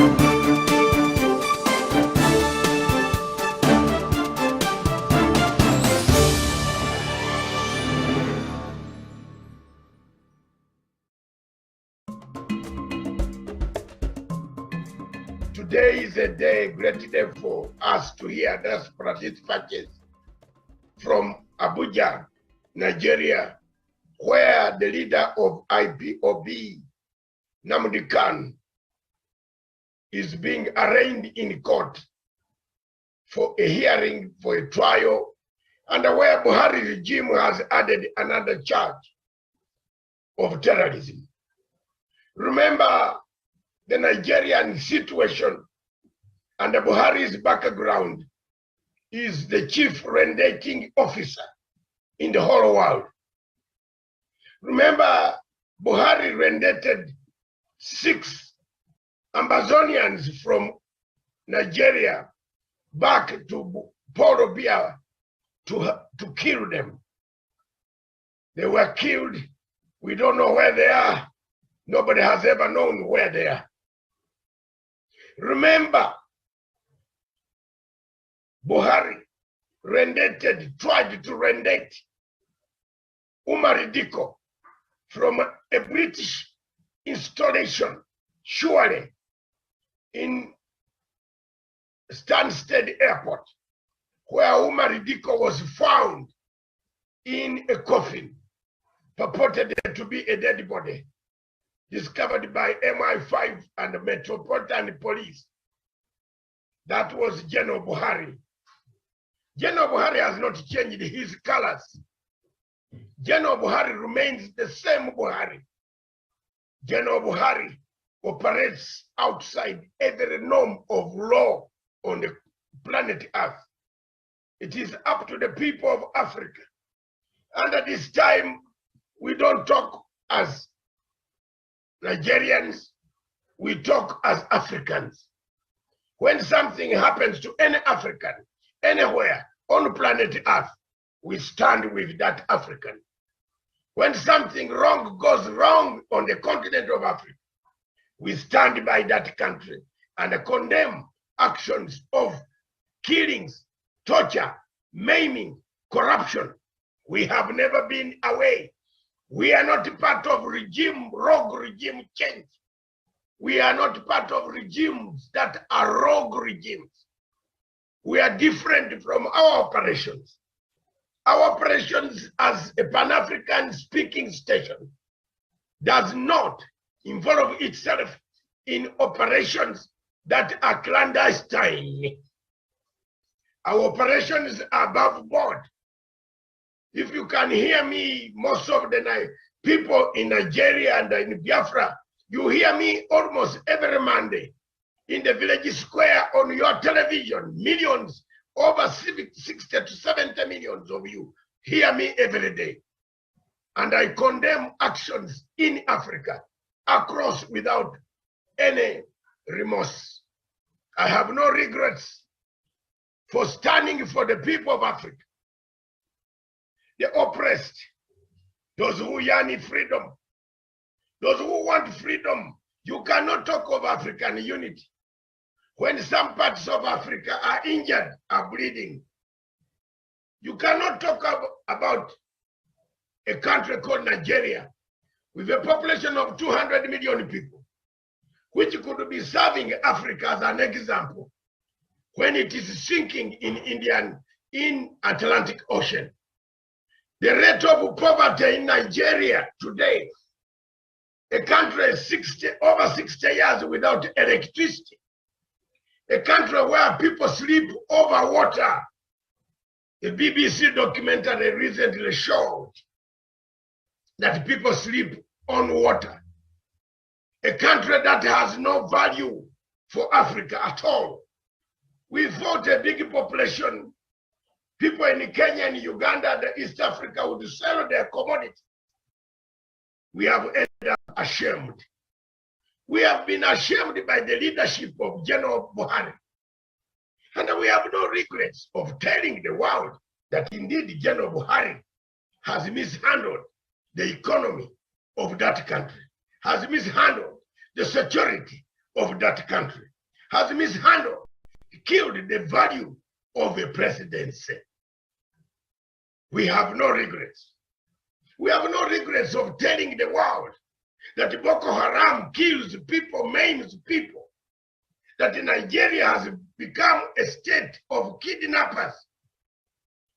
Today is a great day for us to hear diaspora dispatches from Abuja, Nigeria, where the leader of IPOB, Nnamdi Kanu, is being arraigned in court for a hearing for a trial, and where Buhari regime has added another charge of terrorism. Remember the Nigerian situation, and Buhari's background is the chief rendating officer in the whole world. Remember, Buhari rendated 6 Amazonians from Nigeria back to Port Biya to kill them. They were killed. We don't know where they are. Nobody has ever known where they are. Remember, Buhari tried to rendate Umar Diko from a British installation, surely, in Stansted Airport, where Umar Diko was found in a coffin, purported to be a dead body, discovered by MI5 and the Metropolitan Police. That was General Buhari. General Buhari has not changed his colors. General Buhari remains the same Buhari. General Buhari operates outside every norm of law on the planet Earth. It is up to the people of Africa. And at this time, we don't talk as Nigerians, we talk as Africans. When something happens to any African, anywhere on planet Earth, we stand with that African. When something wrong goes wrong on the continent of Africa, we stand by that country and condemn actions of killings, torture, maiming, corruption. We have never been away. We are not part of rogue regime change. We are not part of regimes that are rogue regimes. We are different from our operations. Our operations as a Pan-African speaking station does not involve itself in operations that are clandestine. Our operations are above board. If you can hear me, most of the people in Nigeria and in Biafra, you hear me almost every Monday in the village square on your television. Millions, over 60 to 70 millions of you hear me every day. And I condemn actions in Africa across without any remorse. I have no regrets for standing for the people of Africa, the oppressed, those who yearn freedom, those who want freedom. You cannot talk of African unity when some parts of Africa are injured, are bleeding. You cannot talk about a country called Nigeria with a population of 200 million people, which could be serving Africa as an example when it is sinking in Atlantic Ocean. The rate of poverty in Nigeria today, a country over 60 years without electricity, a country where people sleep over water. The BBC documentary recently showed that people sleep on water. A country that has no value for Africa at all. We thought a big population, people in Kenya and Uganda and East Africa would sell their commodities. We have ended up ashamed. We have been ashamed by the leadership of General Buhari. And we have no regrets of telling the world that indeed General Buhari has mishandled the economy of that country, has mishandled the security of that country, has mishandled, killed the value of a presidency. We have no regrets. We have no regrets of telling the world that Boko Haram kills people, maims people, that Nigeria has become a state of kidnappers,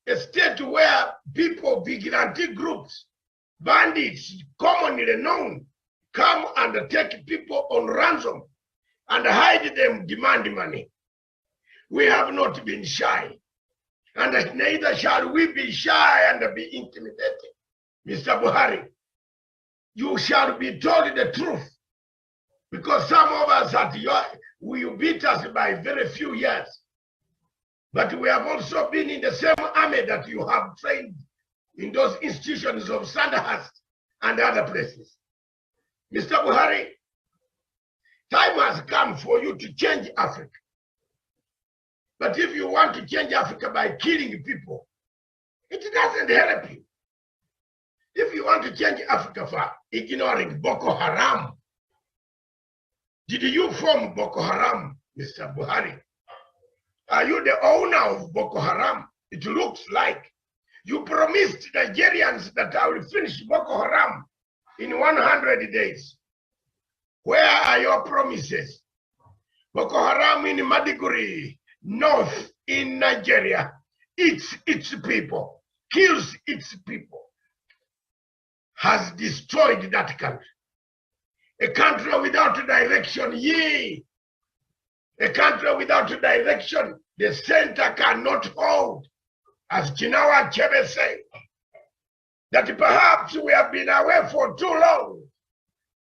a state where people, vigilante groups, bandits, commonly known, come and take people on ransom and hide them, demand money. We have not been shy, and neither shall we be shy and be intimidated. Mr. Buhari, you shall be told the truth, because some of us will beat us by very few years. But we have also been in the same army that you have trained in those institutions of Sandhurst and other places. Mr. Buhari, time has come for you to change Africa. But if you want to change Africa by killing people, it doesn't help you. If you want to change Africa for ignoring Boko Haram, did you form Boko Haram, Mr. Buhari? Are you the owner of Boko Haram? It looks like you promised Nigerians that I will finish Boko Haram in 100 days. Where are your promises? Boko Haram in Maiduguri, north in Nigeria, eats its people, kills its people, has destroyed that country. A country without direction, a country without direction, the center cannot hold. As Chinawa Achebe said, that perhaps we have been away for too long.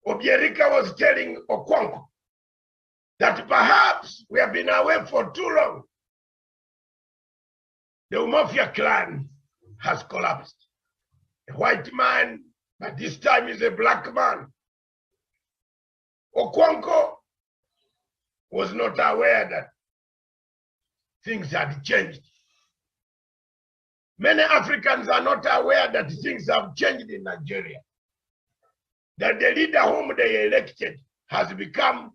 Obierika was telling Okonkwo that perhaps we have been away for too long. The Umofia clan has collapsed. A white man, but this time is a black man. Okonkwo was not aware that things had changed. Many Africans are not aware that things have changed in Nigeria. That the leader whom they elected has become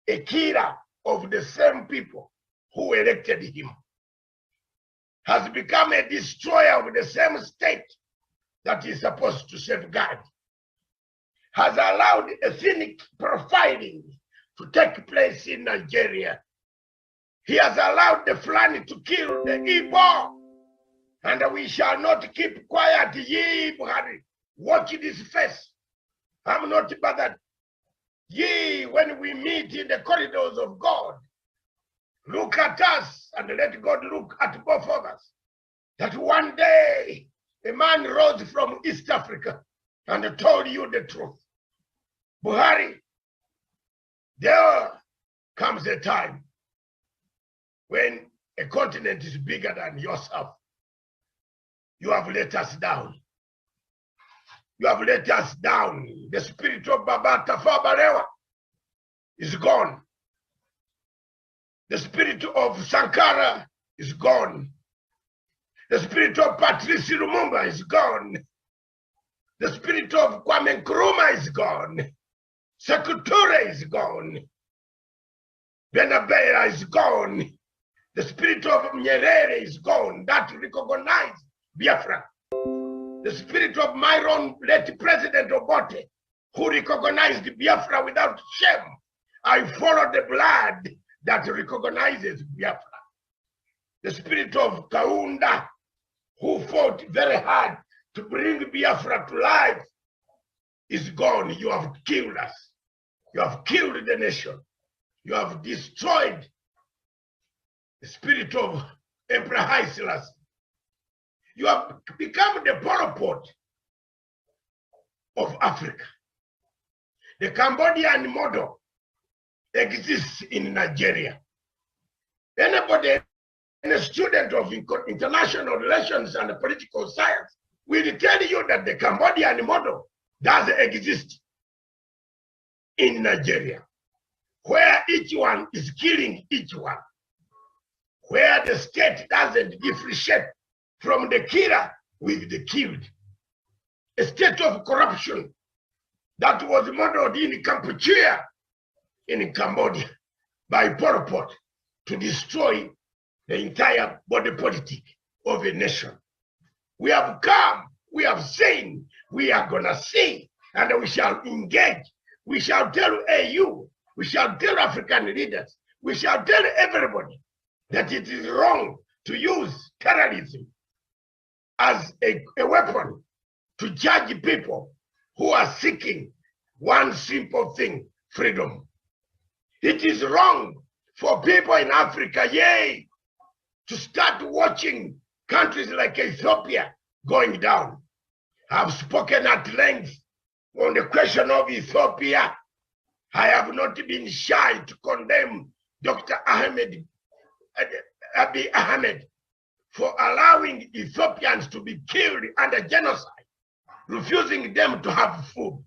a killer of the same people who elected him. Has become a destroyer of the same state that is supposed to safeguard. Has allowed ethnic profiling to take place in Nigeria. He has allowed the Fulani to kill the Igbo. And we shall not keep quiet, ye Buhari. Watch this face. I'm not bothered. Ye, when we meet in the corridors of God, look at us and let God look at both of us. That one day a man rose from East Africa and told you the truth. Buhari, there comes a time when a continent is bigger than yourself. You have let us down. You have let us down. The spirit of Baba Tafawa Balewa is gone. The spirit of Sankara is gone. The spirit of Patrice Lumumba is gone. The spirit of Kwame Nkrumah is gone. Sekou Touré is gone. Benabeira is gone. The spirit of Nyerere is gone. That recognized Biafra. The spirit of Myron, late President Obote, who recognized Biafra without shame. I follow the blood that recognizes Biafra. The spirit of Kaunda, who fought very hard to bring Biafra to life, is gone. You have killed us. You have killed the nation. You have destroyed the spirit of Emperor Haile Selassie. You have become the Pol Pot of Africa. The Cambodian model exists in Nigeria. Anybody, any student of international relations and political science will tell you that the Cambodian model does exist in Nigeria, where each one is killing each one, where the state doesn't differentiate from the killer with the killed. A state of corruption that was modeled in Kampuchea, in Cambodia. by Pol Pot to destroy the entire body politic of a nation. We have come, we have seen, we are gonna see, and we shall engage. We shall tell AU, we shall tell African leaders, we shall tell everybody that it is wrong to use terrorism as a weapon to judge people who are seeking one simple thing, freedom. It is wrong for people in Africa, to start watching countries like Ethiopia going down. I've spoken at length on the question of Ethiopia. I have not been shy to condemn Dr. Abiy Ahmed for allowing Ethiopians to be killed under genocide, refusing them to have food.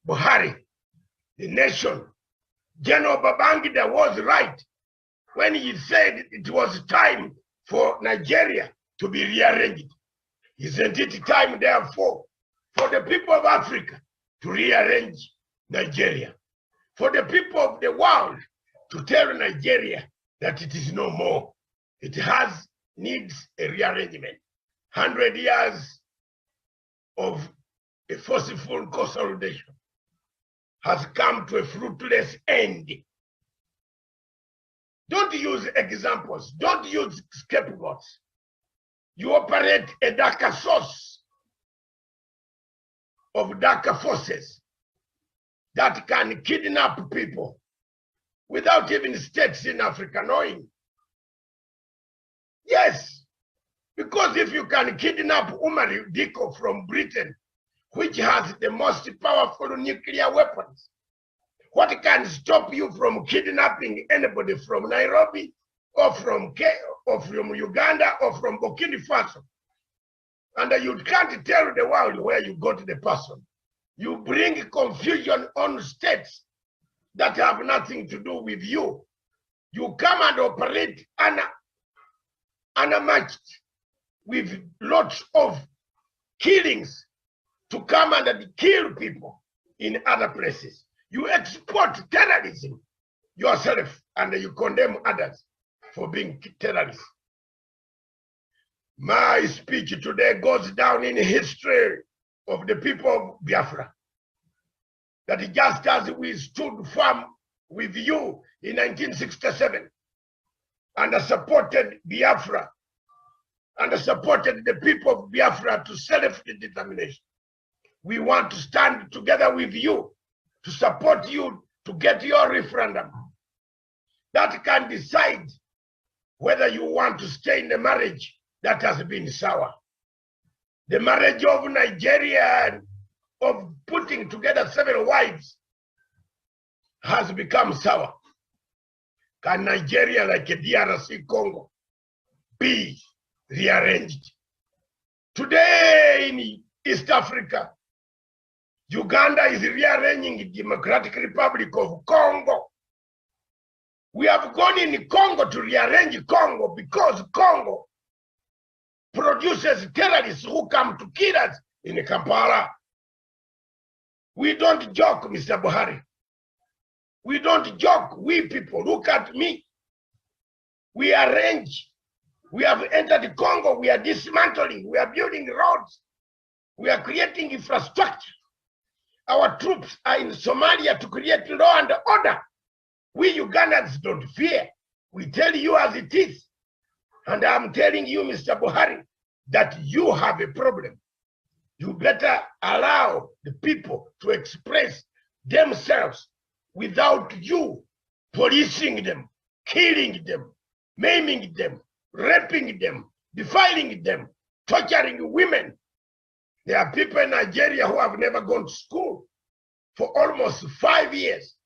Buhari, the nation, General Babangida was right when he said it was time for Nigeria to be rearranged. Isn't it time, therefore, for the people of Africa to rearrange Nigeria? For the people of the world to tell Nigeria that it is no more. It needs a rearrangement. 100 years of a forceful consolidation has come to a fruitless end. Don't use examples. Don't use scapegoats. You operate a darker source of darker forces that can kidnap people without even states in Africa knowing. Yes, because if you can kidnap Umar Diko from Britain, which has the most powerful nuclear weapons, what can stop you from kidnapping anybody from Nairobi or from Uganda or from Burkina Faso? And you can't tell the world where you got the person. You bring confusion on states that have nothing to do with you. You come and operate unmatched with lots of killings to come and kill people in other places. You export terrorism yourself and you condemn others for being terrorists. My speech today goes down in history of the people of Biafra. That just as we stood firm with you in 1967 and supported Biafra and supported the people of Biafra to self-determination, we want to stand together with you to support you to get your referendum that can decide whether you want to stay in the marriage that has been sour. The marriage of Nigeria, of putting together 7 wives, has become sour. Can Nigeria, like a DRC Congo, be rearranged? Today in East Africa, Uganda is rearranging the Democratic Republic of Congo. We have gone in Congo to rearrange Congo because Congo produces terrorists who come to kill us in Kampala. We don't joke, Mr. Buhari. We don't joke, we people. Look at me. We arrange. We have entered Congo. We are dismantling. We are building roads. We are creating infrastructure. Our troops are in Somalia to create law and order. We Ugandans don't fear. We tell you as it is. And I'm telling you, Mr. Buhari, that you have a problem. You better allow the people to express themselves without you policing them, killing them, maiming them, raping them, defiling them, torturing women. There are people in Nigeria who have never gone to school for almost 5 years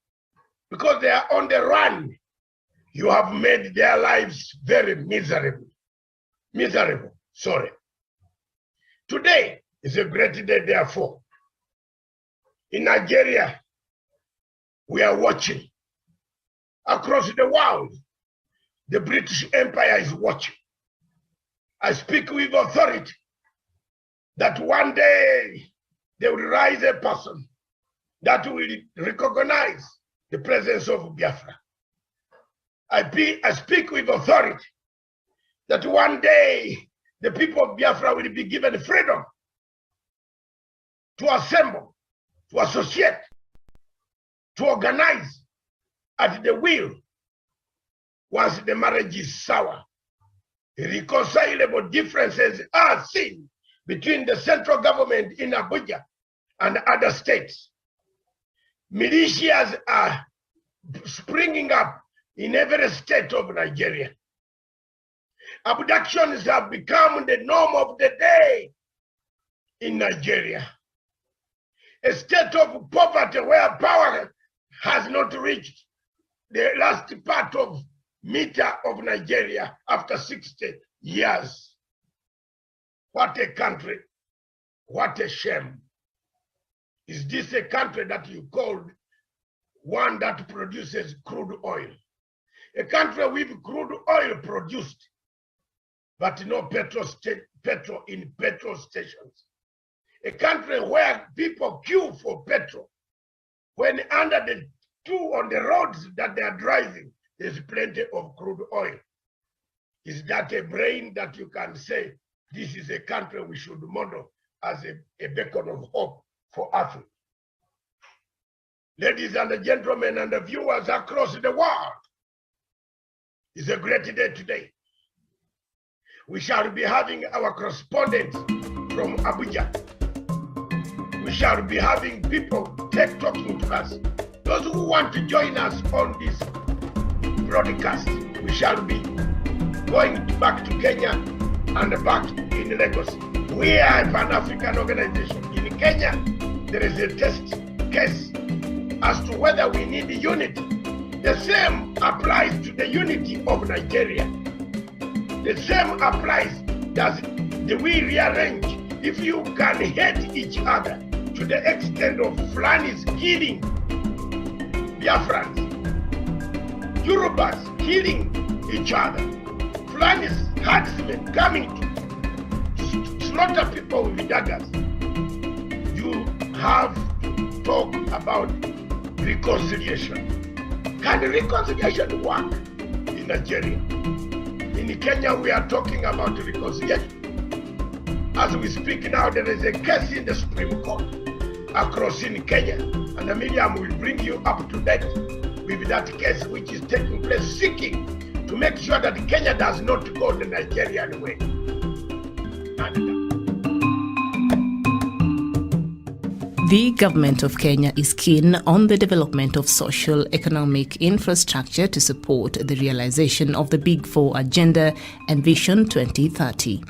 because they are on the run. You have made their lives very miserable. Miserable, sorry. Today is a great day, therefore. In Nigeria, we are watching. Across the world, the British Empire is watching. I speak with authority that one day they will rise a person that will recognize the presence of Biafra. I speak with authority that one day the people of Biafra will be given freedom to assemble, to associate, to organize at the will once the marriage is sour. Irreconcilable differences are seen between the central government in Abuja and other states. Militias are springing up in every state of Nigeria. Abductions have become the norm of the day in Nigeria. A state of poverty where power has not reached the last part of meter of Nigeria after 60 years. What a country. What a shame. Is this a country that you call one that produces crude oil? A country with crude oil produced, but no petrol in petrol stations. A country where people queue for petrol, when under the on the roads that they are driving, there's plenty of crude oil. Is that a brain that you can say, this is a country we should model as a beacon of hope for Africa? Ladies and gentlemen and the viewers across the world, it's a great day today. We shall be having our correspondents from Abuja. We shall be having people talking to us. Those who want to join us on this broadcast, we shall be going back to Kenya and back in Lagos. We are a Pan-African organization. In Kenya, there is a test case as to whether we need unity. The same applies to the unity of Nigeria. The same applies that we rearrange. If you can hate each other to the extent of Fulanis killing Biafrans, Yorubas killing each other, Fulanis herdsmen coming to slaughter people with daggers, you have to talk about reconciliation. Can reconciliation work in Nigeria? In Kenya, we are talking about reconciliation. As we speak now, there is a case in the Supreme Court across in Kenya, and Miriam will bring you up to date with that case which is taking place, seeking to make sure that Kenya does not go the Nigerian way. The government of Kenya is keen on the development of social economic infrastructure to support the realization of the Big Four agenda and Vision 2030.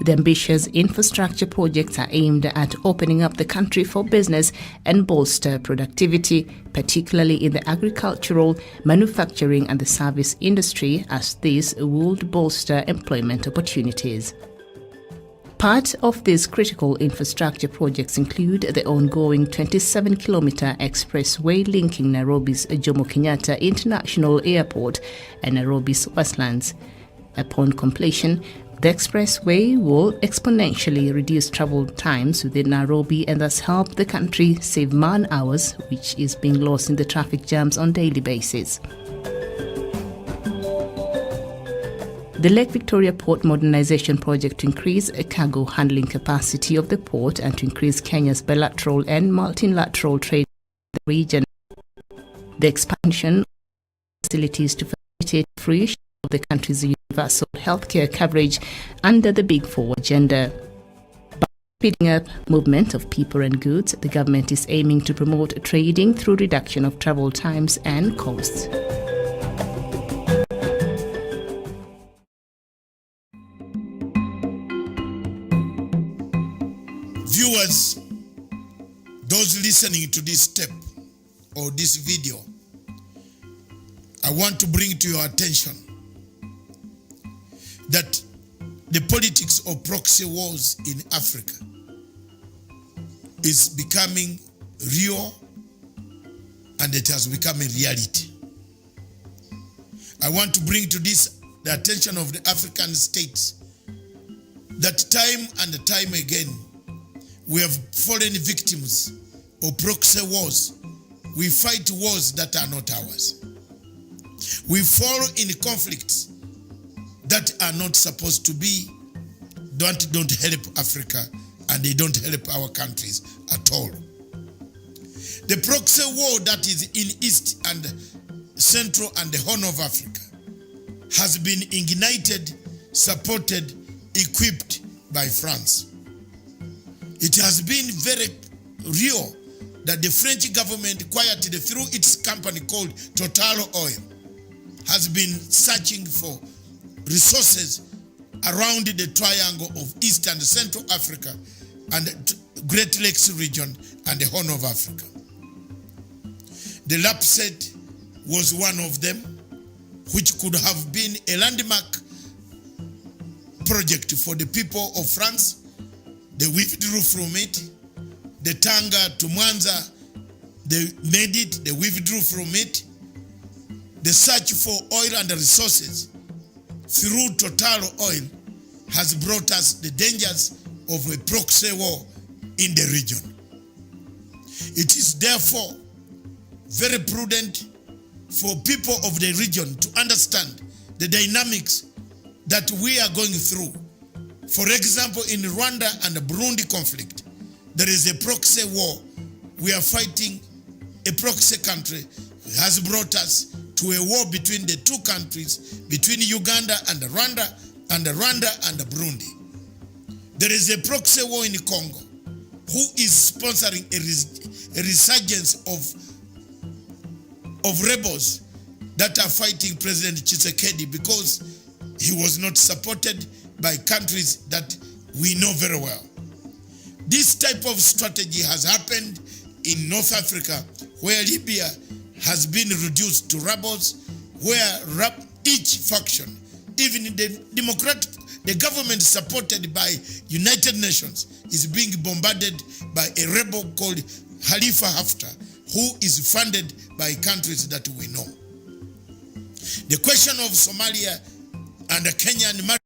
The ambitious infrastructure projects are aimed at opening up the country for business and bolster productivity, particularly in the agricultural, manufacturing and the service industry, as this would bolster employment opportunities. Part of these critical infrastructure projects include the ongoing 27-kilometer expressway linking Nairobi's Jomo Kenyatta International Airport and Nairobi's Westlands. Upon completion, the expressway will exponentially reduce travel times within Nairobi and thus help the country save man-hours, which is being lost in the traffic jams on a daily basis. The Lake Victoria Port Modernization Project to increase a cargo handling capacity of the port and to increase Kenya's bilateral and multilateral trade in the region. The expansion of facilities to facilitate fruition of the country's universal healthcare coverage under the Big Four agenda. By speeding up movement of people and goods, the government is aiming to promote trading through reduction of travel times and costs. Viewers, those listening to this tape or this video, I want to bring to your attention that the politics of proxy wars in Africa is becoming real and it has become a reality. I want to bring to the attention of the African states that time and time again we have fallen victims of proxy wars. We fight wars that are not ours. We fall in conflicts that are not supposed to be, don't help Africa, and they don't help our countries at all. The proxy war that is in East and Central and the Horn of Africa has been ignited, supported, equipped by France. It has been very real that the French government quietly through its company called Total Oil has been searching for resources around the triangle of East and Central Africa and Great Lakes region and the Horn of Africa. The LAPSET was one of them, which could have been a landmark project for the people of France. They withdrew from it. The Tanga to Mwanza, they made it, they withdrew from it. The search for oil and resources through Total Oil has brought us the dangers of a proxy war in the region. It is therefore very prudent for people of the region to understand the dynamics that we are going through. For example, in Rwanda and the Burundi conflict, there is a proxy war. We are fighting a proxy country has brought us to a war between the two countries, between Uganda and Rwanda and Burundi. There is a proxy war in Congo who is sponsoring a resurgence of rebels that are fighting President Tshisekedi because he was not supported by countries that we know very well. This type of strategy has happened in North Africa, where Libya has been reduced to rebels, where each faction, even the government supported by United Nations, is being bombarded by a rebel called Khalifa Haftar, who is funded by countries that we know. The question of Somalia and Kenya and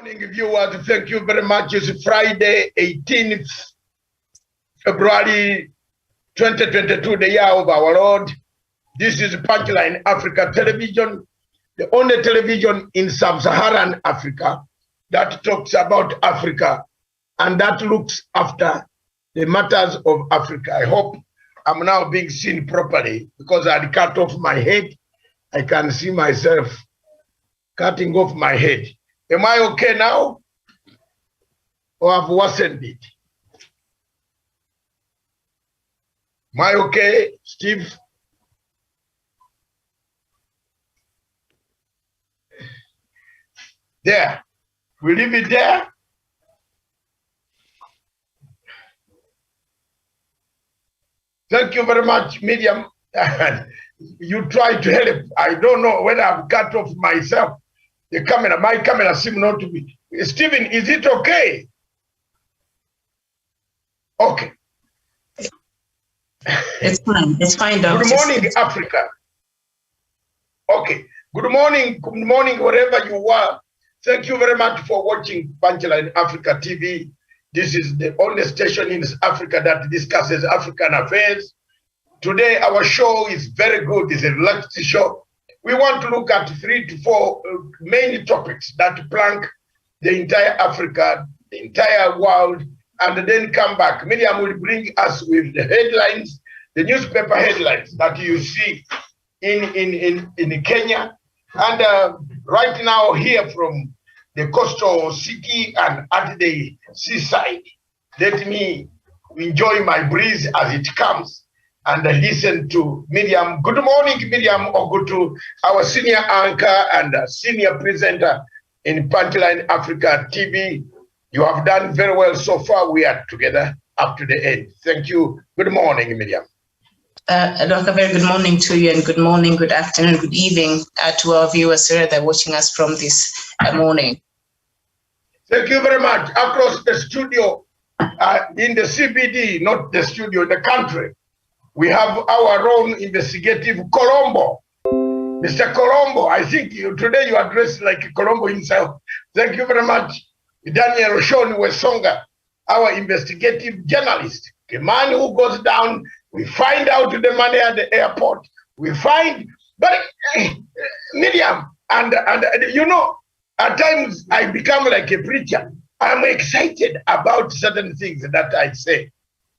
Morning, viewers. Thank you very much. It's Friday, 18th February 2022, the year of our Lord. This is Punchline Africa Television. the only television in sub-Saharan Africa that talks about Africa and that looks after the matters of Africa. I hope I'm now being seen properly because I had cut off my head. I can see myself cutting off my head. Am I okay now? Or have worsened it? Am I okay, Steve? There. We leave it there. Thank you very much, Miriam. You try to help. I don't know whether I've cut off myself. The camera, my camera seems not to be. Stephen, is it okay? Okay. It's fine. It's fine, Doctor. Good morning, Africa. Okay. Good morning, wherever you are. Thank you very much for watching Punchline Africa TV. This is the only station in Africa that discusses African affairs. Today, our show is very good. It's a relaxed show. We want to look at 3 to 4 main topics that plank the entire Africa, the entire world, and then come back. Miriam will bring us with the headlines, the newspaper headlines that you see in Kenya. And right now here from the coastal city and at the seaside, let me enjoy my breeze as it comes and listen to Miriam. Good morning, Miriam, or good to our senior anchor and senior presenter in Punchline Africa TV. You have done very well so far. We are together up to the end. Thank you. Good morning, Miriam. Doctor, very good morning to you, and good morning, good afternoon, good evening to our viewers that are watching us from this morning. Thank you very much. Across the studio, in the CBD, not the studio, the country, we have our own investigative Colombo. Mr. Colombo, I think today you are dressed like Colombo himself. Thank you very much. Daniel Shoni Wesonga, our investigative journalist, the man who goes down. We find out the money at the airport. We find, but Miriam, and you know, at times I become like a preacher. I'm excited about certain things that I say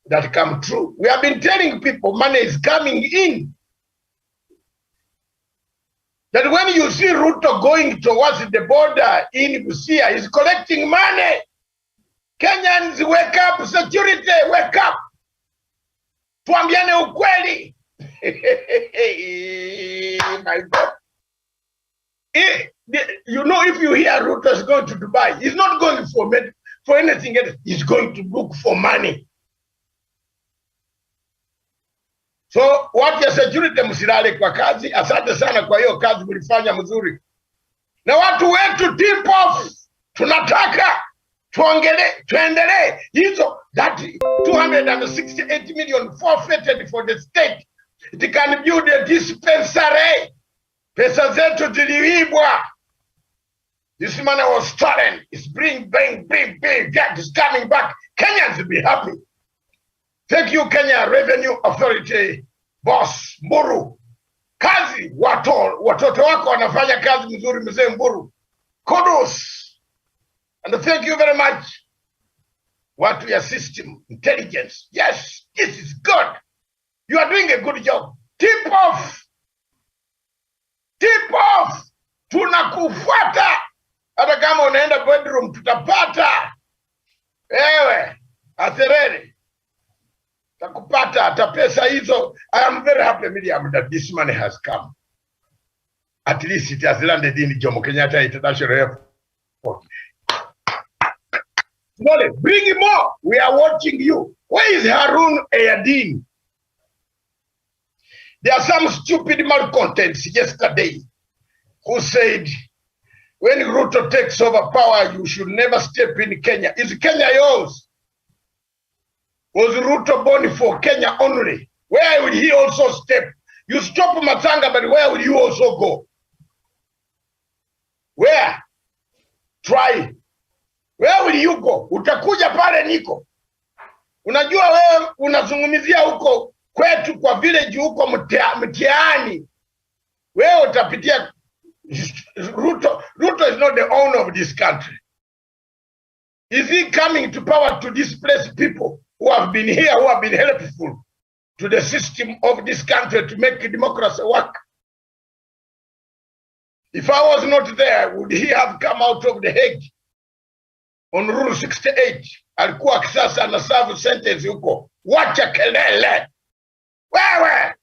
that come true. We have been telling people money is coming in. That when you see Ruto going towards the border in Busia, he's collecting money. Kenyans, wake up, security, wake up. Tuambiane ukweli. My God. You know, if you hear Ruto is going to Dubai, he's not going for anything else. He's going to look for money. So, watu ya security msilale kwa kazi. Asante sana kwa hiyo kazi mlifanya mzuri. Na watu wetu tip off. Tunataka tuendelee hizo that 268 million forfeited for the state. It can build a dispensary. Pesa zetu ziliibwa. This money was stolen. It's bring, that is coming back. Kenyans will be happy. Thank you, Kenya Revenue Authority, boss Mburu. Kazi watoto wako wanafanya kazi mzuri, mzee Mburu. Kudos. And thank you very much. What we are system, intelligence. Yes, this is good. You are doing a good job. Tip off. Tip off. Tunakufuata. Hata kama unaenda bedroom, tutapata. Ewe, aserere. Takupata, tapesa hizo. I am very happy, Miriam, that this money has come. At least it has landed in Jomo Kenyatta International Airport. Bring more. We are watching you. Where is Harun Ayadin? There are some stupid malcontents yesterday who said, when Ruto takes over power, you should never step in Kenya. Is Kenya yours? Was Ruto born for Kenya only? Where will he also step? You stop Matanga, but where will you also go? Where? Try. Where will you go? Utakuja pale niko. Unajua wewe unazungumzia huko kwetu kwa village huko mtiani. Wewe utapitia Ruto is not the owner of this country. Is he coming to power to displace people who have been here, who have been helpful to the system of this country to make democracy work? If I was not there, would he have come out of the Hague on Rule 68? Alikuwa kisasa na serve sentence huko. Wacha kelele. Wewe.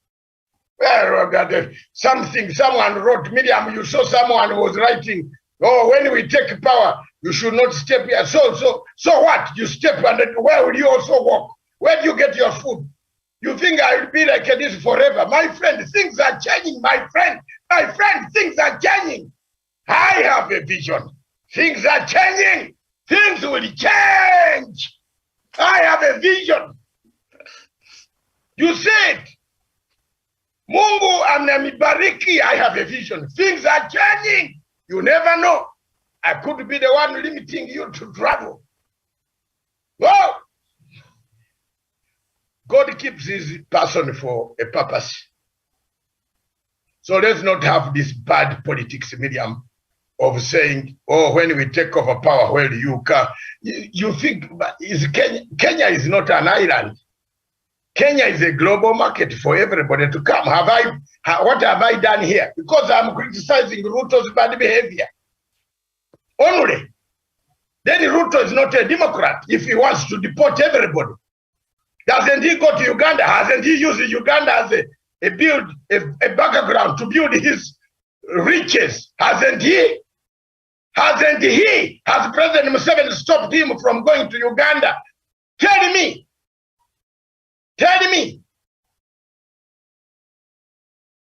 Someone wrote, Miriam, you saw someone was writing, oh, when we take power, you should not step here. So what? You step and then where will you also walk? Where do you get your food? You think I will be like this forever? My friend, things are changing, my friend. My friend, things are changing. I have a vision. Things are changing. Things will change. I have a vision. You said, Mungu amenibariki, I have a vision. Things are changing. You never know. I could be the one limiting you to travel. Whoa! God keeps his person for a purpose. So let's not have this bad politics medium of saying, oh, when we take over power, well, you can. You think, is Kenya is not an island. Kenya is a global market for everybody to come. What have I done here? Because I'm criticizing Ruto's bad behavior. Only. Then Ruto is not a Democrat if he wants to deport everybody. Doesn't he go to Uganda? Hasn't he used Uganda as a background to build his riches? Hasn't he? Hasn't he? Has President Museveni stopped him from going to Uganda? Tell me. Tell me.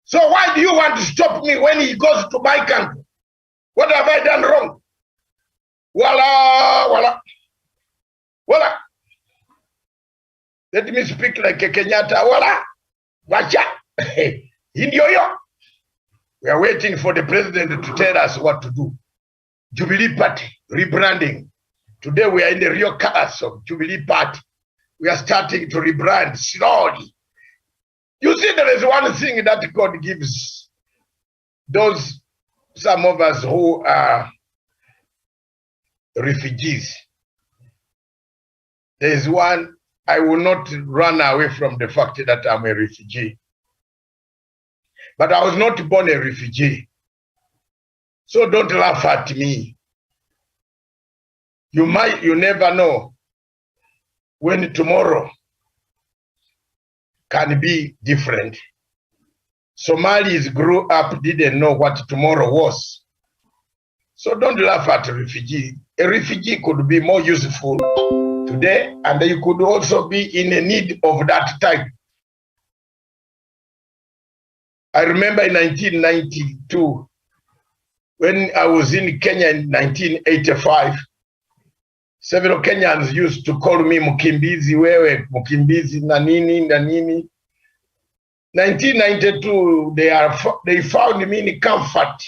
So why do you want to stop me when he goes to my country? What have I done wrong? Voila. Let me speak like a Kenyatta. Voila. Wacha. Indioyo. We are waiting for the president to tell us what to do. Jubilee Party, rebranding. Today we are in the real colors of Jubilee Party. We are starting to rebrand slowly. You see, there is one thing that God gives those, some of us who are refugees. There is one, I will not run away from the fact that I'm a refugee. But I was not born a refugee. So don't laugh at me. You never know when tomorrow can be different. Somalis grew up, didn't know what tomorrow was. So don't laugh at a refugee. A refugee could be more useful today, and you could also be in a need of that time. I remember in 1992, when I was in Kenya in 1985, several Kenyans used to call me Mukimbizi wewe, Mukimbizi na nini. 1992, they found me in comfort.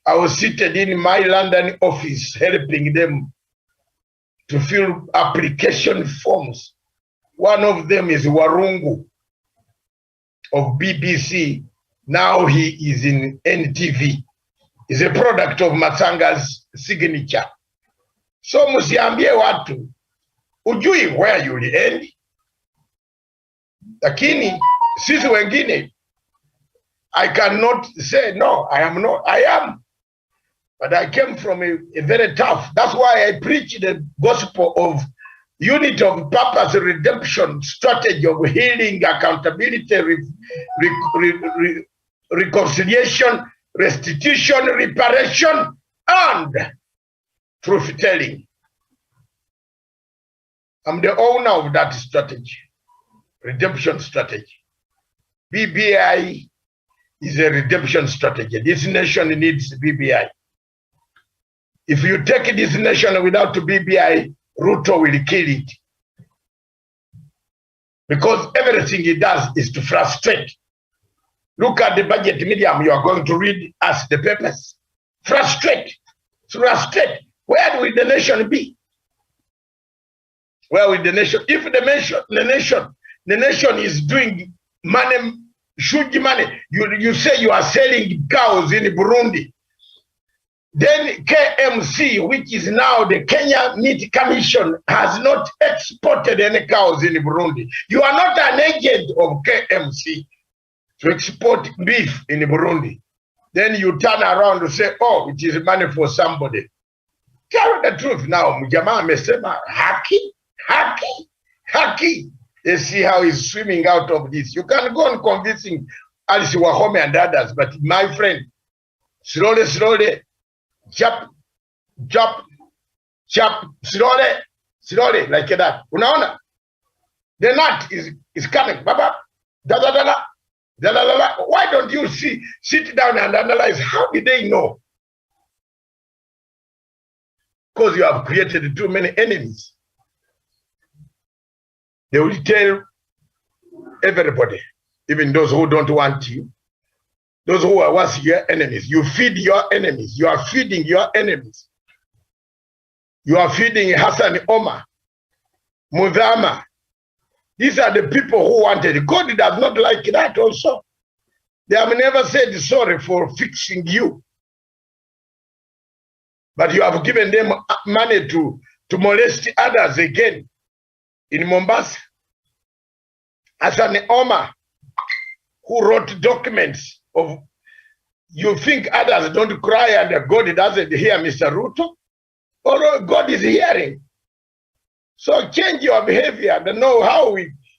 I was seated in my London office helping them to fill application forms. One of them is Warungu of BBC. Now he is in NTV. He's a product of Matsanga's signature. So musiambie watu, ujui where you will end. Lakini sisi wengine, I cannot say no, I am not, I am. But I came from a very tough, that's why I preach the gospel of unity of purpose, redemption, strategy of healing, accountability, reconciliation, restitution, reparation, and truth-telling. I'm the owner of that strategy, redemption strategy. BBI is a redemption strategy. This nation needs BBI. If you take this nation without BBI, Ruto will kill it. Because everything he does is to frustrate. Look at the budget medium. You are going to read us the papers. Frustrate. Where will the nation be? Where will the nation? If the nation is doing money huge money. You say you are selling cows in Burundi. Then KMC, which is now the Kenya Meat Commission, has not exported any cows in Burundi. You are not an agent of KMC to export beef in Burundi. Then you turn around to say, oh, it is money for somebody. Tell the truth now. Mjamaa amesema haki. You see how he's swimming out of this. You can go on convincing Alice Wahome and others, but my friend, slowly, chop, slowly, like that. Unaona? The nut is coming. Baba, da. Why don't you sit down and analyze? How did they know? Because you have created too many enemies. They will tell everybody, even those who don't want you, those who are once your enemies. You feed your enemies. You are feeding your enemies. You are feeding Hassan Omar, Mudhama. These are the people who wanted it. God does not like that also. They have never said sorry for fixing you. But you have given them money to molest others again in Mombasa. Hassan Omar, who wrote documents of, you think others don't cry and God doesn't hear Mr. Ruto? Or God is hearing. So change your behavior and know how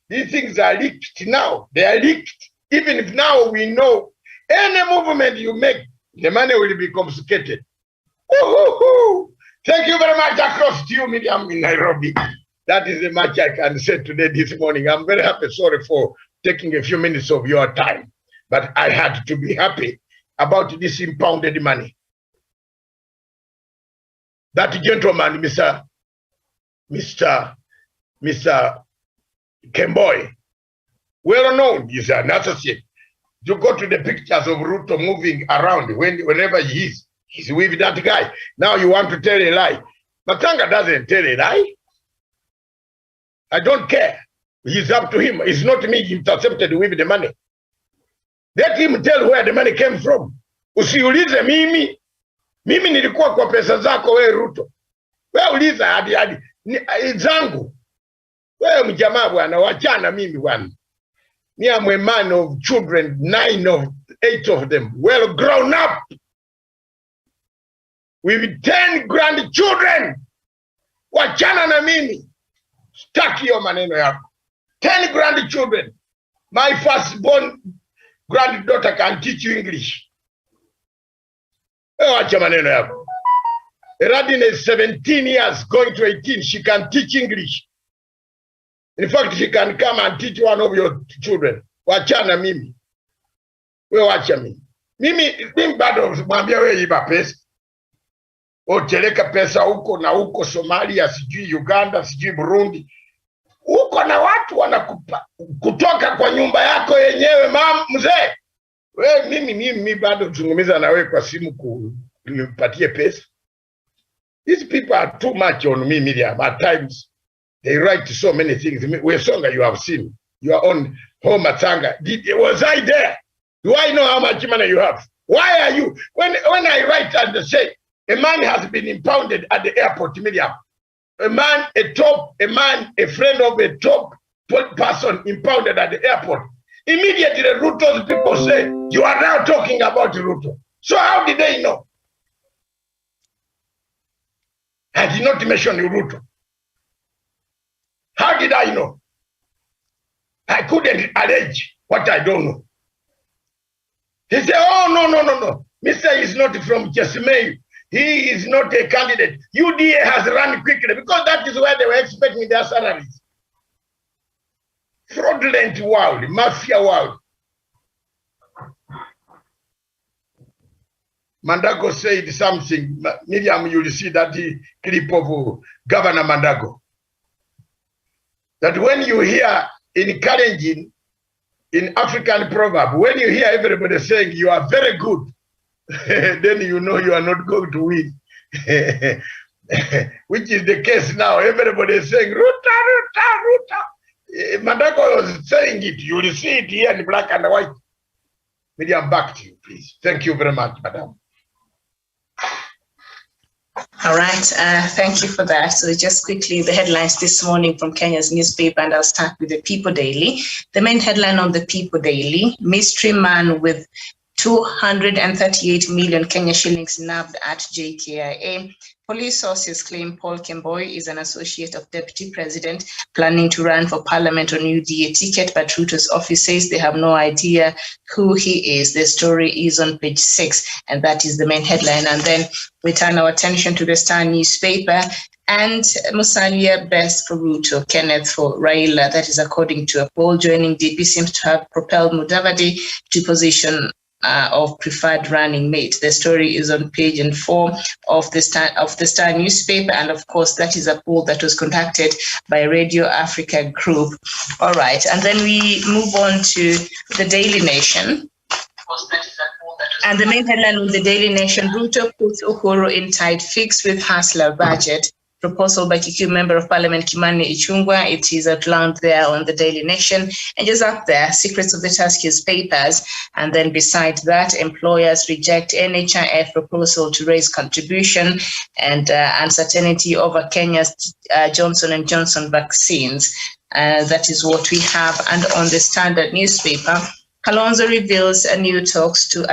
these things are leaked now. They are leaked. Even if now we know any movement you make, the money will be confiscated. Thank you very much. Across to you, Miriam, in Nairobi. That is the much I can say today, this morning. I'm very happy. Sorry for taking a few minutes of your time. But I had to be happy about this impounded money. That gentleman, Mr. Kemboy, well known, he's an associate. You go to the pictures of Ruto moving around whenever he is. He's with that guy. Now you want to tell a lie. Matanga doesn't tell a lie. I don't care. It's up to him. It's not me intercepted with the money. Let him tell where the money came from. Usiulize mimi. Mimi nilikuwa kwa pesa zako we Ruto. Wewe uliza hadi zangu. Wewe mjamaa bwana, wachana mimi bwana. Me, I'm a man of children, 8 of them, well grown up. With 10 grandchildren. Wachana na mimi. Staki hiyo maneno yako. 10 grandchildren. My firstborn granddaughter can teach you English. Wacha maneno yako. Eradine is 17 years, going to 18. She can teach English. In fact, she can come and teach one of your children. Wachana mimi. We wacha mimi. Mimi bado mwambia we iba pesa. Ocheleka pesa huko na huko Somalia, sijui Uganda, sijui Burundi. Huko na watu wanakupa kutoka kwa nyumba yako yenyewe mzee. We mimi bado tuzungumza na wewe kwa simu kunipatie pesa. These people are too much on me, Miriam. At times, they write so many things. We're Songa, you have seen. You are on home at Sanga. Was I there? Do I know how much money you have? Why are you? When I write and say, a man has been impounded at the airport, Miriam. A man, a friend of a top person impounded at the airport. Immediately, Ruto's people say, you are now talking about Ruto. So how did they know? I did not mention Ruto. How did I know? I couldn't allege what I don't know. He said, oh, no. Mr. is not from Chesimei. He is not a candidate. UDA has run quickly because that is where they were expecting their salaries. Fraudulent world, mafia world. Mandago said something. Miriam, you will see that clip of Governor Mandago. That when you hear in Kalenjin, in African proverb, when you hear everybody saying you are very good, then you know you are not going to win. Which is the case now. Everybody is saying, Ruta. Mandago was saying it. You will see it here in black and white. Miriam, back to you, please. Thank you very much, madam. All right, thank you for that. So just quickly, the headlines this morning from Kenya's newspaper, and I'll start with the People Daily. The main headline on the People Daily, mystery man with 238 million Kenya shillings nabbed at JKIA. Police sources claim Paul Kemboi is an associate of Deputy President planning to run for Parliament on UDA ticket, but Ruto's office says they have no idea who he is. The story is on page 6, and that is the main headline. And then we turn our attention to the Star newspaper. And Musalia best for Ruto, Kenneth for Raila. That is according to a poll. Joining DP seems to have propelled Mudavadi to position of preferred running mate. The story is on page 4 of the Star newspaper, and of course that is a poll that was conducted by Radio Africa Group. All right, and then we move on to the Daily Nation. And the main headline of the Daily Nation: Ruto puts Uhuru in tight fix with hustler budget. Proposal by Kikuyu Member of Parliament Kimani Ichung'wah. It is outlined there on the Daily Nation. And just up there, secrets of the Tuskys papers. And then beside that, employers reject NHIF proposal to raise contribution, and uncertainty over Kenya's Johnson & Johnson vaccines. That is what we have. And on the Standard newspaper, Kalonzo reveals new talks to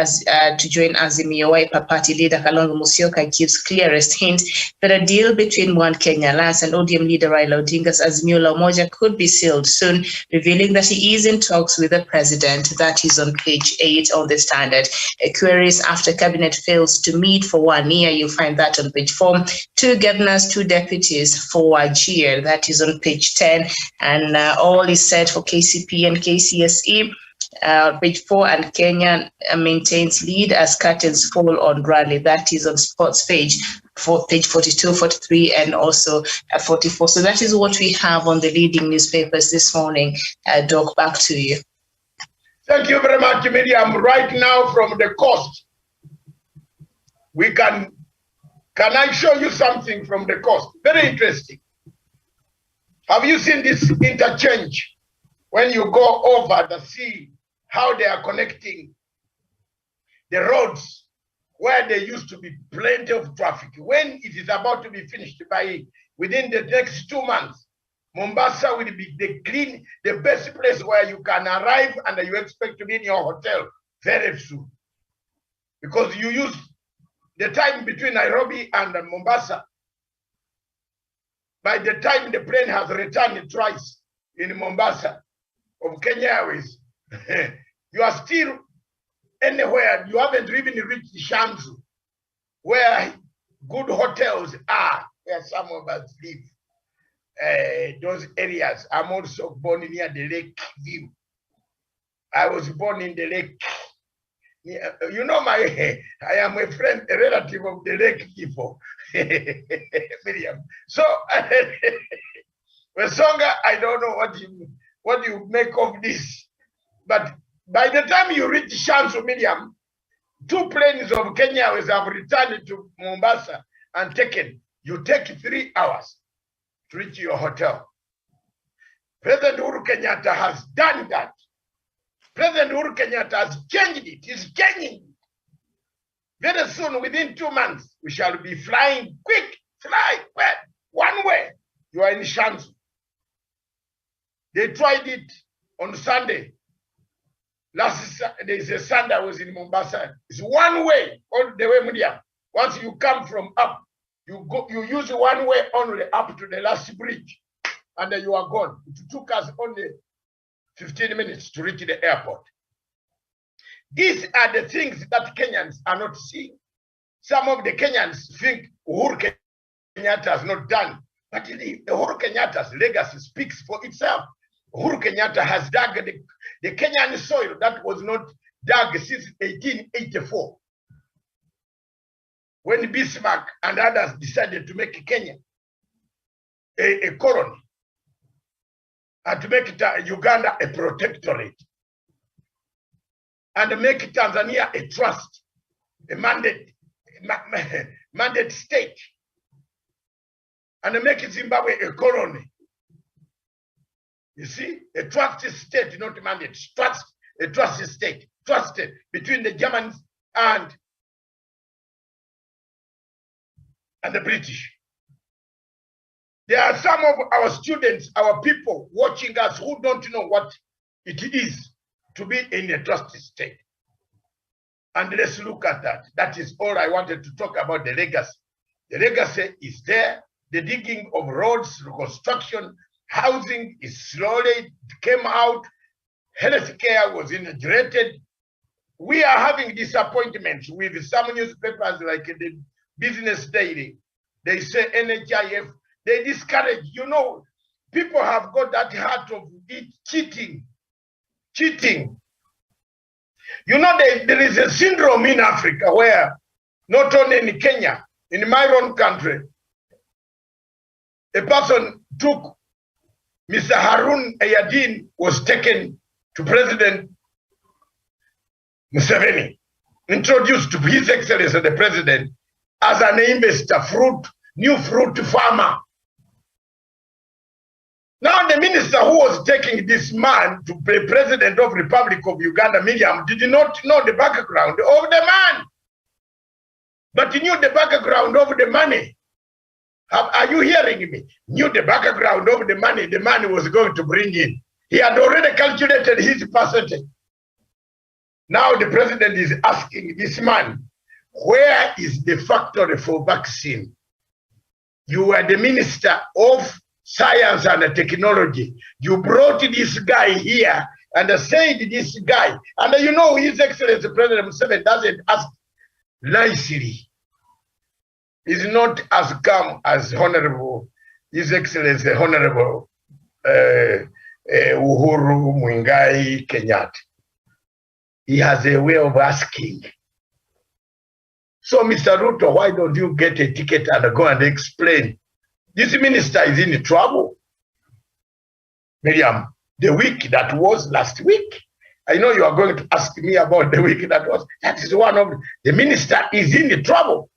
join Azimio. Wiper Party leader Kalonzo Musyoka gives clearest hint that a deal between One Kenya Alliance and ODM leader Raila Odinga's Azimio La Umoja could be sealed soon, revealing that he is in talks with the president. That is on page 8 of the Standard. Queries after cabinet fails to meet for 1 year. You'll find that on page 4. 2 governors, 2 deputies for a year. That is on page 10. And all is set for KCP and KCSE. Page 4, and Kenya maintains lead as curtains fall on rally. That is on sports page, page 42, 43, and also 44. So that is what we have on the leading newspapers this morning. Doc, back to you. Thank you very much, Miriam. Right now from the coast, we can I show you something from the coast? Very interesting. Have you seen this interchange when you go over the sea? How they are connecting the roads where there used to be plenty of traffic. When it is about to be finished within the next 2 months, Mombasa will be the best place where you can arrive and you expect to be in your hotel very soon. Because you use the time between Nairobi and Mombasa. By the time the plane has returned twice in Mombasa of Kenya Airways, you are still anywhere. You haven't even reached Shamsu, where good hotels are, where some of us live. Those areas. I'm also born near the lake view. I was born in the lake. You know, I am a relative of the lake people. Miriam. So, Wesonga, I don't know what you make of this, but by the time you reach Shamsu, Miriam, 2 planes of Kenya have returned to Mombasa and taken. You take 3 hours to reach your hotel. President Uhuru Kenyatta has done that. President Uhuru Kenyatta has changed it. He's changing it. Very soon, within 2 months, we shall be flying quick. Fly, well, one way. You are in Shamsu. They tried it on Sunday. There is a Sunday I was in Mombasa. It's one way all the way, Mudia. Once you come from up, you use one way only up to the last bridge, and then you are gone. It took us only 15 minutes to reach the airport. These are the things that Kenyans are not seeing. Some of the Kenyans think Uhuru Kenyatta has not done, but the Uhuru Kenyatta's legacy speaks for itself. Uhuru Kenyatta has dug the Kenyan soil that was not dug since 1884. When Bismarck and others decided to make Kenya a colony and to make Uganda a protectorate and make Tanzania a trust, a mandate state, and make Zimbabwe a colony. You see, a trust state, not a mandate, a trust state. trusted between the Germans and the British. There are some of our students, our people watching us who don't know what it is to be in a trusted state. And let's look at that. That is all I wanted to talk about, the legacy. The legacy is there. The digging of roads, reconstruction, housing is slowly came out. Healthcare was integrated. We are having disappointments with some newspapers like the Business Daily. They say NHIF, they discourage. You know, people have got that heart of it, cheating. You know, there is a syndrome in Africa where, not only in Kenya, in my own country, a person took Mr. Harun Ayadin, was taken to President Museveni, introduced to His Excellency the President as an investor, new fruit farmer. Now the minister who was taking this man to be President of Republic of Uganda, Miriam, did not know the background of the man, but he knew the background of the money. Are you hearing me? Knew the background of the money the man was going to bring in. He had already calculated his percentage. Now the president is asking this man, where is the factory for vaccine? You were the minister of science and technology. You brought this guy here and said this guy, and you know His Excellency President Museveni doesn't ask nicely. He's not as calm as Honorable His Excellency Honorable Uhuru Muigai Kenyatta. He has a way of asking. So, Mr. Ruto, why don't you get a ticket and go and explain? This minister is in trouble. Miriam, the week that was last week, I know you are going to ask me about the week that was. That is one of the minister is in trouble.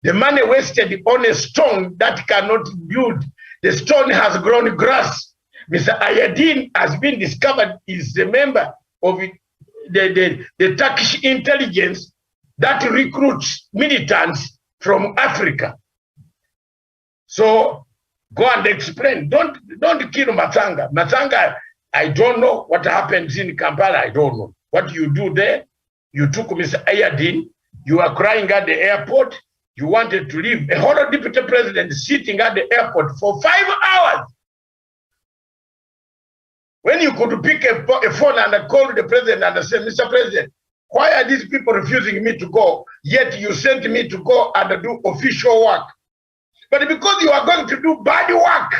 The money wasted on a stone that cannot build. The stone has grown grass. Mr. Ayadin has been discovered is a member of the Turkish intelligence that recruits militants from Africa. So go and explain. Don't kill Matanga. Matanga, I don't know what happens in Kampala. I don't know what you do there. You took Mr. Ayadin. You are crying at the airport. You wanted to leave. A whole deputy president sitting at the airport for 5 hours. When you could pick a phone and call the president and say, Mr. President, why are these people refusing me to go? Yet you sent me to go and do official work. But because you are going to do bad work,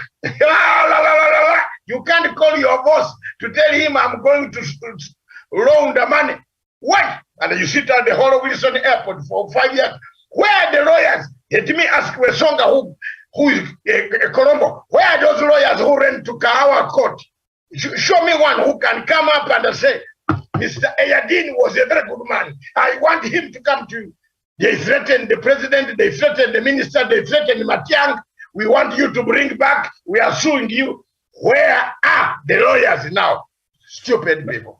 you can't call your boss to tell him I'm going to loan the money. Why? And you sit at the whole Wilson Airport for 5 years. Where are the lawyers? Let me ask Wesonga, who is Colombo. Where are those lawyers who ran to Kahawa court? Show me one who can come up and say, Mr. Ayadin was a very good man. I want him to come to you. They threatened the president, they threatened the minister, they threatened Matiang. We want you to bring back, we are suing you. Where are the lawyers now? Stupid people.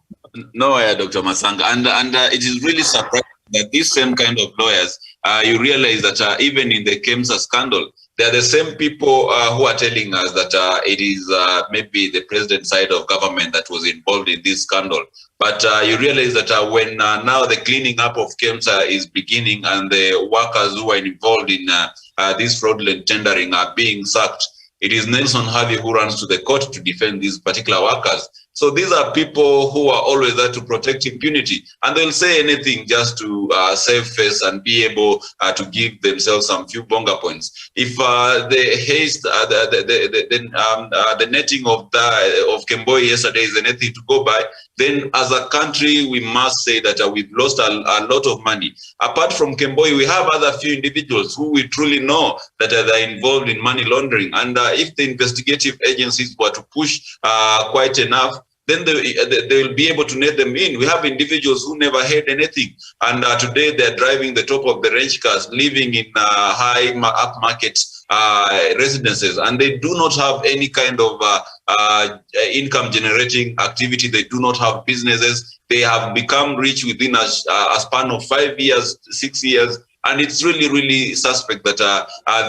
No, Dr. Masanga. And it is really surprising that these same kind of lawyers, you realize that even in the KEMSA scandal, they are the same people who are telling us that it is maybe the president's side of government that was involved in this scandal. But you realize that when now the cleaning up of KEMSA is beginning and the workers who are involved in this fraudulent tendering are being sacked, it is Nelson Harvey who runs to the court to defend these particular workers. So these are people who are always there to protect impunity, and they'll say anything just to save face and be able to give themselves some few bonga points. If the haste, the netting of Kemboi yesterday is anything to go by, then as a country we must say that we've lost a lot of money. Apart from Kemboi, we have other few individuals who we truly know that are involved in money laundering, and if the investigative agencies were to push quite enough, then they will be able to net them in. We have individuals who never had anything, and today they're driving the top of the range cars, living in high up markets residences, and they do not have any kind of income generating activity. They do not have businesses. They have become rich within a span of 5 years, 6 years. And it's really, really suspect that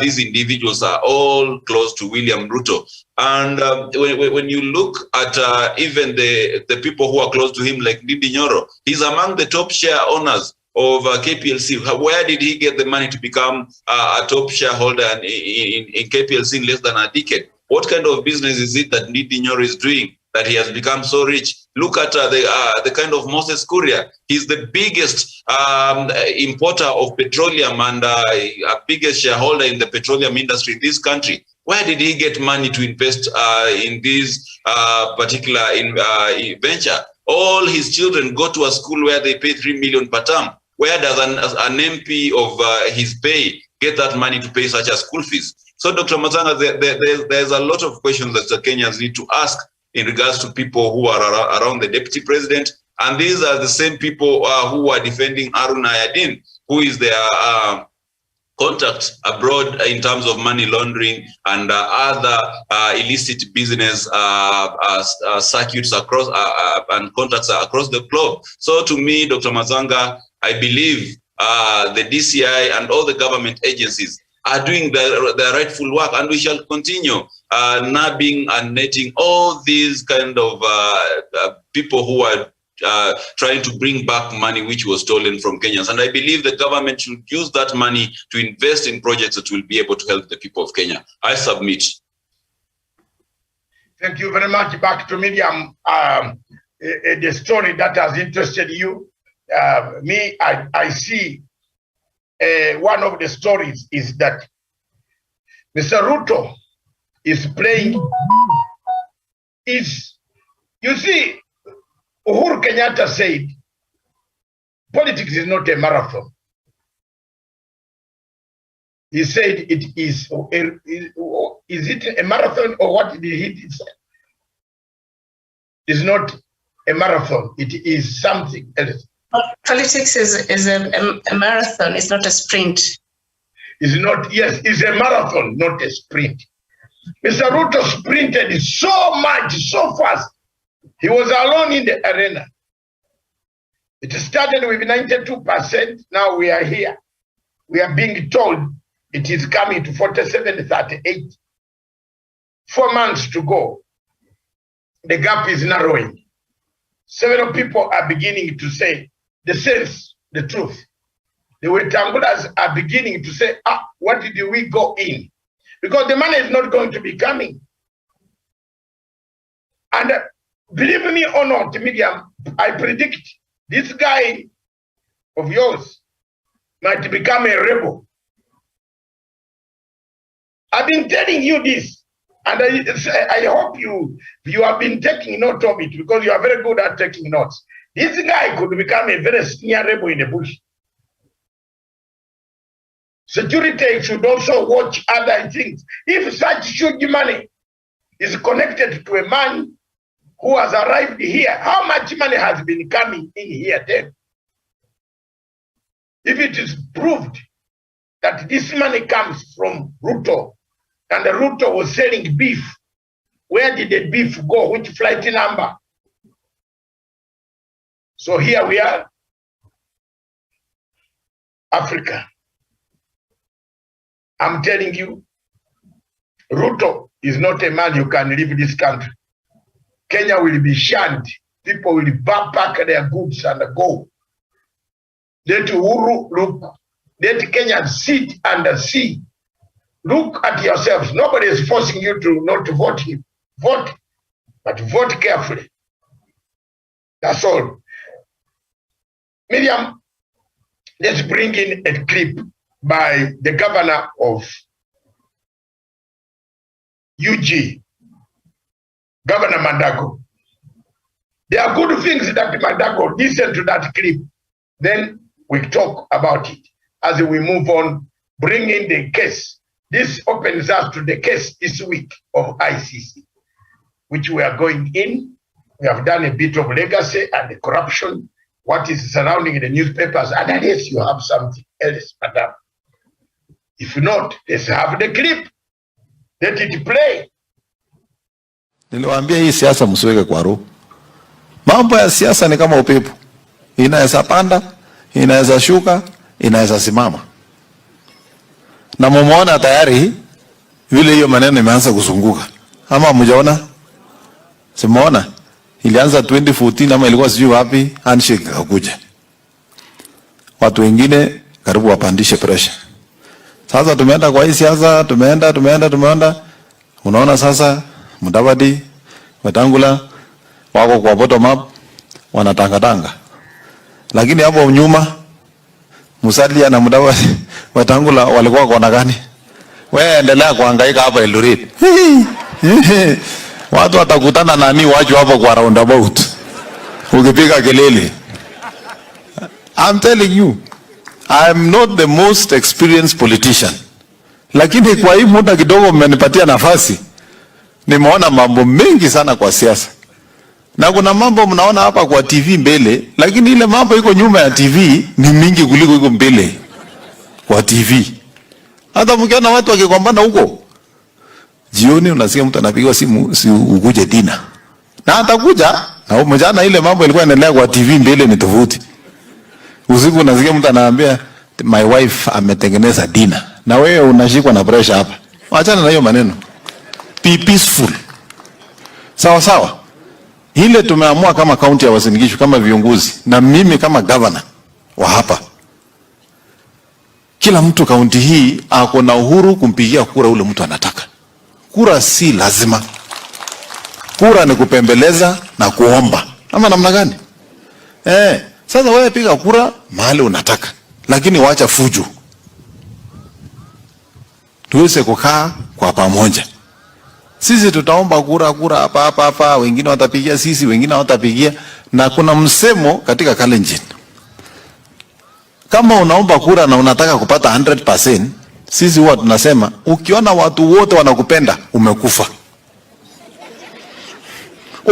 these individuals are all close to William Ruto. And when you look at even the people who are close to him, like Ndindi Nyoro, he's among the top share owners of KPLC. Where did he get the money to become a top shareholder in KPLC in less than a decade? What kind of business is it that Ndindi Nyoro is doing that he has become so rich? Look at the kind of Moses Kuria. He's the biggest importer of petroleum and biggest shareholder in the petroleum industry in this country. Where did he get money to invest in this particular venture? All his children go to a school where they pay 3 million per term. Where does an MP of his pay get that money to pay such a school fees? So, Dr. Mazanga, there's a lot of questions that the Kenyans need to ask in regards to people who are around the deputy president. And these are the same people who are defending Arun Ayadin, who is their contact abroad in terms of money laundering and other illicit business circuits across and contacts across the globe. So to me, Dr. Mazanga, I believe the DCI and all the government agencies are doing their rightful work, and we shall continue nabbing and netting all these kind of people who are trying to bring back money which was stolen from Kenyans. And I believe the government should use that money to invest in projects that will be able to help the people of Kenya. I submit. Thank you very much. Back to Miriam. The story that has interested you. I see one of the stories is that Mr. Ruto is playing you see, Uhuru Kenyatta said, politics is not a marathon. He said it is it a marathon or what did he say? It's not a marathon, it is something else. Politics is a marathon, it's not a sprint. It's not, yes, it's a marathon, not a sprint. Mr. Ruto sprinted so much, so fast. He was alone in the arena. It started with 92%. Now we are here. We are being told it is coming to 47, 38. 4 months to go. The gap is narrowing. Several people are beginning to say the sense, the truth. The Wetangulas are beginning to say, what did we go in? Because the money is not going to be coming. And believe me or not, Miriam, I predict this guy of yours might become a rebel. I've been telling you this, and I hope you have been taking note of it, because you are very good at taking notes. This guy could become a very senior rebel in the bush. Security should also watch other things. If such huge money is connected to a man who has arrived here, how much money has been coming in here then? If it is proved that this money comes from Ruto, and the Ruto was selling beef, where did the beef go? Which flight number? So here we are, Africa. I'm telling you, Ruto is not a man who can leave this country. Kenya will be shunned. People will backpack their goods and go. Let Uhuru look. Let Kenyans sit and see. Look at yourselves. Nobody is forcing you to not vote him. Vote, but vote carefully. That's all. Miriam, let's bring in a clip by the governor of UG, Governor Mandago. There are good things that Mandago, listen to that clip. Then we talk about it as we move on, bring in the case. This opens us to the case this week of ICC, which we are going in. We have done a bit of legacy and the corruption, what is surrounding the newspapers, and unless you have something else, madam. If not, let's have the clip Let it play. Niliwaambia hii siasa msiweke kwa roho. Mambo ya siasa ni kama upepo. Inaweza panda, inaweza shuka, inaweza simama. Na mumeona tayari vile hiyo maneno imeanza kuzunguka. Ama mjaona? Simuona? Ilianza 2014 ama ilikuwa sijui wapi, handshake hakuja. Watu wengine karibu wapandishe pressure. Sasa tumeenda kwa hii siasa, tumeenda. Unaona sasa Mudavadi, Wetangula wako kwa bottom up wanatangatanga. Lakini hapo nyuma Musalia na Mudavadi, Wetangula walikuwa kona gani? Wewe endelea kuhangaika hapa Eldoret. Watu watakutana nani waju hapo kwa roundabout. Ukipiga kelele. I'm telling you, I'm not the most experienced politician. Lakini kwa hii muda kidogo mmenipatia nafasi, nimeona mambo mengi sana kwa siasa. Na kuna mambo mnaona hapa kwa TV mbele, lakini ile mambo iko nyuma ya TV ni mingi kuliko iko mbele kwa TV. Hata mkiona watu wakigombana huko, jioni unasikia mtu anapiga simu, si ukuje dina. Na atakuja, na mjana ile mambo ilikuwa inaendelea kwa TV mbele ni tofauti. Usiku unasikia mtu anaambia my wife ametengeneza dina. Na wewe unashikwa na pressure hapa. Achana na hiyo maneno. Be peaceful. Sawa sawa. Ile tumeamua kama kaunti ya Uasin Gishu, kama viongozi na mimi kama governor wa hapa. Kila mtu kaunti hii ako na uhuru kumpigia kura ule mtu anataka. Kura si lazima. Kura ni kupembeleza na kuomba. Ama namna gani? Sasa wewe piga kura mahali unataka. Lakini wacha fujo. Tuweze kukaa kwa pamoja. Sisi tutaomba kura hapa, wengine watapigia sisi, wengine watapigia. Na kuna msemo katika Kalenjin. Kama unaomba kura na unataka kupata 100%, sisi huwa tunasema ukiona watu wote wanakupenda umekufa.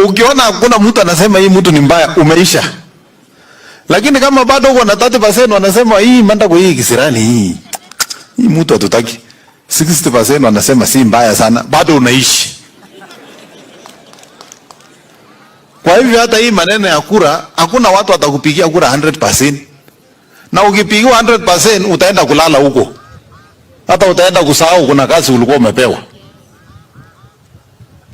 Ukiona hakuna mtu anasema hii mtu ni mbaya umeisha. Lakini kama bado uko na 30% wanasema hii manda kwa hii kisirani hii mtu hatutaki. 60% wanasema si mbaya sana, bado unaishi. Kwa hivyo hata hii maneno ya kura, hakuna watu watakupigia kura 100%. Na ukipigiwa 100% utaenda kulala huko. Hata utaenda kusahau kuna kazi ulikuwa umepewa.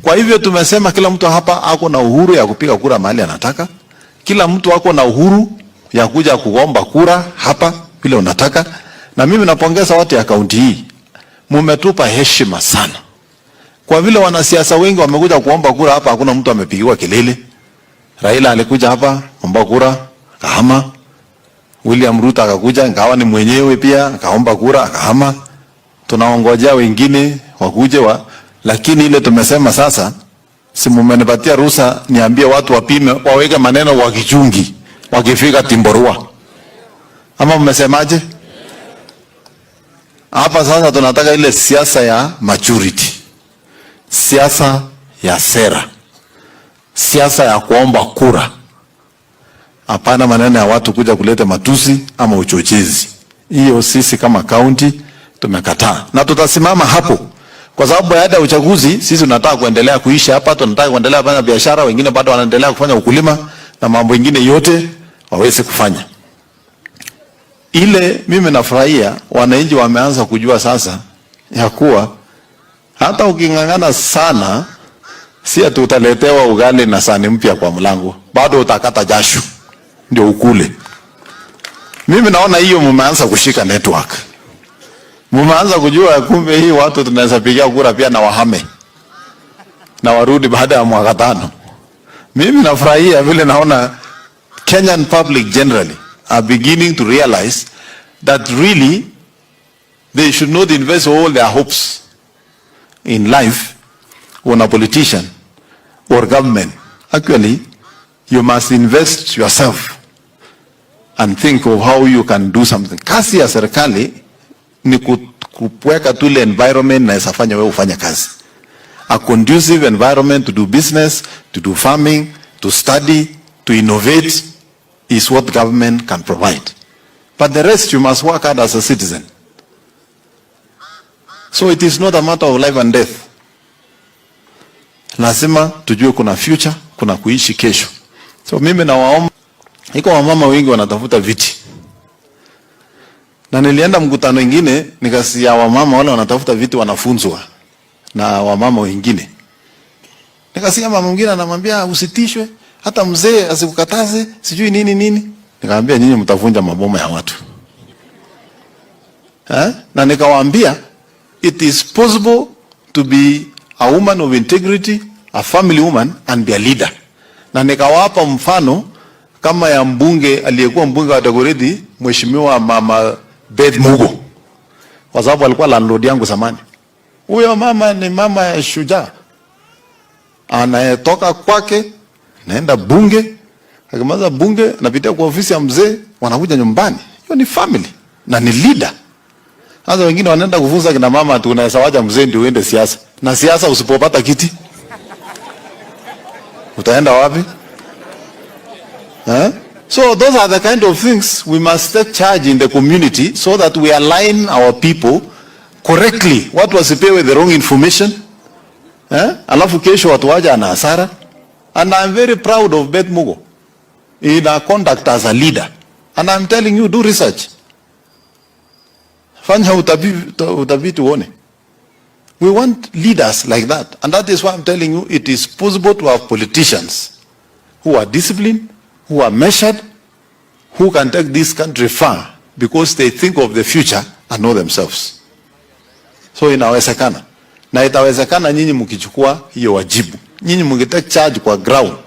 Kwa hivyo tumesema kila mtu hapa ako na uhuru ya kupiga kura mahali anataka. Kila mtu ako na uhuru ya kuja kuomba kura hapa vile unataka. Na mimi napongeza watu ya kaunti hii. Mumetupa heshima sana. Kwa vile wanasiasa wengi wamekuja kuomba kura hapa, hakuna mtu amepigiwa kelele. Raila alikuja hapa kuomba kura, akahama. William Ruto akakuja, ingawa ni mwenyewe pia, akaomba kura, akahama. Tunaongojea wengine wakuje lakini ile tumesema sasa, si mmenipatia ruhusa niambie watu wapime, waweke maneno wakichungi wakifika Timborua. Ama mmesemaje? Hapa sasa tunataka ile siasa ya maturity. Siasa ya sera. Siasa ya kuomba kura. Hapana maneno ya watu kuja kuleta matusi ama uchochezi. Hiyo sisi kama county tumekataa. Na tutasimama hapo. Kwa sababu baada ya uchaguzi sisi tunataka kuendelea kuishi hapa, tunataka kuendelea kufanya biashara, wengine bado wanaendelea kufanya ukulima na mambo mengine yote waweze kufanya. Ile mimi nafurahia wananchi wameanza kujua sasa ya kuwa hata ukingangana sana si ati utaletewa ugali na sahani mpya kwa mlango, bado utakata jasho ndio ukule. Mimi naona hiyo mmeanza kushika network. Mmeanza kujua kumbe hii watu tunaweza pigia kura pia na wahame na warudi baada ya mwaka 5. Mimi nafurahia vile naona Kenyan public generally are beginning to realize that really they should not invest all their hopes in life on a politician or government. Actually, you must invest yourself and think of how you can do something. Kazi ya serikali ni kuweka tule environment na isafanya wewe ufanye kazi. A conducive environment to do business, to do farming, to study, to innovate is what government can provide. But the rest you must work hard as a citizen. So it is not a matter of life and death. Lazima tujue kuna future, kuna kuishi kesho. So mimi nawaomba, iko wamama wengi wanatafuta viti. Na nilienda mkutano mwingine nikasikia wamama wale wanatafuta viti wanafunzwa na wamama wengine. Nikasikia mama mwingine anamwambia usitishwe, hata mzee asikukataze, sijui nini nini. Nikamwambia nyinyi mtavunja maboma ya watu. Na nikawaambia it is possible to be a woman of integrity, a family woman and be a leader. Na nikawapa mfano kama ya mbunge aliyekuwa mbunge wa Dagoretti, Mheshimiwa Mama Beth Mugo. Kwa sababu alikuwa landlord yangu zamani. Huyo mama ni mama ya shujaa. Anayetoka kwake naenda bunge, akimaliza bunge napitia kwa ofisi ya mzee, wanakuja nyumbani. Hiyo ni family na ni leader. Sasa wengine wanaenda kufunza kina mama ati unaweza wacha mzee ndio uende siasa. Na siasa usipopata kiti utaenda wapi? So those are the kind of things we must take charge in the community so that we align our people correctly. Watu wasipewe the wrong information. Alafu kesho watu waje na hasara. And I'm very proud of Beth Mugo in her conduct as a leader. And I'm telling you, do research. Fanya utafiti uone. We want leaders like that. And that is why I'm telling you, it is possible to have politicians who are disciplined, who are measured, who can take this country far because they think of the future and know themselves. So inawezekana. Na itawezekana nyinyi mkichukua hiyo wajibu. Nyinyi mkitake charge kwa ground.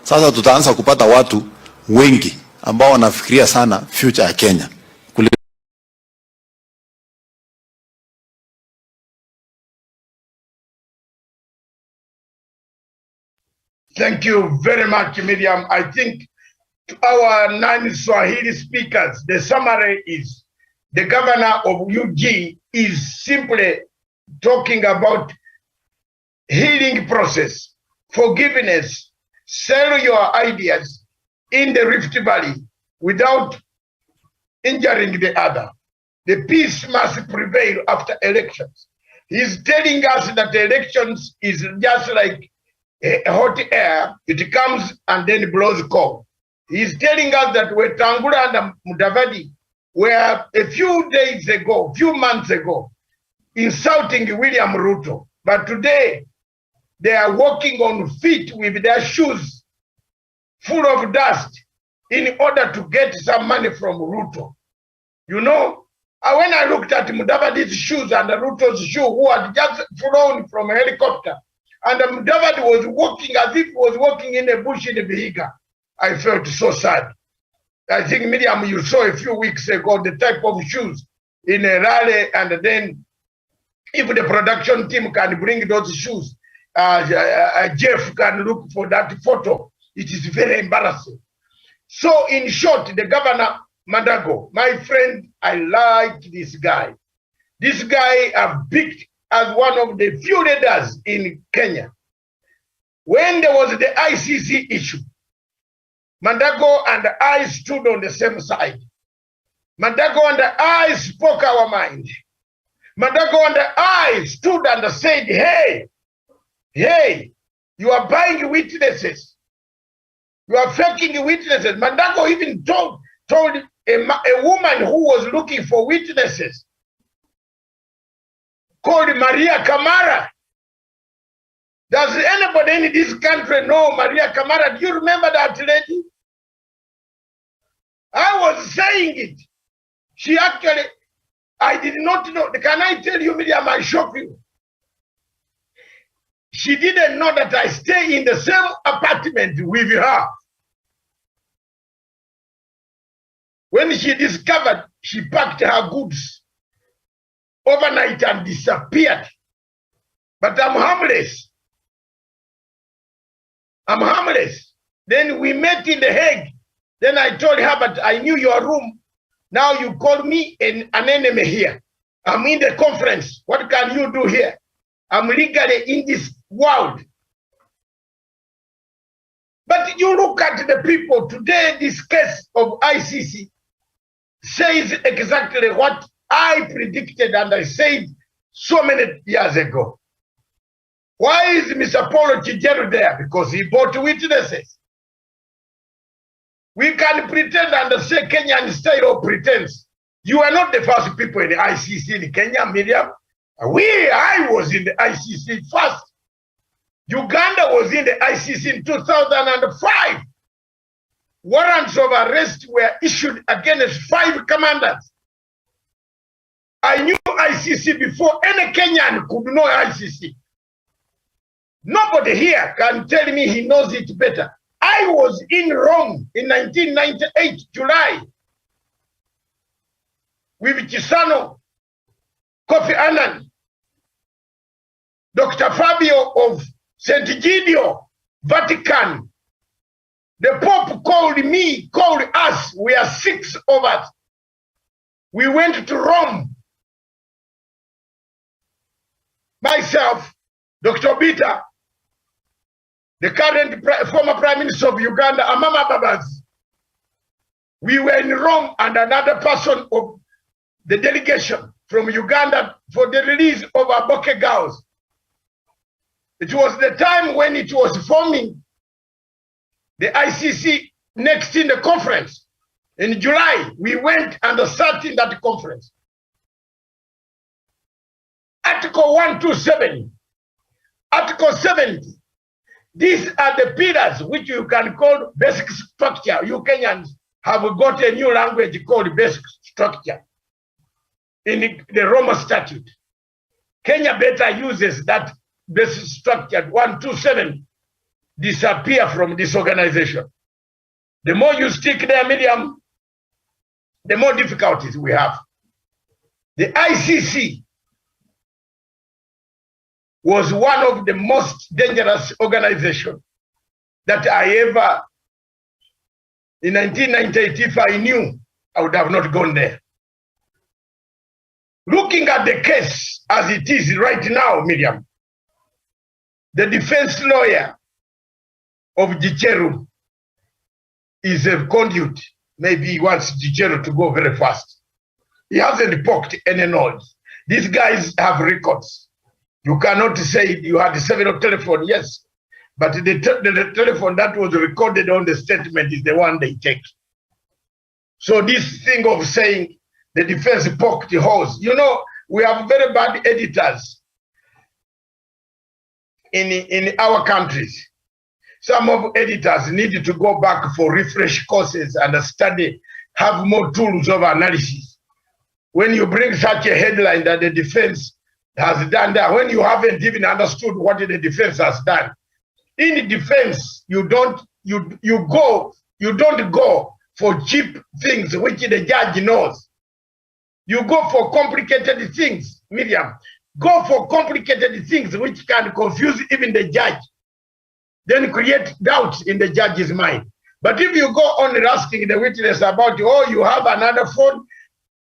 Sasa tutaanza kupata watu wengi ambao wanafikiria sana future ya Kenya. Thank you very much, Miriam. I think to our non-Swahili speakers, the summary is the governor of UG is simply talking about healing process, forgiveness, sell your ideas in the Rift Valley without injuring the other. The peace must prevail after elections. He's telling us that the elections is just like a hot air, it comes and then blows cold. He's telling us that Wetangula and Mudavadi were a few days ago, few months ago, insulting William Ruto. But today, they are walking on feet with their shoes full of dust in order to get some money from Ruto. You know, when I looked at Mudavadi's shoes and Ruto's shoe, who had just flown from a helicopter, and Mudavadi was walking as if he was walking in a bush in Vihiga, I felt so sad. I think, Miriam, you saw a few weeks ago the type of shoes in a rally, and then if the production team can bring those shoes, Jeff can look for that photo. It is very embarrassing. So in short, the governor, Mandago, my friend, I like this guy. This guy I've picked as one of the few leaders in Kenya. When there was the ICC issue, Mandago and I stood on the same side. Mandago and I spoke our mind. Mandago and I stood and said, hey, you are buying witnesses. You are faking witnesses. Mandago even told a woman who was looking for witnesses, called Maria Kamara. Does anybody in this country know Maria Kamara? Do you remember that lady? I was saying it. She actually, I did not know. Can I tell you, Miriam, I shock you? She didn't know that I stay in the same apartment with her. When she discovered, she packed her goods overnight and disappeared. But I'm harmless. I'm harmless. Then we met in The Hague. Then I told her, but I knew your room. Now you call me an enemy here. I'm in the conference. What can you do here? I'm legally in this world. But you look at the people today, this case of ICC says exactly what I predicted and I said so many years ago. Why is Mr. Paul Chijeru there? Because he brought witnesses. We can pretend and say Kenyan style of pretense. You are not the first people in the ICC in Kenya, Miriam. I was in the ICC first. Uganda was in the ICC in 2005. Warrants of arrest were issued against 5 commanders. I knew ICC before any Kenyan could know ICC. Nobody here can tell me he knows it better. I was in Rome in 1998, July, with Chisano, Kofi Annan, Dr. Fabio of St. Gidio, Vatican. The Pope called me, called us. We are 6 of us. We went to Rome. Myself, Dr. Bita, the current former Prime Minister of Uganda, Amama Babas. We were in Rome and another person of the delegation from Uganda for the release of Aboke girls. It was the time when it was forming the ICC next in the conference. In July, we went and sat in that conference. Article 127, Article 70. These are the pillars which you can call basic structure. You Kenyans have got a new language called basic structure in the Roma Statute. Kenya better uses that basic structure. 127 disappear from this organization. The more you stick there, Miriam, the more difficulties we have. The ICC was one of the most dangerous organizations that I ever, in 1998, if I knew, I would have not gone there. Looking at the case as it is right now, Miriam, the defense lawyer of Gicheru is a conduit. Maybe he wants Gicheru to go very fast. He hasn't poked any nose. These guys have records. You cannot say you had several telephone, yes, but the telephone that was recorded on the statement is the one they take. So this thing of saying the defense poked the hose, you know, we have very bad editors in our countries. Some of editors need to go back for refresh courses and study, have more tools of analysis. When you bring such a headline that the defense has done that, when you haven't even understood what the defense has done. In the defense, you don't go for cheap things which the judge knows. You go for complicated things, Miriam. Go for complicated things which can confuse even the judge, then create doubt in the judge's mind. But if you go on asking the witness about, oh, you have another phone,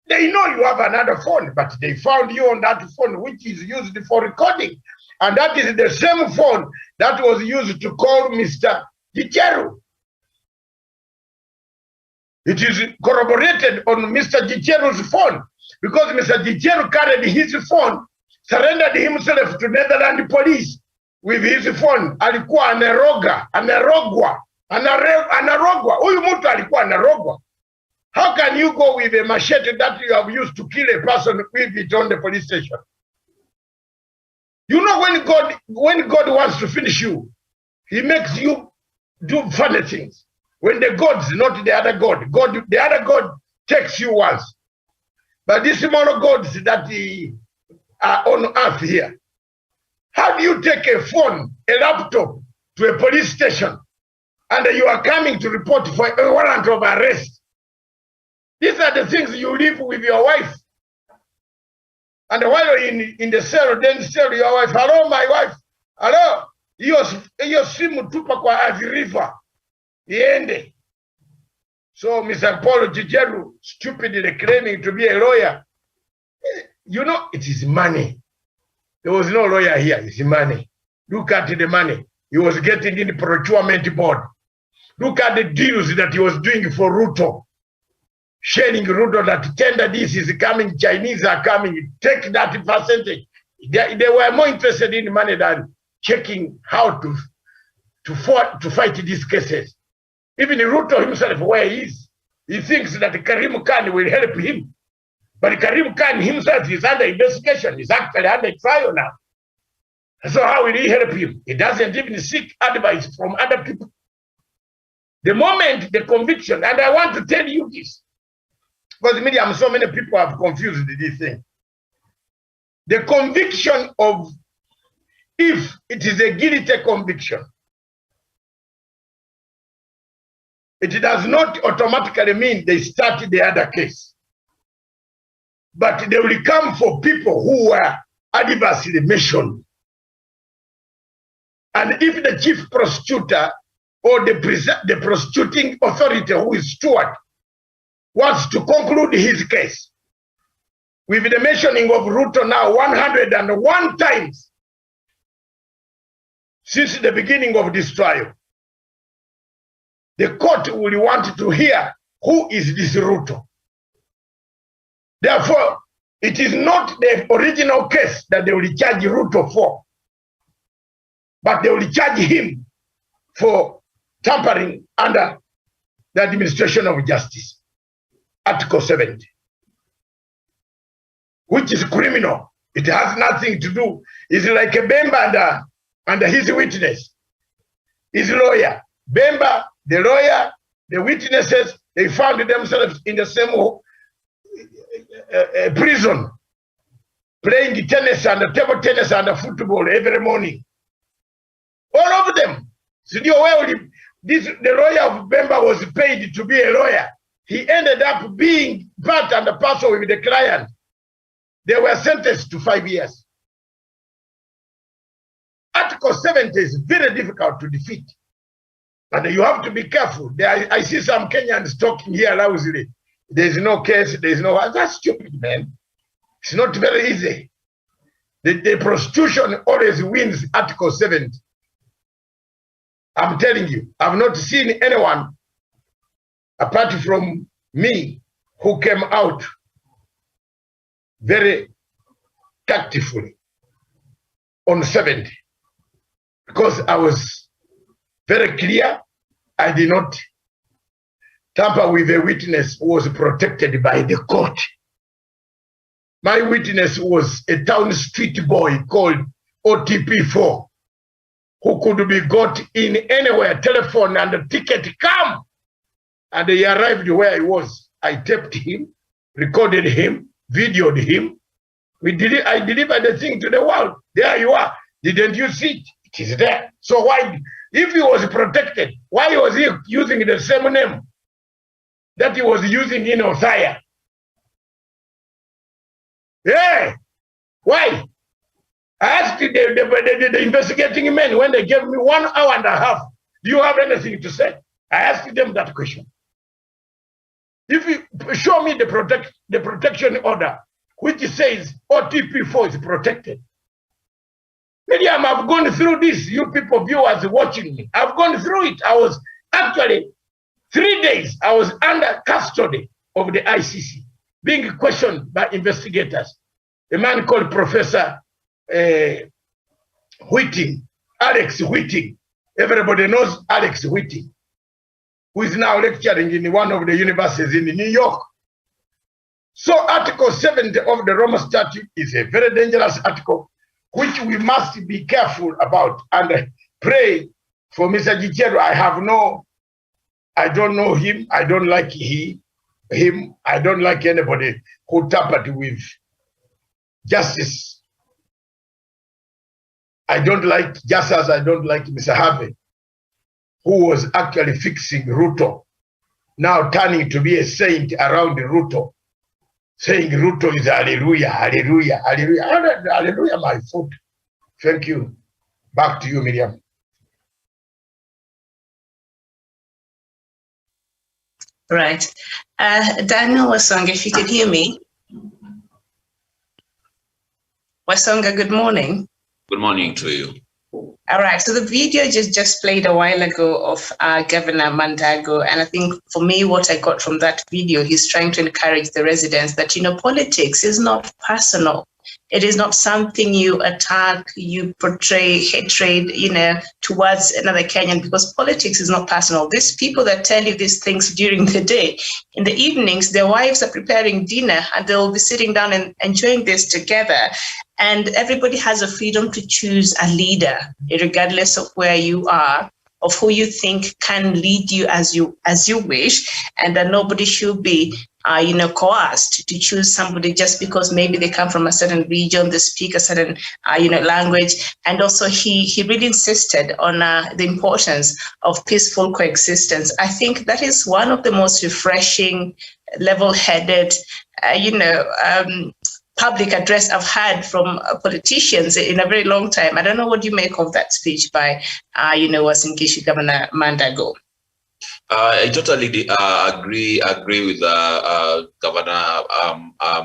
they know you have another phone, but they found you on that phone which is used for recording. And that is the same phone that was used to call Mr. Gicheru. It is corroborated on Mr. Gicheru's phone because Mr. Gicheru carried his phone, surrendered himself to Netherlands police with his phone. Alikuwa anarogwa. Huyu mtu alikuwa anarogwa. How can you go with a machete that you have used to kill a person with it on the police station? You know, when God wants to finish you, he makes you do funny things. When the gods, not the other God, the other God takes you once. But these small gods that are on earth here, how do you take a phone, a laptop to a police station and you are coming to report for a warrant of arrest? These are the things you live with your wife. And while you're in the cell, then tell your wife, hello, my wife. Hello. Iyo simu tupa kwa Athi River. Iende. So Mr. Paul Gicheru stupidly claiming to be a lawyer. You know, it is money. There was no lawyer here. It's money. Look at the money he was getting in the procurement board. Look at the deals that he was doing for Ruto. Sharing Ruto that tender this is coming, Chinese are coming, take that percentage. They were more interested in money than checking how to fight these cases. Even Ruto himself, where he is, he thinks that Karim Khan will help him. But Karim Khan himself is under investigation. He's actually under trial now. So how will he help him? He doesn't even seek advice from other people. The moment the conviction, and I want to tell you this, because Miriam, so many people have confused this thing. The conviction of, if it is a guilty conviction, it does not automatically mean they start the other case. But they will come for people who were adversely mentioned. And if the chief prosecutor or the prosecuting authority, who is Stewart, wants to conclude his case with the mentioning of Ruto now 101 times since the beginning of this trial, the court will want to hear who is this Ruto. Therefore, it is not the original case that they will charge Ruto for, but they will charge him for tampering under the administration of justice, Article 70, which is criminal. It has nothing to do. It's like a Bemba and his witness, his lawyer. Bemba, the lawyer, the witnesses, they found themselves in the same prison, playing tennis and table tennis and football every morning. All of them. So the lawyer of Bemba was paid to be a lawyer. He ended up being part and parcel with the client. They were sentenced to 5 years. Article 70 is very difficult to defeat. And you have to be careful. I see some Kenyans talking here loudly. There's no case, there's no... That's stupid, man. It's not very easy. The prostitution always wins Article 70. I'm telling you, I've not seen anyone, apart from me, who came out very tactfully on 70. Because I was very clear, I did not tamper with a witness who was protected by the court. My witness was a town street boy called OTP4, who could be got in anywhere, telephone and a ticket, come. And he arrived where he was. I taped him, recorded him, videoed him. I delivered the thing to the world. There you are. Didn't you see it? It is there. So why, if he was protected, why was he using the same name that he was using in Othaya? Yeah. Why? I asked the investigating men when they gave me 1 hour and a half, do you have anything to say? I asked them that question. If you show me the protection order, which says OTP4 is protected. Miriam, I've gone through this. You people, viewers watching me, I've gone through it. I was actually 3 days, I was under custody of the ICC, being questioned by investigators. A man called Professor Whiting, Alex Whiting. Everybody knows Alex Whiting, who is now lecturing in one of the universities in New York. So Article 70 of the Roma Statute is a very dangerous article, which we must be careful about and pray for Mr. Gichero. I don't know him. I don't like him. I don't like anybody who tampered with justice. I don't like, just as I don't like Mr. Harvey, who was actually fixing Ruto, now turning to be a saint around Ruto, saying Ruto is hallelujah, hallelujah, hallelujah, hallelujah, my foot. Thank you. Back to you, Miriam. Right. Daniel Wasonga, if you could hear me. Wasonga, good morning. Good morning to you. All right, so the video just played a while ago of Governor Mandago, and I think for me, what I got from that video, he's trying to encourage the residents that, politics is not personal. It is not something you attack, you portray hatred, towards another Kenyan, because politics is not personal. These people that tell you these things during the day, in the evenings, their wives are preparing dinner and they'll be sitting down and enjoying this together. And everybody has a freedom to choose a leader, regardless of where you are, of who you think can lead you as you wish, and that nobody should be coerced to choose somebody just because maybe they come from a certain region, they speak a certain language. And also he really insisted on the importance of peaceful coexistence. I think that is one of the most refreshing, level-headed, public address I've had from politicians in a very long time. I don't know what you make of that speech by, Uasin Gishu Governor Mandago. I totally agree with Governor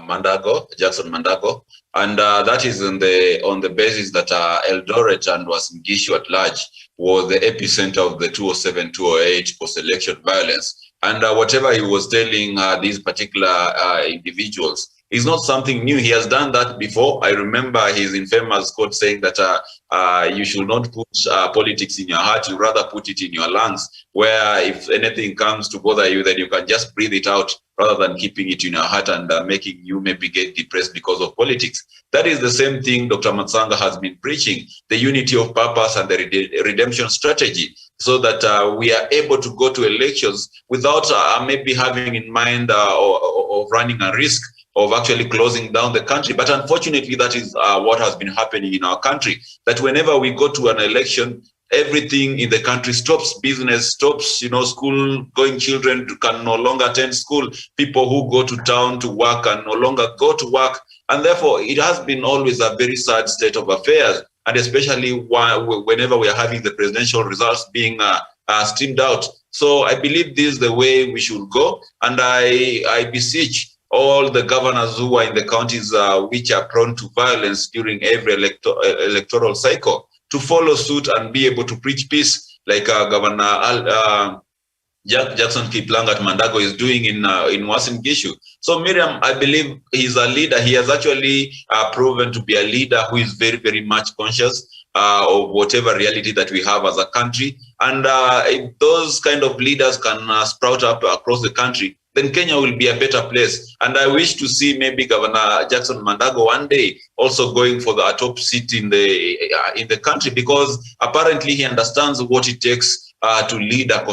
Mandago, Jackson Mandago, and that is on the basis that Eldoret and Uasin Gishu at large was the epicenter of the 2007-2008 post-election violence, and whatever he was telling these particular individuals is not something new. He has done that before. I remember his infamous quote saying that you should not put politics in your heart, you rather put it in your lungs, where if anything comes to bother you, then you can just breathe it out rather than keeping it in your heart and making you maybe get depressed because of politics. That is the same thing Dr. Matsanga has been preaching, the unity of purpose and the redemption strategy, so that we are able to go to elections without maybe having in mind or running a risk of actually closing down the country. But unfortunately, that is what has been happening in our country, that whenever we go to an election, everything in the country stops. Business stops, school going children can no longer attend school. People who go to town to work can no longer go to work. And therefore, it has been always a very sad state of affairs. And especially whenever we are having the presidential results being streamed out. So I believe this is the way we should go. And I beseech all the governors who are in the counties which are prone to violence during every electoral cycle to follow suit and be able to preach peace like Governor Jackson Kiplangat Mandago is doing in Uasin Gishu. So Miriam, I believe he's a leader. He has actually proven to be a leader who is very, very much conscious of whatever reality that we have as a country. And if those kind of leaders can sprout up across the country, then Kenya will be a better place. And I wish to see maybe Governor Jackson Mandago one day also going for the top seat in the country, because apparently he understands what it takes to lead a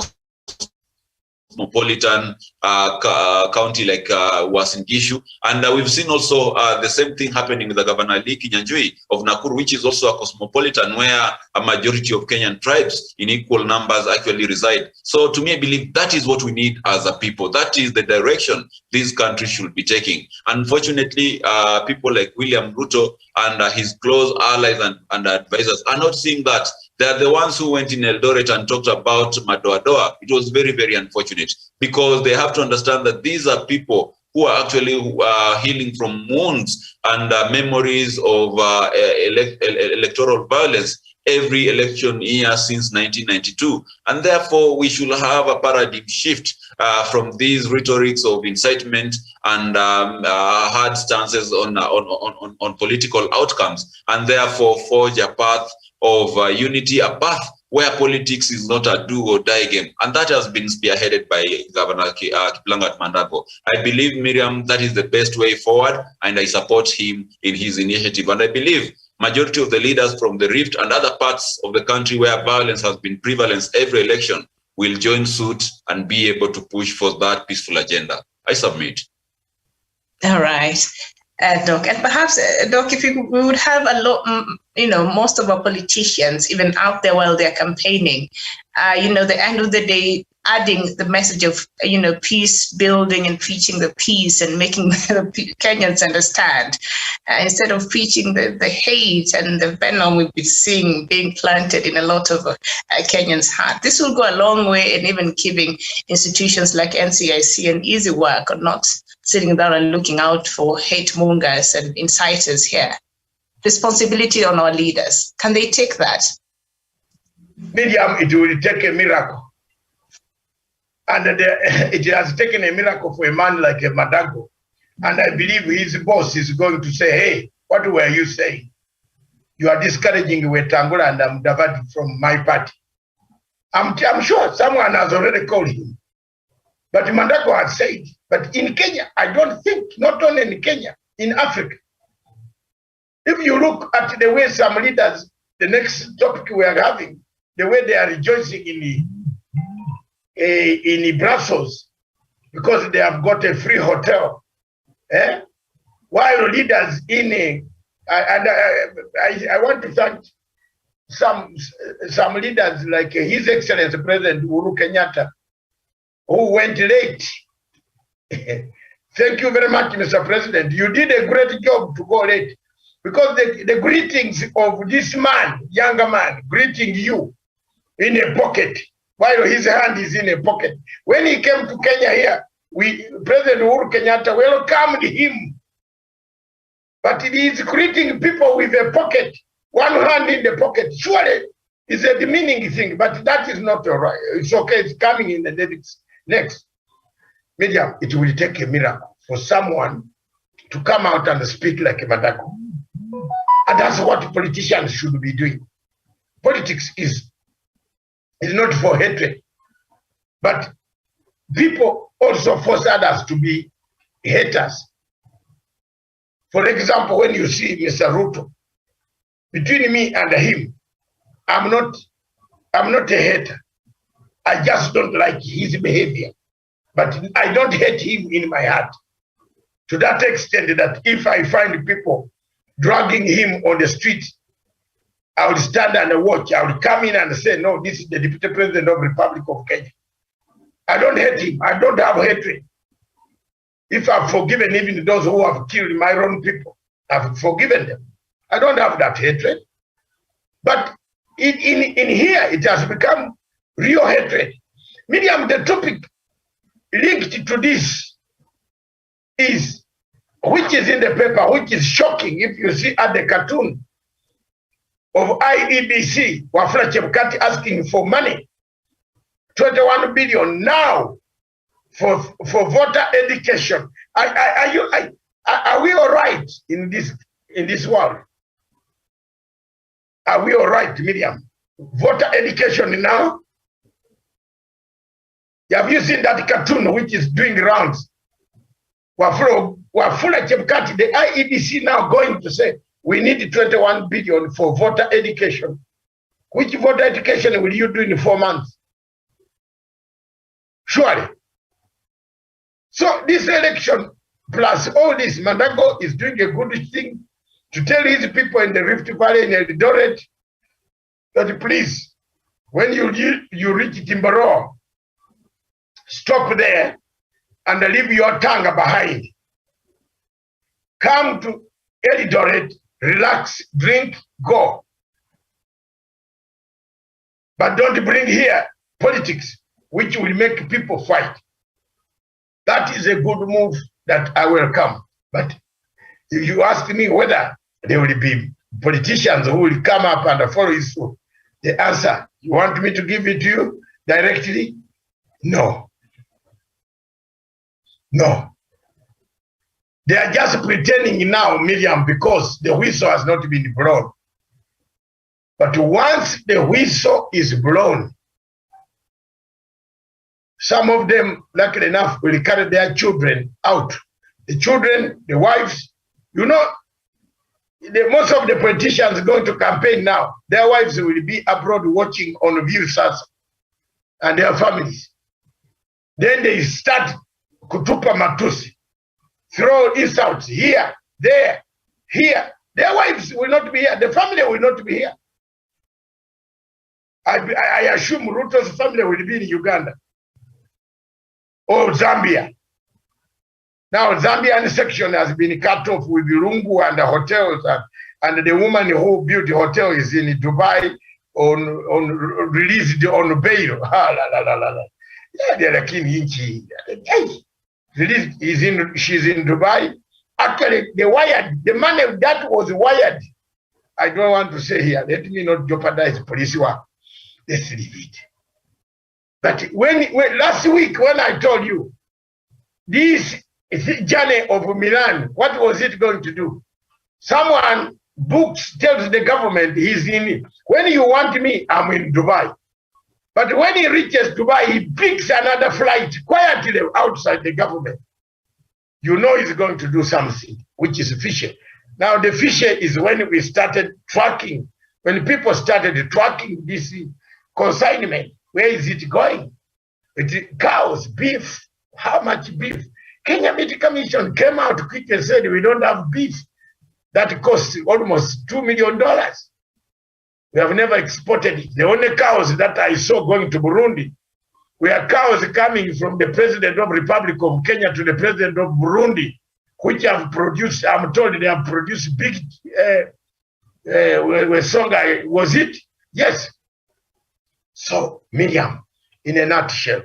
cosmopolitan county like Uasin Gishu. And we've seen also the same thing happening with the Governor Lee Kinyanjui of Nakuru, which is also a cosmopolitan where a majority of Kenyan tribes in equal numbers actually reside. So to me, I believe that is what we need as a people. That is the direction this country should be taking. Unfortunately, people like William Ruto and his close allies and advisors are not seeing that. They are the ones who went in Eldoret and talked about Madoadoa. It was very, very unfortunate, because they have to understand that these are people who are actually healing from wounds and memories of electoral violence every election year since 1992. And therefore, we should have a paradigm shift from these rhetorics of incitement and hard stances on political outcomes, and therefore forge a path of unity, a path where politics is not a do or die game. And that has been spearheaded by Governor Kiplangat Mandago. I believe, Miriam, that is the best way forward, and I support him in his initiative. And I believe majority of the leaders from the Rift and other parts of the country where violence has been prevalent every election will join suit and be able to push for that peaceful agenda. I submit. All right. Doc, and perhaps, Doc, if we would have a lot, most of our politicians, even out there while they're campaigning, the end of the day, adding the message of, peace building and preaching the peace and making the Kenyans understand, instead of preaching the hate and the venom we've been seeing being planted in a lot of Kenyans' heart. This will go a long way in even giving institutions like NCIC an easy work on not sitting down and looking out for hate mongers and inciters here. Responsibility on our leaders. Can they take that? Miriam, it will take a miracle. And it has taken a miracle for a man like Mandago. And I believe his boss is going to say, hey, What were you saying? You are discouraging Wetangula and Mudavadi from my party. I'm sure someone has already called him. But Mandago had said, but in Kenya, I don't think, not only in Kenya, in Africa. If you look at the way some leaders, the next topic we are having, the way they are rejoicing in Brussels because they have got a free hotel, while leaders I want to thank some leaders like His Excellency President Uhuru Kenyatta, who went late. Thank you very much, Mr. President. You did a great job to go late, because the greetings of this man, younger man, greeting you in a pocket, while his hand is in a pocket. When he came to Kenya here, President Uhuru Kenyatta welcomed him. But he is greeting people with a pocket, one hand in the pocket. Surely it's a demeaning thing, but that is not all right. It's okay, it's coming in the next. Medium, it will take a miracle for someone to come out and speak like a Mandago. And that's what politicians should be doing. Politics is not for hatred, but people also force others to be haters. For example, when you see Mr. Ruto, between me and him, I'm not a hater. I just don't like his behavior. But I don't hate him in my heart. To that extent that if I find people dragging him on the street, I will stand and watch. I will come in and say, no, this is the Deputy President of the Republic of Kenya. I don't hate him. I don't have hatred. If I've forgiven even those who have killed my own people, I've forgiven them. I don't have that hatred. But in here, it has become real hatred. Miriam, the topic linked to this is, which is in the paper, which is shocking if you see at the cartoon of IEBC, Wafula Chebukati asking for money, 21 billion now for voter education. Are we all right in this world? Are we all right, Miriam? Voter education now? Have you seen that cartoon which is doing rounds? Wafula Chebukati, the IEBC now going to say, we need 21 billion for voter education. Which voter education will you do in 4 months? Surely. So this election, plus all this, Mandago is doing a good thing to tell his people in the Rift Valley and Eldoret that please, when you reach Timborough, stop there and leave your tongue behind. Come to Eldoret, relax, drink, go. But don't bring here politics, which will make people fight. That is a good move that I welcome. But if you ask me whether there will be politicians who will come up and follow his foot, the answer, you want me to give it to you directly? No. No. They are just pretending now, Miriam, because the whistle has not been blown. But once the whistle is blown, some of them, luckily enough, will carry their children out. The children, the wives, you know, most of the politicians going to campaign now, their wives will be abroad watching on Viewsas and their families. Then they start kutupa matusi, throw insults here, there, here. Their wives will not be here. The family will not be here. I assume Ruto's family will be in Uganda or Zambia. Now, Zambian section has been cut off with Lungu and the hotels, and the woman who built the hotel is in Dubai released on bail. Yeah, they're like she's in Dubai. Actually, the money that was wired, I don't want to say here. Let me not jeopardize police work. Let's leave it. But when last week when I told you this journey of Milan, what was it going to do? Someone tells the government he's in. When you want me, I'm in Dubai. But when he reaches Dubai, he picks another flight quietly outside the government. You know he's going to do something, which is fishy. Now the fishy is when we started tracking, when people started tracking this consignment. Where is it going? Cows, beef, how much beef? Kenya Meat Commission came out quick and said we don't have beef. That costs almost $2 million. We have never exported it. The only cows that I saw going to Burundi were cows coming from the president of Republic of Kenya to the president of Burundi, which have produced, I'm told they have produced big, Songa, was it? Yes. So, Miriam, in a nutshell,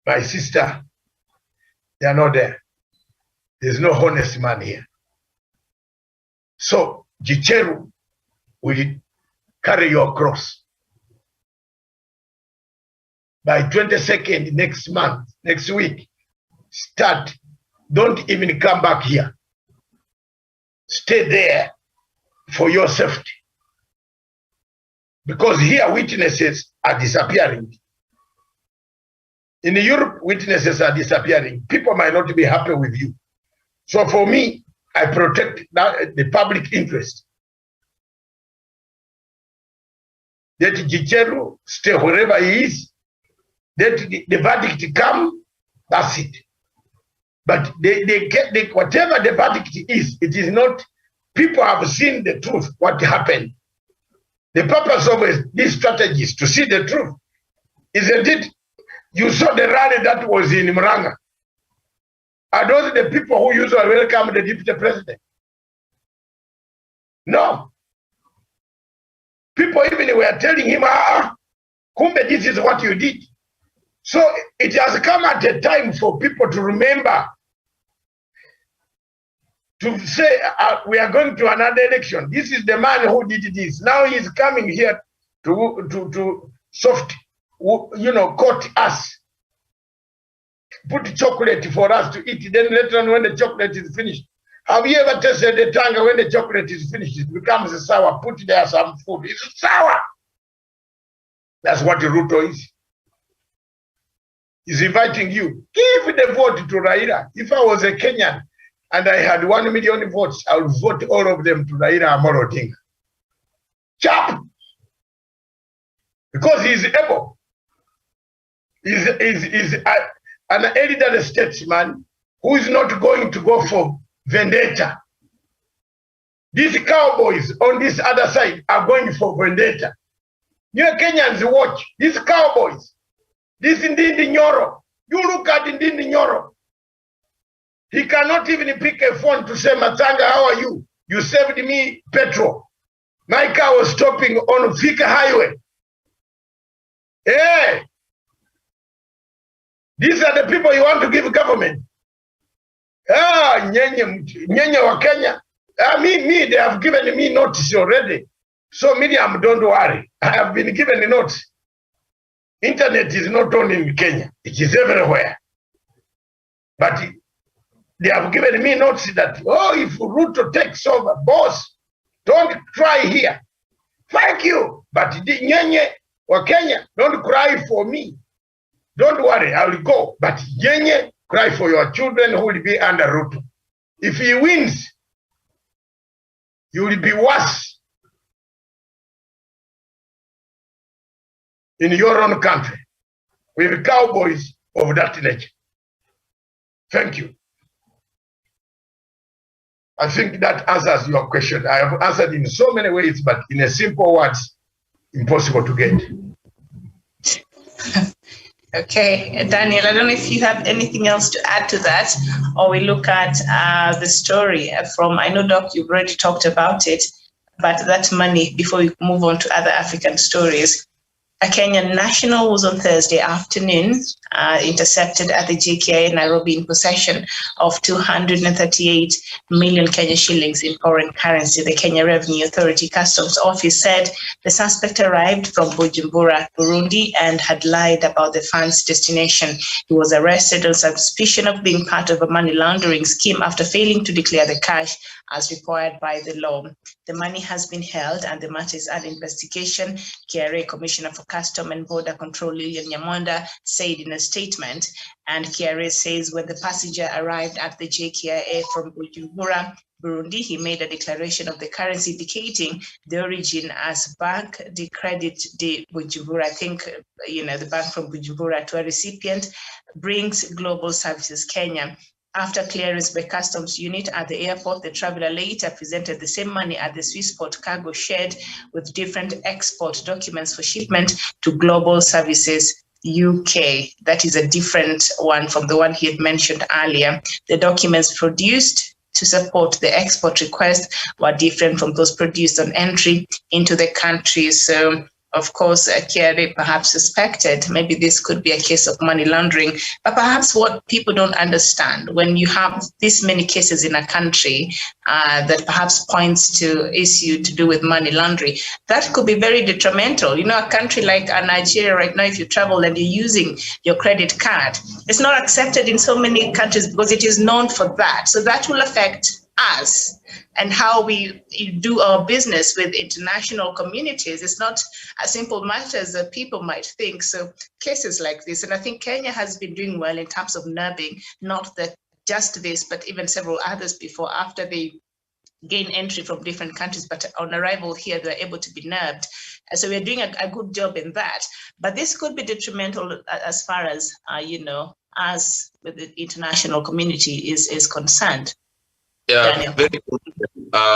my sister, they are not there. There's no honest man here. So, Gicheru will carry your cross. By 22nd next month, next week, start. Don't even come back here. Stay there for your safety. Because here witnesses are disappearing. In Europe, witnesses are disappearing. People might not be happy with you. So for me, I protect the public interest. Let Gicheru stay wherever he is. Let the verdict come, that's it. But whatever the verdict is, it is not, people have seen the truth, what happened. The purpose of this strategy is to see the truth. Isn't it? You saw the rally that was in Muranga. Are those the people who usually welcome the deputy president? No. People even were telling him, Kumbe, this is what you did. So it has come at a time for people to remember, to say, we are going to another election. This is the man who did this. Now he's coming here to soft, coat us, put chocolate for us to eat. Then later on, when the chocolate is finished, have you ever tasted the tanga? When the chocolate is finished, it becomes sour. Put there some food. It's sour. That's what the Ruto is. He's inviting you. Give the vote to Raila. If I was a Kenyan and I had 1 million votes, I would vote all of them to Raila Amolo Odinga. Chap! Because he's able. He's an elderly statesman who is not going to go for vendetta. These cowboys on this other side are going for vendetta. You Kenyans watch these cowboys. This Ndindi Nyoro. You look at Ndindi Nyoro. He cannot even pick a phone to say, Matanga, how are you? You saved me petrol. My car was stopping on Fika Highway. Hey! These are the people you want to give government. Nyenye wa Kenya. Me, they have given me notice already. So Miriam, don't worry. I have been given a notice. Internet is not only in Kenya, it is everywhere. But they have given me notice that, if Ruto takes over, boss, don't cry here. Thank you. But Nyenye wa Kenya, don't cry for me. Don't worry, I will go. But Nyenye, cry for your children who will be under Ruto. If he wins, you will be worse in your own country with cowboys of that nature. Thank you. I think that answers your question. I have answered in so many ways, but in a simple words, impossible to get. Okay, Daniel, I don't know if you have anything else to add to that, or we look at the story from, I know, Doc, you've already talked about it, but that money, before we move on to other African stories. A Kenyan national was on Thursday afternoon intercepted at the JKIA Nairobi in possession of 238 million Kenya shillings in foreign currency. The Kenya Revenue Authority Customs Office said the suspect arrived from Bujumbura, Burundi, and had lied about the fund's destination. He was arrested on suspicion of being part of a money laundering scheme after failing to declare the cash as required by the law. The money has been held and the matter is under investigation, KRA Commissioner for Custom and Border Control Lilian Nyamonda said in a statement. And KRA says when the passenger arrived at the JKIA from Bujumbura, Burundi, he made a declaration of the currency indicating the origin as Bank de Credit de Bujumbura. I think, the bank from Bujumbura to a recipient brings Global Services Kenya. After clearance by customs unit at the airport, the traveler later presented the same money at the Swissport cargo shed with different export documents for shipment to Global Services UK. That is a different one from the one he had mentioned earlier. The documents produced to support the export request were different from those produced on entry into the country. So, of course, KRA perhaps suspected maybe this could be a case of money laundering. But perhaps what people don't understand, when you have this many cases in a country that perhaps points to issue to do with money laundering, that could be very detrimental. A country like Nigeria right now, if you travel and you're using your credit card, it's not accepted in so many countries because it is known for that. So that will affect us and how we do our business with international communities. It's not a simple matter as people might think. So cases like this, and I think Kenya has been doing well in terms of nurbing, not that just this, but even several others before, after they gain entry from different countries, but on arrival here, they're able to be nurbed. So we're doing a good job in that. But this could be detrimental as far as, as with the international community is concerned. Yeah, very good.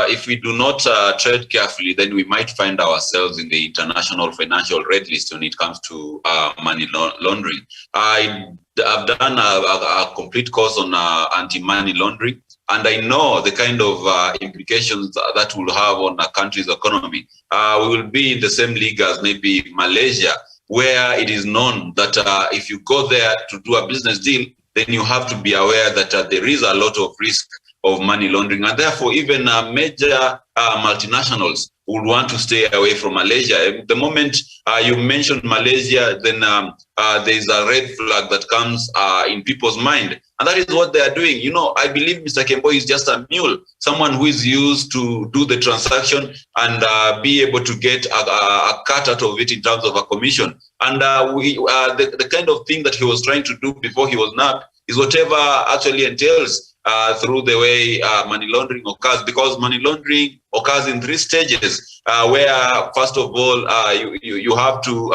If we do not tread carefully, then we might find ourselves in the international financial red list when it comes to money laundering. I've done a complete course on anti-money laundering, and I know the kind of implications that will have on a country's economy. We will be in the same league as maybe Malaysia, where it is known that if you go there to do a business deal, then you have to be aware that there is a lot of risk of money laundering, and therefore even major multinationals would want to stay away from Malaysia. The moment you mention Malaysia, then there is a red flag that comes in people's mind, and that is what they are doing. I believe Mr. Kemboi is just a mule, someone who is used to do the transaction and be able to get a cut out of it in terms of a commission. And the kind of thing that he was trying to do before he was nabbed is whatever actually entails through the way money laundering occurs, because money laundering occurs in 3 stages, where first of all you have to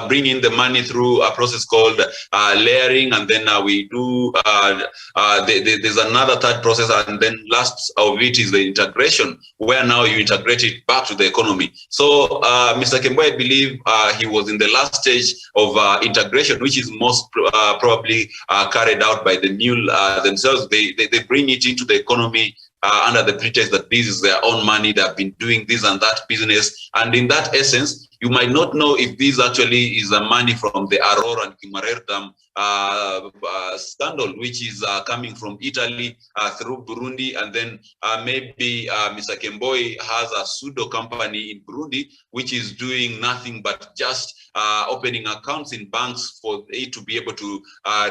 bring in the money through a process called layering, and then we do there's another third process, and then last of it is the integration, where now you integrate it back to the economy. So Mr. Kemboi, I believe he was in the last stage of integration, which is most probably carried out by the mule themselves. They bring it into the economy under the pretext that this is their own money. They have been doing this and that business, and in that essence, you might not know if this actually is the money from the Aurora and Kimarer Dam scandal, which is coming from Italy through Burundi, and then maybe Mr. Kemboi has a pseudo company in Burundi which is doing nothing but just opening accounts in banks for it to be able to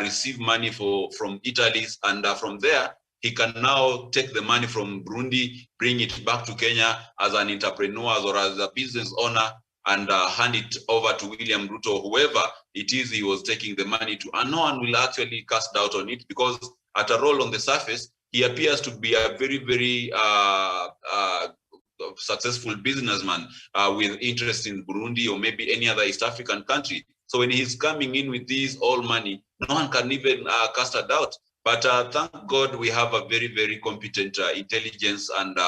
receive money from Italy, and from there he can now take the money from Burundi, bring it back to Kenya as an entrepreneur or as a business owner, and hand it over to William Ruto or whoever it is he was taking the money to. And no one will actually cast doubt on it, because at all on the surface, he appears to be a very, very successful businessman with interest in Burundi or maybe any other East African country. So when he's coming in with this all money, no one can even cast a doubt. But thank God we have a very, very competent intelligence and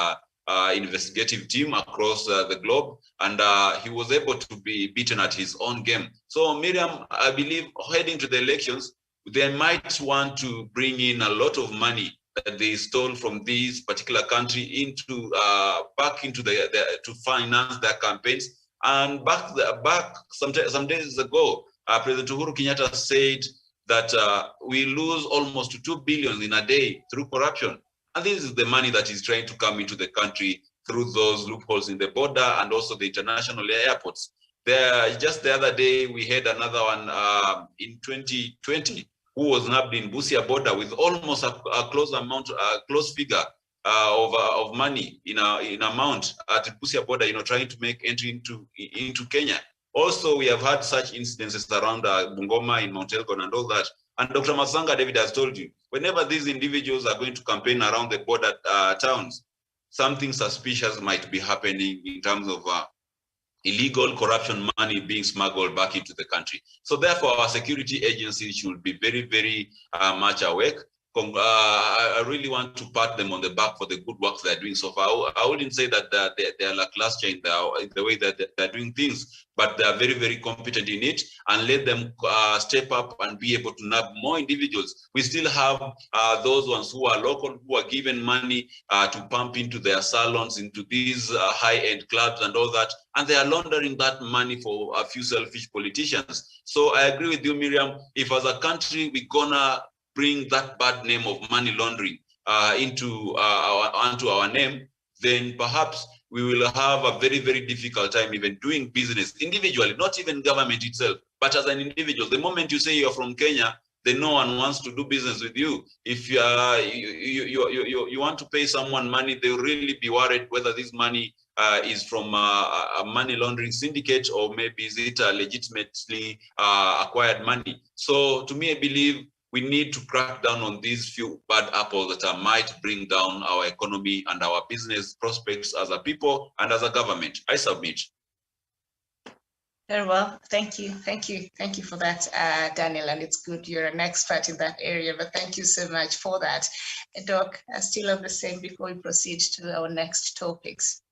investigative team across the globe, and he was able to be beaten at his own game. So Miriam, I believe heading to the elections, they might want to bring in a lot of money that they stole from this particular country into back into to finance their campaigns. And back some days ago, President Uhuru Kenyatta said that we lose almost 2 billion in a day through corruption. And this is the money that is trying to come into the country through those loopholes in the border and also the international airports. Just the other day, we had another one in 2020, who was nabbed in Busia border with almost a close figure of money in amount at Busia border, trying to make entry into Kenya. Also, we have had such incidences around Bungoma in Mount Elgon and all that. And Dr. Masanga David has told you, whenever these individuals are going to campaign around the border towns, something suspicious might be happening in terms of illegal corruption money being smuggled back into the country. So therefore, our security agencies should be very, very much awake. I really want to pat them on the back for the good work they're doing so far. I wouldn't say that they're lackluster in the way that they're doing things, but they're very, very competent in it, and let them step up and be able to nab more individuals. We still have those ones who are local, who are given money to pump into their salons, into these high-end clubs and all that, and they are laundering that money for a few selfish politicians. So I agree with you, Miriam. If as a country we're gonna bring that bad name of money laundering onto our name, then perhaps we will have a very, very difficult time even doing business individually, not even government itself, but as an individual. The moment you say you're from Kenya, then no one wants to do business with you. If you want to pay someone money, they'll really be worried whether this money is from a money laundering syndicate, or maybe is it legitimately acquired money. So to me, I believe we need to crack down on these few bad apples that might bring down our economy and our business prospects as a people and as a government. I submit. Very well. Thank you. Thank you. Thank you for that, Daniel. And it's good you're an expert in that area, but thank you so much for that. Doc, still on the same before we proceed to our next topics.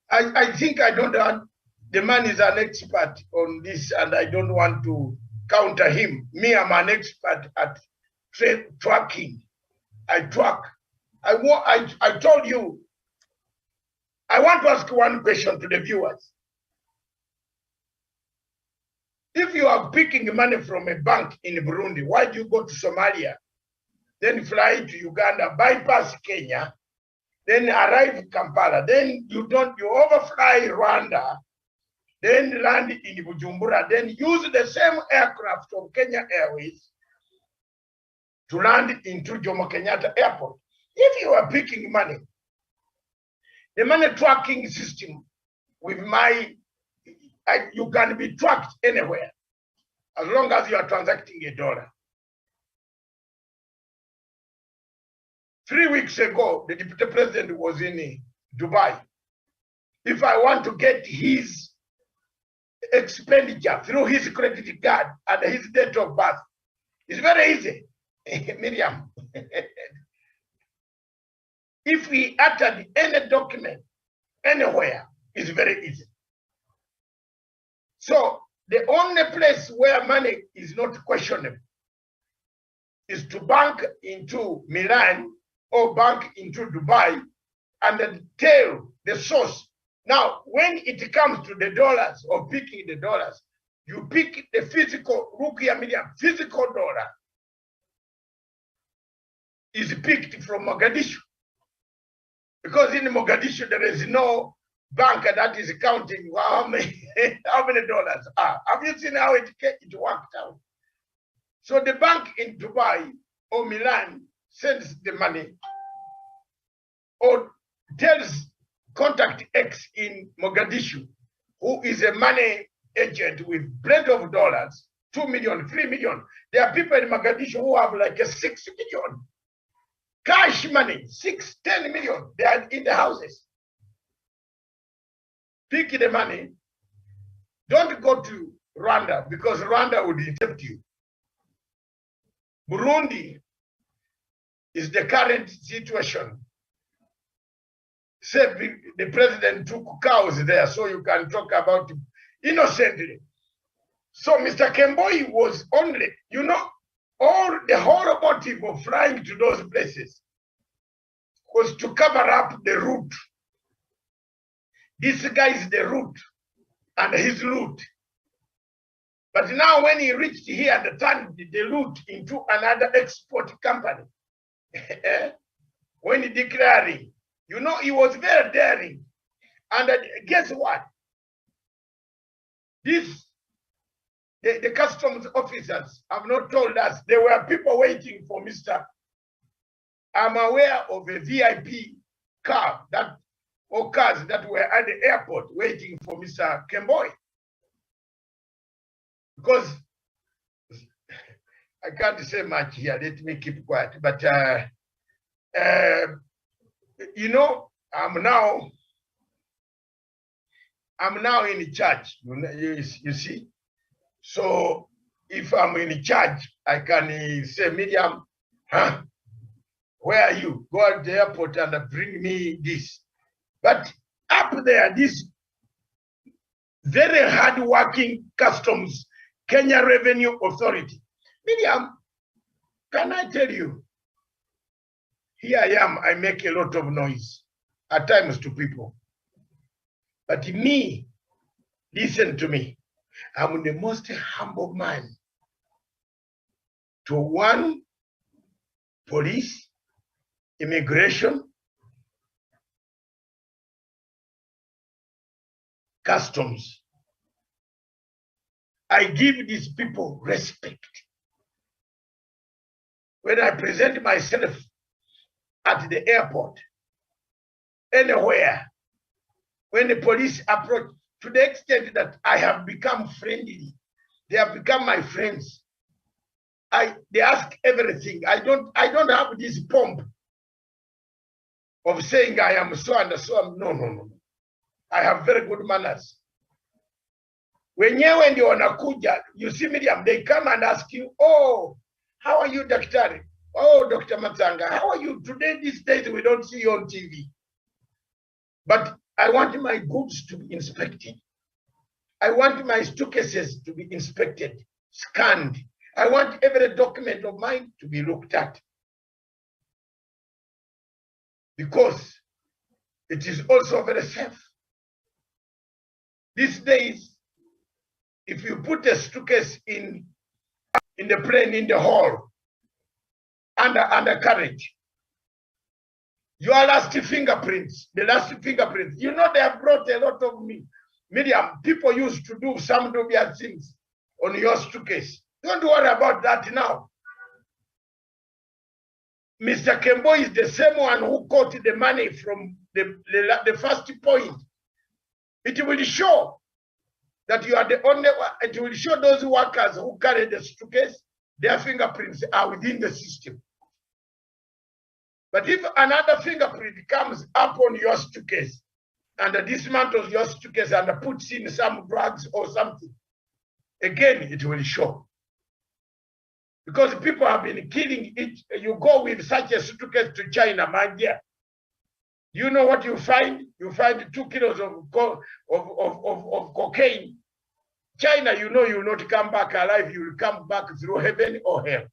I think the man is an expert on this, and I don't want to counter him. Me, I'm an expert at tracking. I track. I told you, I want to ask one question to the viewers. If you are picking money from a bank in Burundi, why do you go to Somalia, then fly to Uganda, bypass Kenya, then arrive in Kampala, then you overfly Rwanda, then land in Bujumbura, then use the same aircraft of Kenya Airways to land into Jomo Kenyatta Airport? If you are picking money, the money tracking system with you can be tracked anywhere as long as you are transacting $1. 3 weeks ago, the deputy president was in Dubai. If I want to get his expenditure through his credit card and his date of birth, it's very easy. Miriam, if we uttered any document anywhere, it's very easy. So the only place where money is not questionable is to bank into Milan or bank into Dubai and then tell the source. Now, when it comes to the dollars or picking the dollars, you pick the physical, Rukia Miriam, physical dollar is picked from Mogadishu. Because in Mogadishu, there is no bank that is counting how many dollars are. Have you seen how it worked out? So the bank in Dubai or Milan sends the money or tells contact X in Mogadishu, who is a money agent with plenty of dollars, 2 million, 3 million. There are people in Mogadishu who have like a 6 million cash money, 6, 10 million. They are in the houses. Pick the money. Don't go to Rwanda because Rwanda would intercept you. Burundi is the current situation. Say the president took cows there, so you can talk about it innocently. So Mr. Kemboi was only, the whole motive of flying to those places was to cover up the route. This guy is the route and his route. But now when he reached here and turned the route into another export company, when he declaring, he was very daring. And guess what? This The customs officers have not told us. There were people waiting for Mr. I'm aware of a VIP car or cars that were at the airport waiting for Mr. Kemboi. Because I can't say much here, let me keep quiet. But, you know, I'm now in charge, you see. So if I'm in charge, I can say, Miriam, huh? Where are you? Go at the airport and bring me this. But up there, this very hard-working customs, Kenya Revenue Authority. Miriam, can I tell you, here I am, I make a lot of noise at times to people. But me, listen to me, I'm the most humble man to one, police, immigration, customs. I give these people respect. When I present myself at the airport, anywhere, when the police approach, to the extent that I have become friendly, they have become my friends. They ask everything. I don't have this pomp of saying I am so and so. No. I have very good manners. Wenyewe ndio wanakuja, you see Miriam, they come and ask you, oh, how are you, Daktari? Oh, Dr. Matsanga, how are you? Today, these days, we don't see you on TV. But I want my goods to be inspected. I want my suitcases to be inspected, scanned. I want every document of mine to be looked at. Because it is also very safe. These days, if you put a suitcase in the plane, in the hall, under carriage, your last fingerprints, the last fingerprints, you know they have brought a lot of Miriam, people used to do some dubious things on your suitcase. Don't worry about that now. Mr. Kemboi is the same one who caught the money from the first point. It will show that you are the only one. It will show those workers who carry the suitcase, their fingerprints are within the system. But if another fingerprint comes up on your suitcase and dismantles your suitcase and puts in some drugs or something, again, it will show. Because people have been killing it. You go with such a suitcase to China, my dear. You know what you find? You find 2 kilos of cocaine. China, you know you will not come back alive. You will come back through heaven or hell.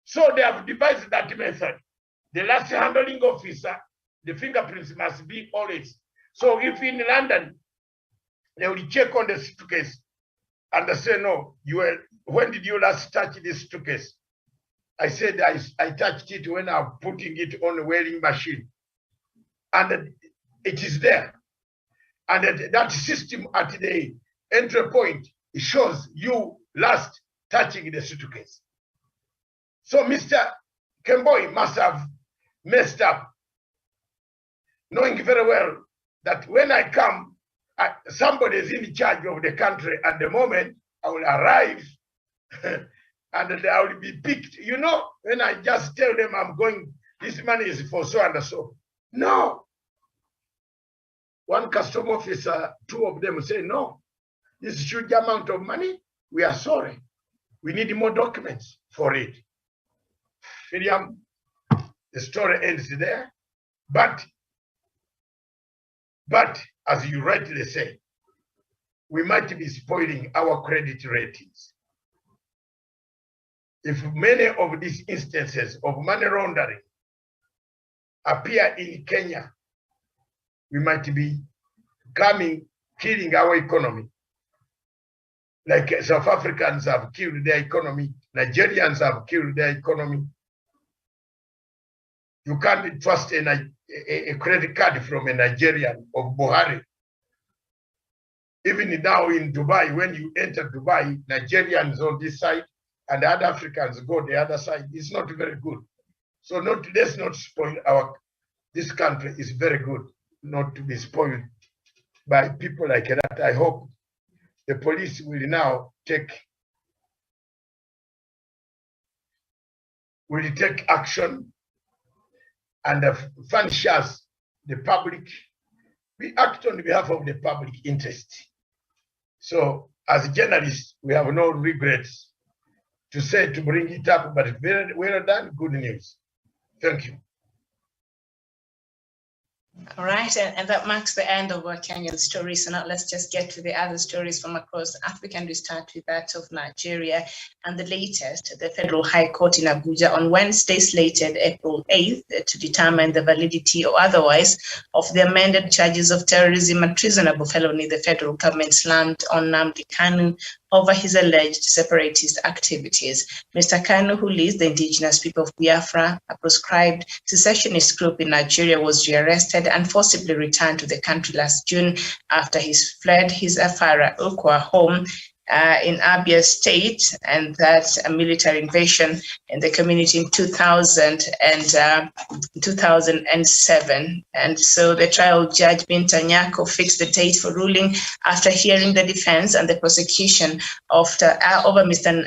So they have devised that method. The last handling officer, the fingerprints must be always. So if in London, they will check on the suitcase and they say, no, when did you last touch this suitcase? I said, I touched it when I'm putting it on a wearing machine. And it is there. And that system at the entry point, it shows you last touching the suitcase. So Mr. Kemboi must have messed up, knowing very well that when I come, somebody is in charge of the country at the moment. I will arrive and I will be picked. You know, when I just tell them I'm going, this money is for so and so. No. One custom officer, 2 of them say, no, this is a huge amount of money. We are sorry. We need more documents for it. Miriam, the story ends there. But as you rightly say, we might be spoiling our credit ratings. If many of these instances of money laundering appear in Kenya, we might be killing our economy. Like South Africans have killed their economy, Nigerians have killed their economy. You can't trust a credit card from a Nigerian of Buhari. Even now in Dubai, when you enter Dubai, Nigerians on this side and other Africans go the other side. It's not very good. So let's not spoil this country is very good not to be spoiled by people like that. I hope the police will now take action and furnish us, the public. We act on behalf of the public interest. So as journalists, we have no regrets to bring it up, but very well done, good news. Thank you. All right, and that marks the end of our Kenyan stories. So now let's just get to the other stories from across Africa, and we start with that of Nigeria. And the latest, the Federal High Court in Abuja on Wednesday slated April 8th to determine the validity or otherwise of the amended charges of terrorism and treasonable felony the federal government slammed on Nnamdi Kanu over his alleged separatist activities. Mr. Kanu, who leads the indigenous people of Biafra, a proscribed secessionist group in Nigeria, was rearrested and forcibly returned to the country last June after he fled his Afara Ukwa home in Abia State, and that's a military invasion in the community in 2007. And so the trial judge Binta Nyako fixed the date for ruling after hearing the defense and the prosecution over Mr.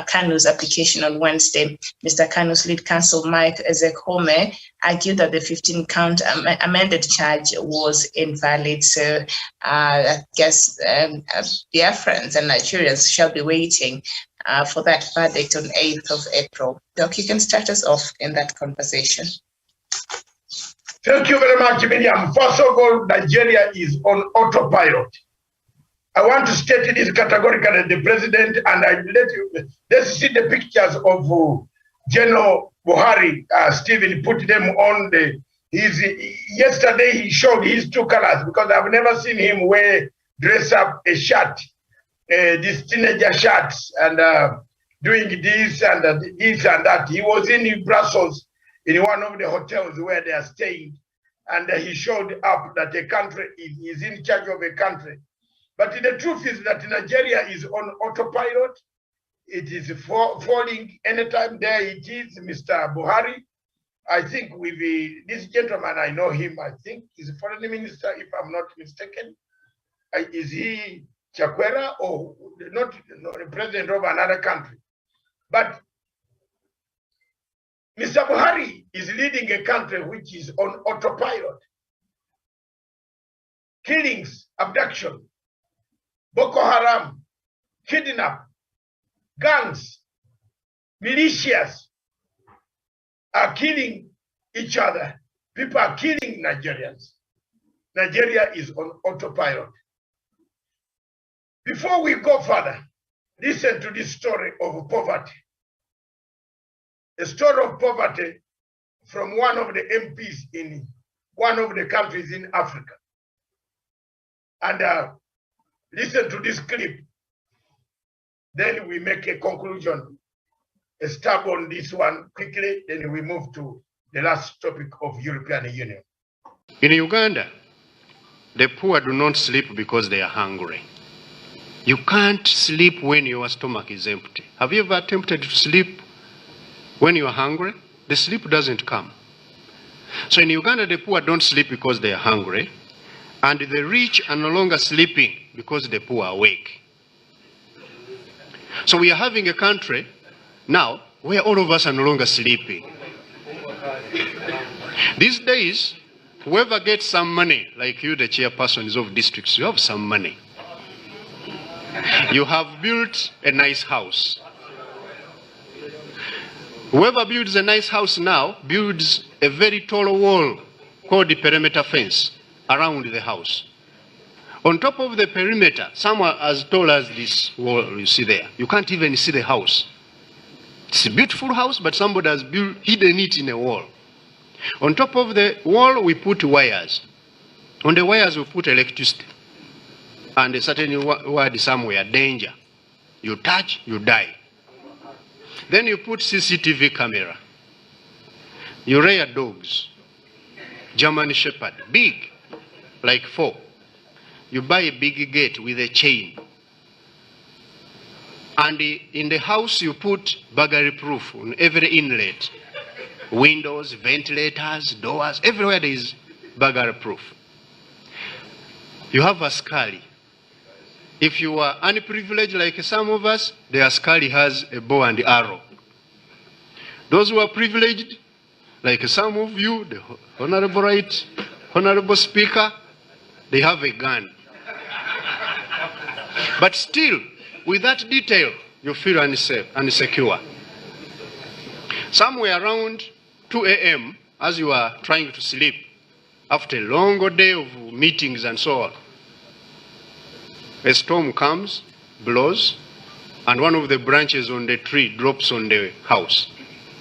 Kanu's application on Wednesday. Mr. Kanu's lead counsel, Mike Ezekome, argued that the 15-count amended charge was invalid. So I guess Biafrans and Nigerians shall be waiting for that verdict on 8th of April. Doc, you can start us off in that conversation. Thank you very much, Miriam. First of all, Nigeria is on autopilot. I want to state this categorically, the president, and let's see the pictures of General Buhari. Stephen put them on yesterday he showed his two colors, because I've never seen him dress up a shirt, this teenager shirts, and doing this and that. He was in Brussels in one of the hotels where they are staying, and he showed up that a country is in charge of a country. But the truth is that Nigeria is on autopilot. It is falling anytime. There it is, Mr. Buhari. I think with this gentleman, I know him. I think he's a foreign minister, if I'm not mistaken. Is he Chakwera or not the president of another country? But Mr. Buhari is leading a country which is on autopilot. Killings, abduction, Boko Haram, kidnap, gangs, militias are killing each other. People are killing Nigerians. Nigeria is on autopilot. Before we go further, listen to this story of poverty. A story of poverty from one of the MPs in one of the countries in Africa. And listen to this clip. Then we make a conclusion, a stab on this one quickly, then we move to the last topic of European Union. In Uganda, the poor do not sleep because they are hungry. You can't sleep when your stomach is empty. Have you ever attempted to sleep when you are hungry? The sleep doesn't come. So in Uganda, the poor don't sleep because they are hungry, and the rich are no longer sleeping because the poor are awake. So we are having a country now where all of us are no longer sleeping. These days, whoever gets some money, like you, the chairpersons of districts, you have some money. You have built a nice house. Whoever builds a nice house now builds a very tall wall called the perimeter fence around the house. On top of the perimeter, someone has told us this wall you see there. You can't even see the house. It's a beautiful house, but somebody has hidden it in a wall. On top of the wall, we put wires. On the wires, we put electricity. And a certain word somewhere, danger. You touch, you die. Then you put CCTV camera. You rear dogs. German Shepherd, big, like 4. you buy a big gate with a chain. And in the house, you put burglary proof on every inlet. Windows, ventilators, doors, everywhere there is burglary proof. You have a scully. If you are unprivileged like some of us, the scully has a bow and arrow. Those who are privileged, like some of you, the Honorable Right, Honorable Speaker, they have a gun. But still, with that detail, you feel unsafe, insecure. Somewhere around 2 a.m., as you are trying to sleep, after a long day of meetings and so on, a storm comes, blows, and one of the branches on the tree drops on the house.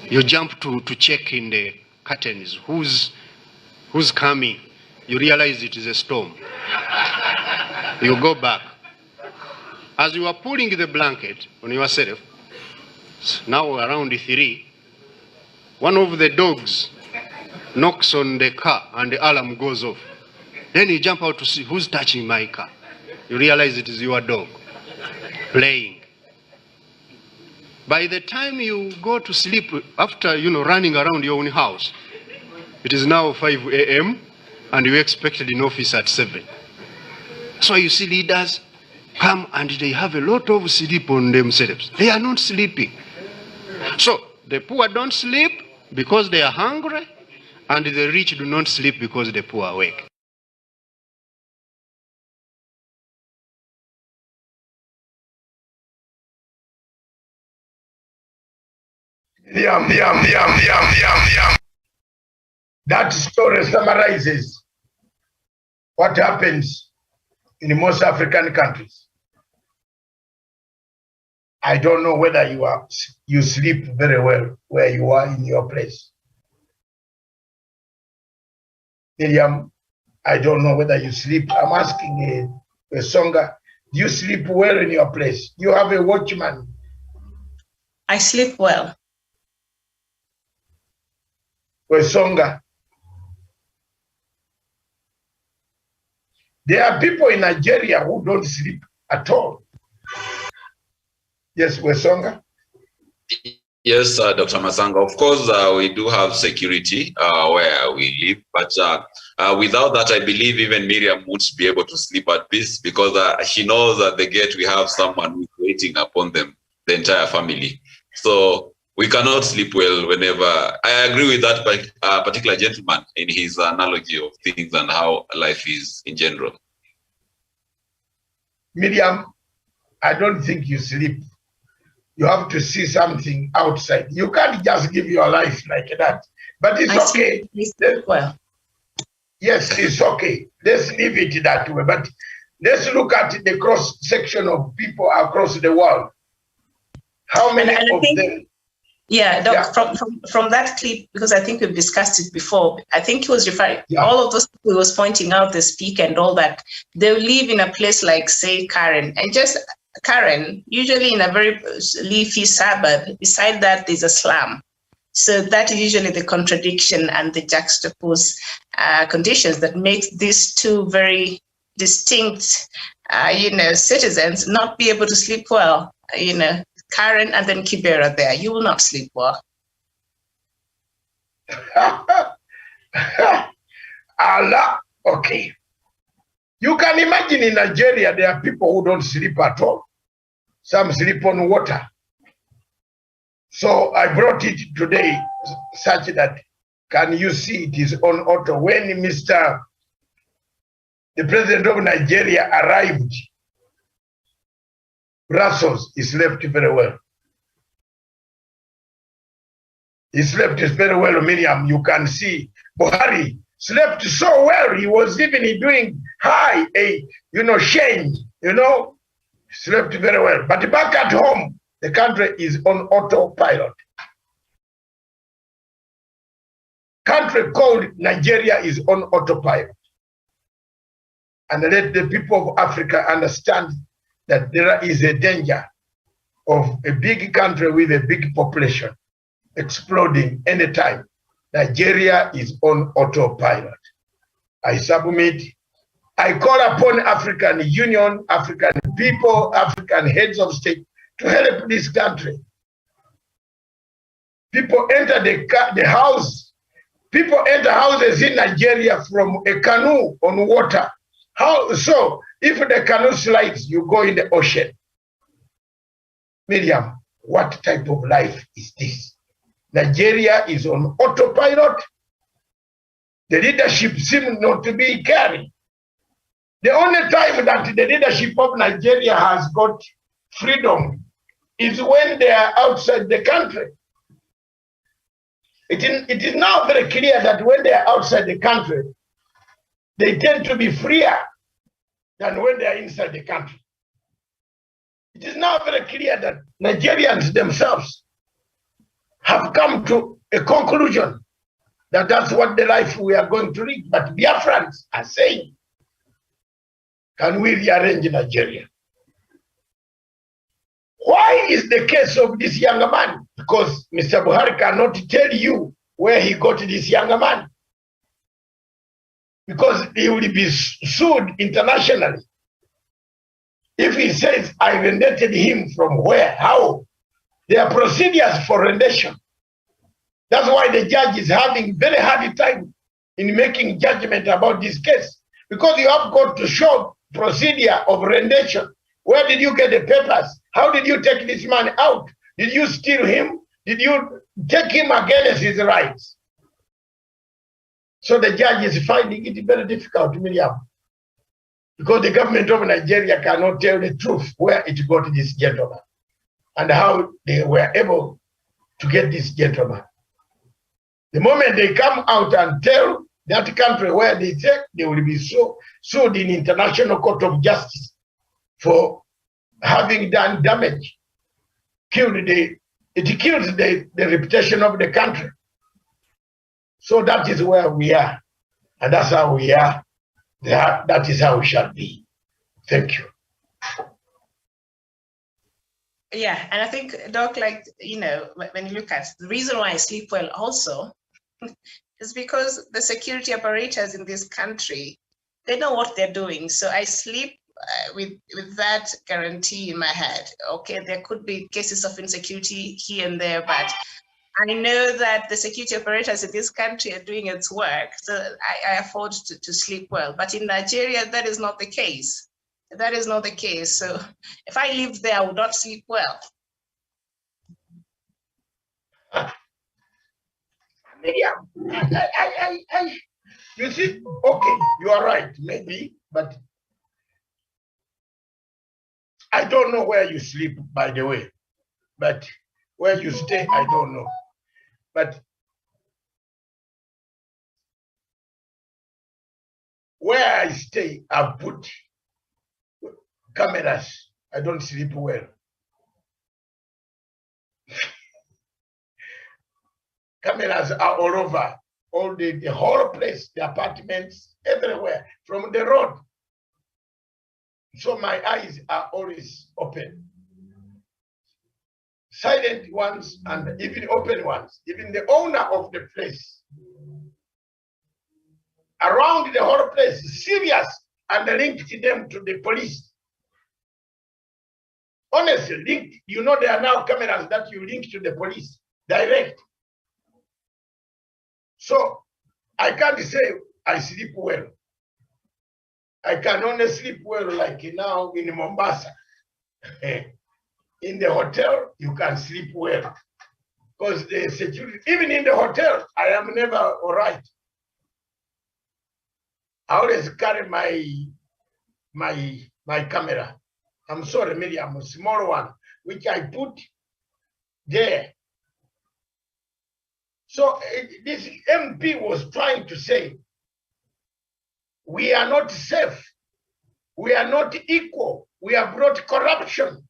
You jump to check in the curtains. Who's coming? You realize it is a storm. You go back. As you are pulling the blanket on yourself, now around 3, one of the dogs knocks on the car and the alarm goes off. Then you jump out to see who's touching my car. You realize it is your dog playing. By the time you go to sleep, after running around your own house, it is now 5 a.m. and you expected in office at 7. So you see leaders come and they have a lot of sleep on themselves. They are not sleeping. So the poor don't sleep because they are hungry, and the rich do not sleep because the poor are awake. That story summarizes what happens in most African countries. I don't know whether you sleep very well where you are in your place. Miriam, I don't know whether you sleep. I'm asking a Songa, do you sleep well in your place? You have a watchman. I sleep well. Songa. There are people in Nigeria who don't sleep at all. Yes, Wesonga? Yes, Dr. Masanga. Of course, we do have security where we live, but without that, I believe even Miriam won't be able to sleep at peace, because she knows at the gate we have someone who's waiting upon them, the entire family. So we cannot sleep well whenever. I agree with that particular gentleman in his analogy of things and how life is in general. Miriam, I don't think you sleep. You have to see something outside. You can't just give your life like that. But it's okay. Well. Yes, it's okay. Let's leave it that way. But let's look at the cross section of people across the world. How many of them? Yeah, Doc, from that clip, because I think we've discussed it before, I think he was referring, all of those people he was pointing out, the speaker and all that, they live in a place like, say, Karen, and just Karen, usually in a very leafy suburb. Beside that, there's a slum. So that is usually the contradiction and the juxtaposed conditions that makes these two very distinct, citizens not be able to sleep well, Karen and then Kibera there. You will not sleep well. Allah, okay. You can imagine in Nigeria, there are people who don't sleep at all. Some sleep on water. So I brought it today such that, can you see it is on auto? When the president of Nigeria arrived, Brussels, he slept very well. He slept very well, Miriam. You can see Buhari slept so well. He was even doing high, change, slept very well. But back at home, the country is on autopilot. Country called Nigeria is on autopilot. And let the people of Africa understand that there is a danger of a big country with a big population exploding anytime. Nigeria is on autopilot. I submit I call upon African Union, African people, African heads of state to help this country. People enter the house. People enter houses in Nigeria from a canoe on water. How so? If the canoe slides, you go in the ocean. Miriam, what type of life is this? Nigeria is on autopilot. The leadership seems not to be caring. The only time that the leadership of Nigeria has got freedom is when they are outside the country. It is now very clear that when they are outside the country, they tend to be freer than when they are inside the country. It is now very clear that Nigerians themselves have come to a conclusion that that's what the life we are going to lead. But Biafrans are saying, can we rearrange Nigeria? Why is the case of this young man? Because Mr. Buhari cannot tell you where he got this young man. Because he will be sued internationally. If he says, I rented him from where, how? There are procedures for rendition. That's why the judge is having very hard time in making judgment about this case. Because you have got to show procedure of rendition. Where did you get the papers? How did you take this man out? Did you steal him? Did you take him against his rights? So the judge is finding it very difficult, Miriam, because the government of Nigeria cannot tell the truth where it got this gentleman and how they were able to get this gentleman. The moment they come out and tell that country where they take, they will be sued in International Court of Justice for having done damage, it kills the reputation of the country. So that is where we are, and that's how we are. That is how we shall be. Thank you. Yeah, and I think, Doc, like, you know, when you look at the reason why I sleep well also is because the security apparatus in this country, they know what they're doing. So I sleep with that guarantee in my head. Okay, there could be cases of insecurity here and there, but I know that the security apparatus in this country are doing its work, so I afford to sleep well. But in Nigeria, that is not the case. That is not the case. So if I lived there, I would not sleep well. You see, okay, you are right, maybe, but I don't know where you sleep, by the way, but where you stay, I don't know. But where I stay, I put cameras. I don't sleep well. Cameras are all over, all the whole place, the apartments, everywhere, from the road. So my eyes are always open. Silent ones and even open ones. Even the owner of the place, around the whole place, serious, and linked them to the police. Honestly, linked. You know, there are now cameras that you link to the police direct. So I can't say I sleep well. I can only sleep well like now in Mombasa. In the hotel, you can sleep well. Because the security, even in the hotel, I am never all right. I always carry my camera. I'm sorry, Miriam, a small one, which I put there. So this MP was trying to say, we are not safe. We are not equal. We have brought corruption.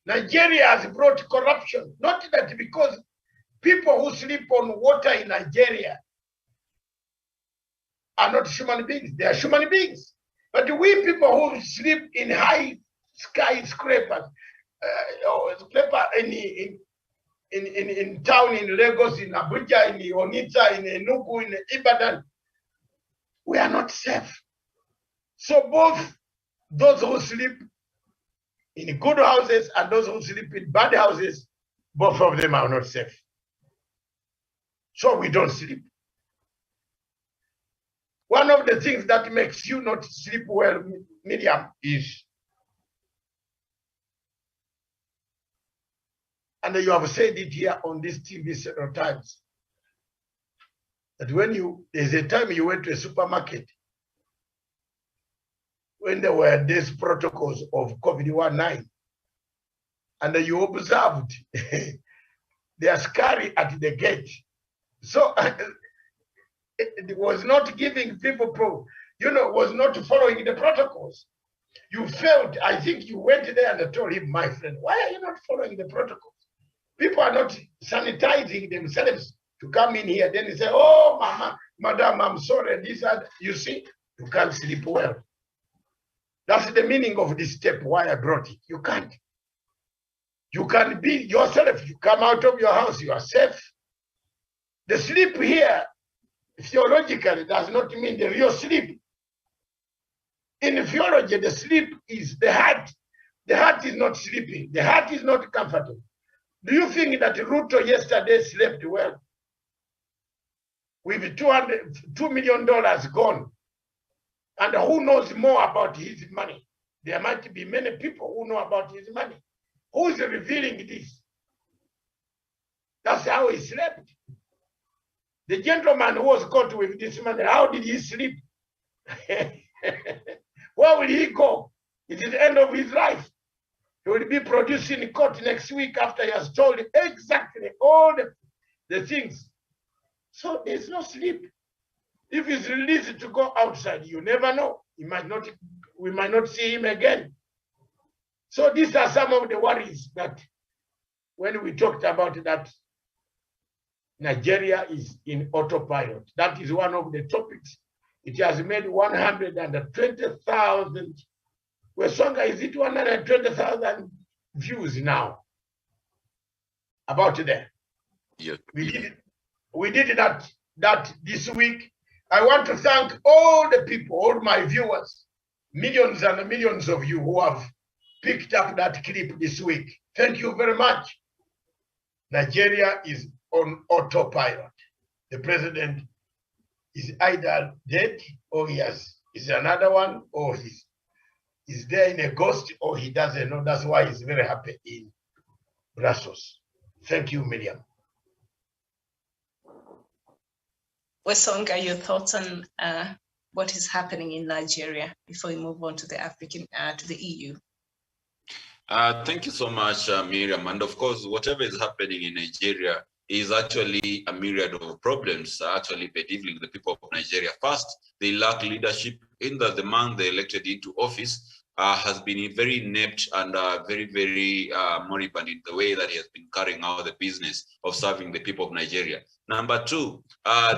Nigeria has brought corruption. Not that because people who sleep on water in Nigeria are not human beings. They are human beings. But we people who sleep in high skyscrapers, in town, in Lagos, in Abuja, in Onitsha, in Enugu, in Ibadan, we are not safe. So both those who sleep in good houses and those who sleep in bad houses, both of them are not safe. So we don't sleep. One of the things that makes you not sleep well, Miriam, is, and you have said it here on this TV several times, that when there's a time you went to a supermarket, when there were these protocols of COVID-19, and you observed the askari at the gate. So it was not giving people, was not following the protocols. You felt, I think you went there and told him, my friend, why are you not following the protocols? People are not sanitizing themselves to come in here. Then they say, oh, madam, I'm sorry. You see, you can't sleep well. That's the meaning of this step, why I brought it. You can't. You can be yourself. You come out of your house, you are safe. The sleep here, theologically, does not mean the real sleep. In theology, the sleep is the heart. The heart is not sleeping. The heart is not comfortable. Do you think that Ruto yesterday slept well? With $2 million gone, and who knows more about his money? There might be many people who know about his money. Who is revealing this? That's how he slept. The gentleman who was caught with this money, how did he sleep? Where will he go? It is the end of his life. He will be produced in court next week after he has told exactly all the things. So there's no sleep. If he's released to go outside, you never know. We might not see him again. So these are some of the worries that when we talked about that Nigeria is in autopilot. That is one of the topics. It has made 120,000. Wesonga, is it 120,000 views now? About that. Yeah. We did that this week. I want to thank all the people, all my viewers, millions and millions of you who have picked up that clip this week. Thank you very much. Nigeria is on autopilot. The president is either dead or is another one, or he's there in a ghost, or he doesn't know. That's why he's very happy in Brussels. Thank you, Miriam. Wesonga, your thoughts on what is happening in Nigeria before we move on to the to the EU? Thank you so much, Miriam. And of course, whatever is happening in Nigeria is actually a myriad of problems actually bedeviling the people of Nigeria. First, they lack leadership in that the man they elected into office has been very inept and very, very moribund in the way that he has been carrying out the business of serving the people of Nigeria. Number two,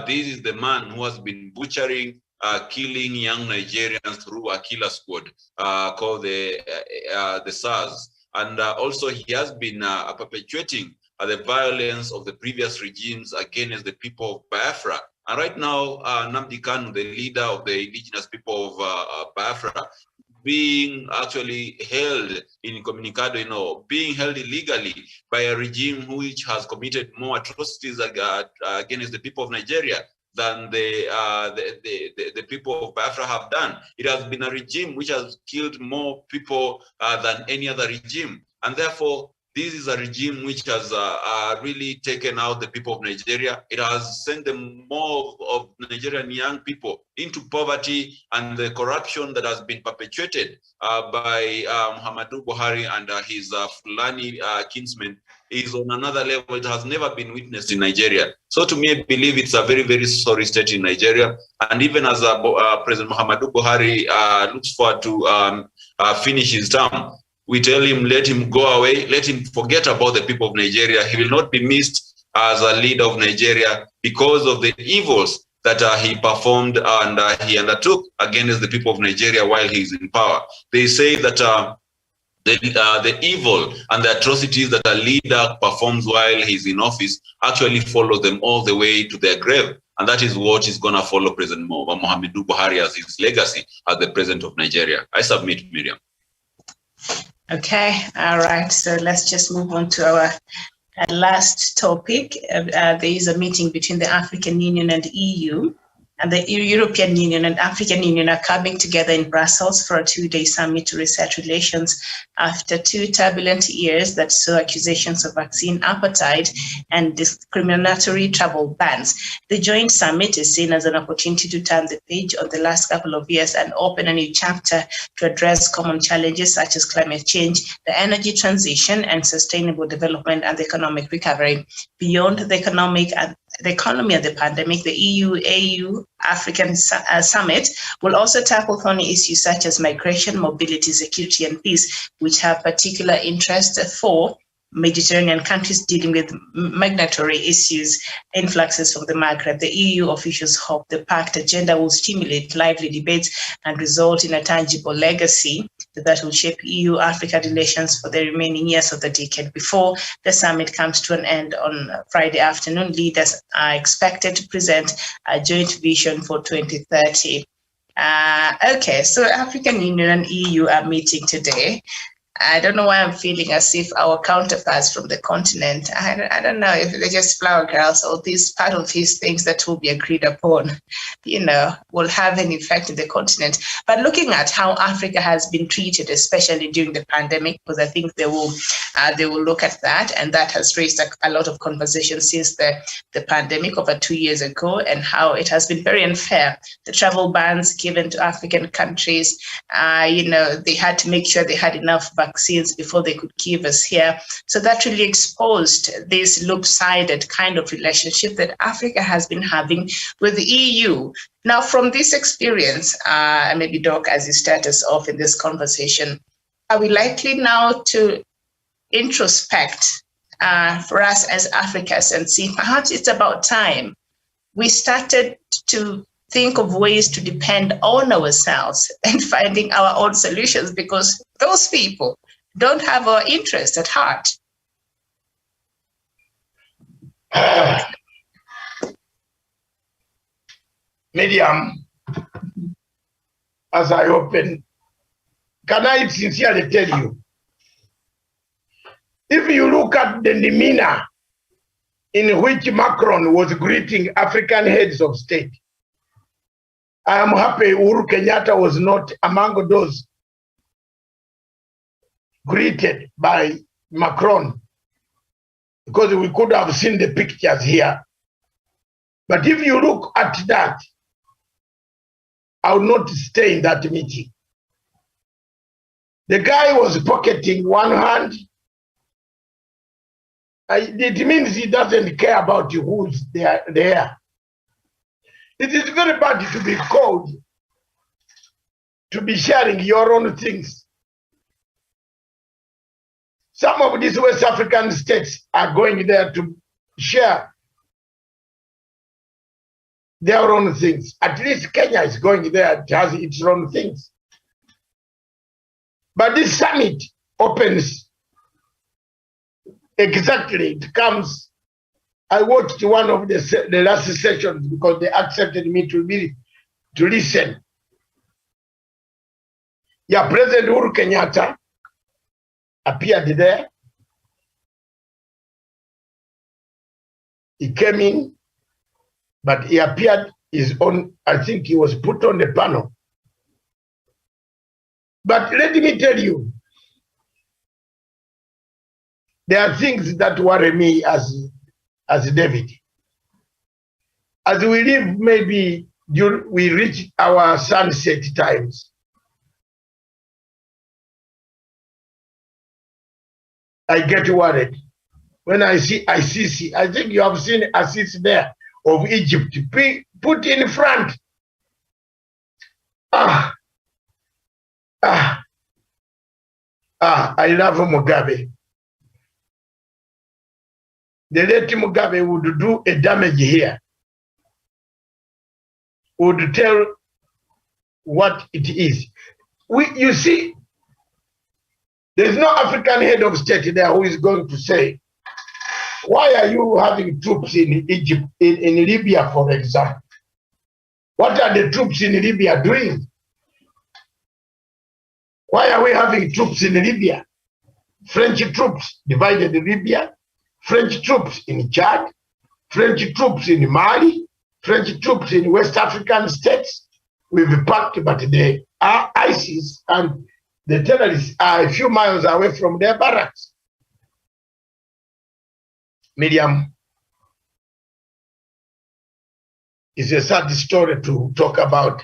this is the man who has been butchering, killing young Nigerians through a killer squad called the SARS. And also he has been perpetuating the violence of the previous regimes against the people of Biafra. And right now, Nnamdi Kanu, the leader of the indigenous people of Biafra, being actually held incommunicado, being held illegally by a regime which has committed more atrocities against the people of Nigeria than the people of Biafra have done. It has been a regime which has killed more people than any other regime. And therefore, this is a regime which has really taken out the people of Nigeria. It has sent them more of Nigerian young people into poverty, and the corruption that has been perpetuated by Muhammadu Buhari and his Fulani kinsmen is on another level. It has never been witnessed in Nigeria. So to me, I believe it's a very, very sorry state in Nigeria. And even as President Muhammadu Buhari looks forward to finish his term, we tell him, let him go away, let him forget about the people of Nigeria. He will not be missed as a leader of Nigeria because of the evils that he performed and he undertook against the people of Nigeria while he's in power. They say that the evil and the atrocities that a leader performs while he's in office actually follow them all the way to their grave. And that is what is going to follow President Muhammadu Buhari as his legacy as the president of Nigeria. I submit, Miriam. Okay, all right. So let's just move on to our last topic. There is a meeting between the African Union and EU. And the European Union and African Union are coming together in Brussels for a 2-day summit to reset relations after 2 turbulent years that saw accusations of vaccine appetite and discriminatory travel bans. The joint summit is seen as an opportunity to turn the page on the last couple of years and open a new chapter to address common challenges such as climate change, the energy transition, and sustainable development and economic recovery. Beyond the economy and the pandemic, the EU-AU African Summit will also tackle thorny issues such as migration, mobility, security, and peace, which have particular interest for Mediterranean countries dealing with migratory issues, influxes from the Maghreb. The EU officials hope the packed agenda will stimulate lively debates and result in a tangible legacy that will shape EU-Africa relations for the remaining years of the decade. Before the summit comes to an end on Friday afternoon, leaders are expected to present a joint vision for 2030. Okay, so African Union and EU are meeting today. I don't know why I'm feeling as if our counterparts from the continent, I don't know if they're just flower girls or this part of these things that will be agreed upon, will have an effect in the continent. But looking at how Africa has been treated, especially during the pandemic, because I think they will look at that, and that has raised a lot of conversation since the pandemic over 2 years ago, and how it has been very unfair. The travel bans given to African countries, they had to make sure they had enough vaccines before they could give us here. So that really exposed this loop-sided kind of relationship that Africa has been having with the EU. Now, from this experience, maybe Doc, as you start us off in this conversation, are we likely now to introspect for us as Africans and see perhaps it's about time we started to think of ways to depend on ourselves and finding our own solutions, because those people don't have our interests at heart? Miriam, as I open, can I sincerely tell you, if you look at the demeanor in which Macron was greeting African heads of state, I am happy Uhuru Kenyatta was not among those greeted by Macron, because we could have seen the pictures here. But if you look at that, I will not stay in that meeting. The guy was pocketing one hand. It means he doesn't care about who's there. It is very bad to be called to be sharing your own things. Some of these West African states are going there to share their own things. At least Kenya is going there, it has its own things. But this summit opens exactly, it comes. I watched one of the last sessions because they accepted me to listen. Yeah, President Uhuru Kenyatta appeared there. He came in, but he appeared his own, I think he was put on the panel. But let me tell you, there are things that worry me as David. As we live, maybe we reach our sunset times. I get worried when I see Assisi. I think you have seen Assisi there of Egypt put in front. I love Mugabe. The late Mugabe would do a damage here, would tell what it is. You see, there's no African head of state there who is going to say, Why are you having troops in Egypt, in Libya, for example? What are the troops in Libya doing? Why are we having troops in Libya? French troops divided Libya, French troops in Chad, French troops in Mali, French troops in West African states. We've packed, but the ISIS and the terrorists are a few miles away from their barracks. Miriam, it's a sad story to talk about,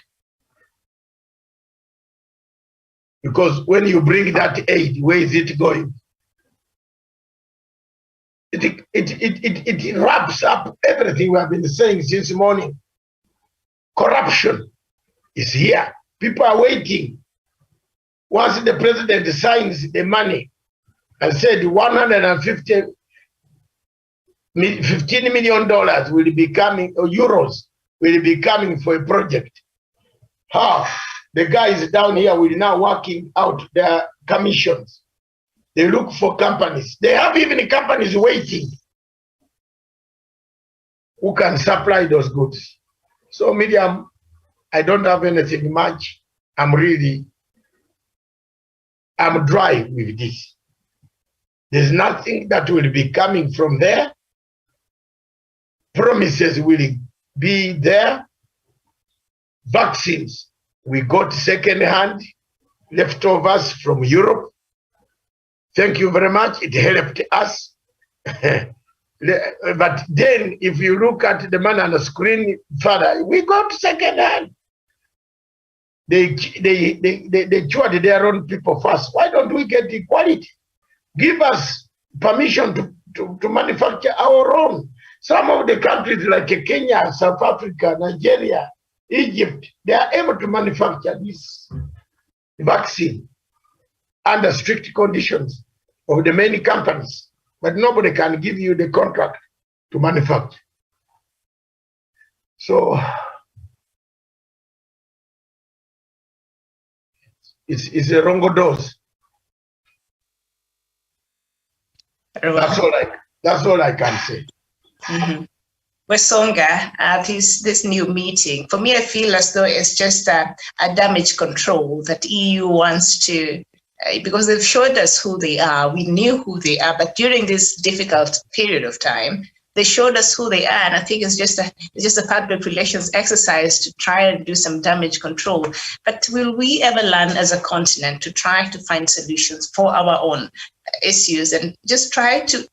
because when you bring that aid, where is it going? It wraps up everything we have been saying since morning. Corruption is here. People are waiting. Once the president signs the money and said $15 million will be coming, or euros will be coming for a project. The guys down here will now working out their commissions. They look for companies. They have even companies waiting who can supply those goods. So, Miriam, I don't have anything much. I'm dry with this. There's nothing that will be coming from there. Promises will be there. Vaccines, we got second-hand leftovers from Europe. Thank you very much. It helped us. But then, if you look at the man on the screen further, we got second-hand. They chewed their own people first. Why don't we get equality? Give us permission to manufacture our own. Some of the countries like Kenya, South Africa, Nigeria, Egypt, they are able to manufacture this vaccine under strict conditions of the many companies, but nobody can give you the contract to manufacture. So it's a wrong dose. That's all I can say. Mm-hmm. Wesonga, this new meeting, for me, I feel as though it's just a damage control that EU wants to, because they've showed us who they are. We knew who they are, but during this difficult period of time, they showed us who they are, and I think it's just a public relations exercise to try and do some damage control. But will we ever learn as a continent to try to find solutions for our own issues and just try to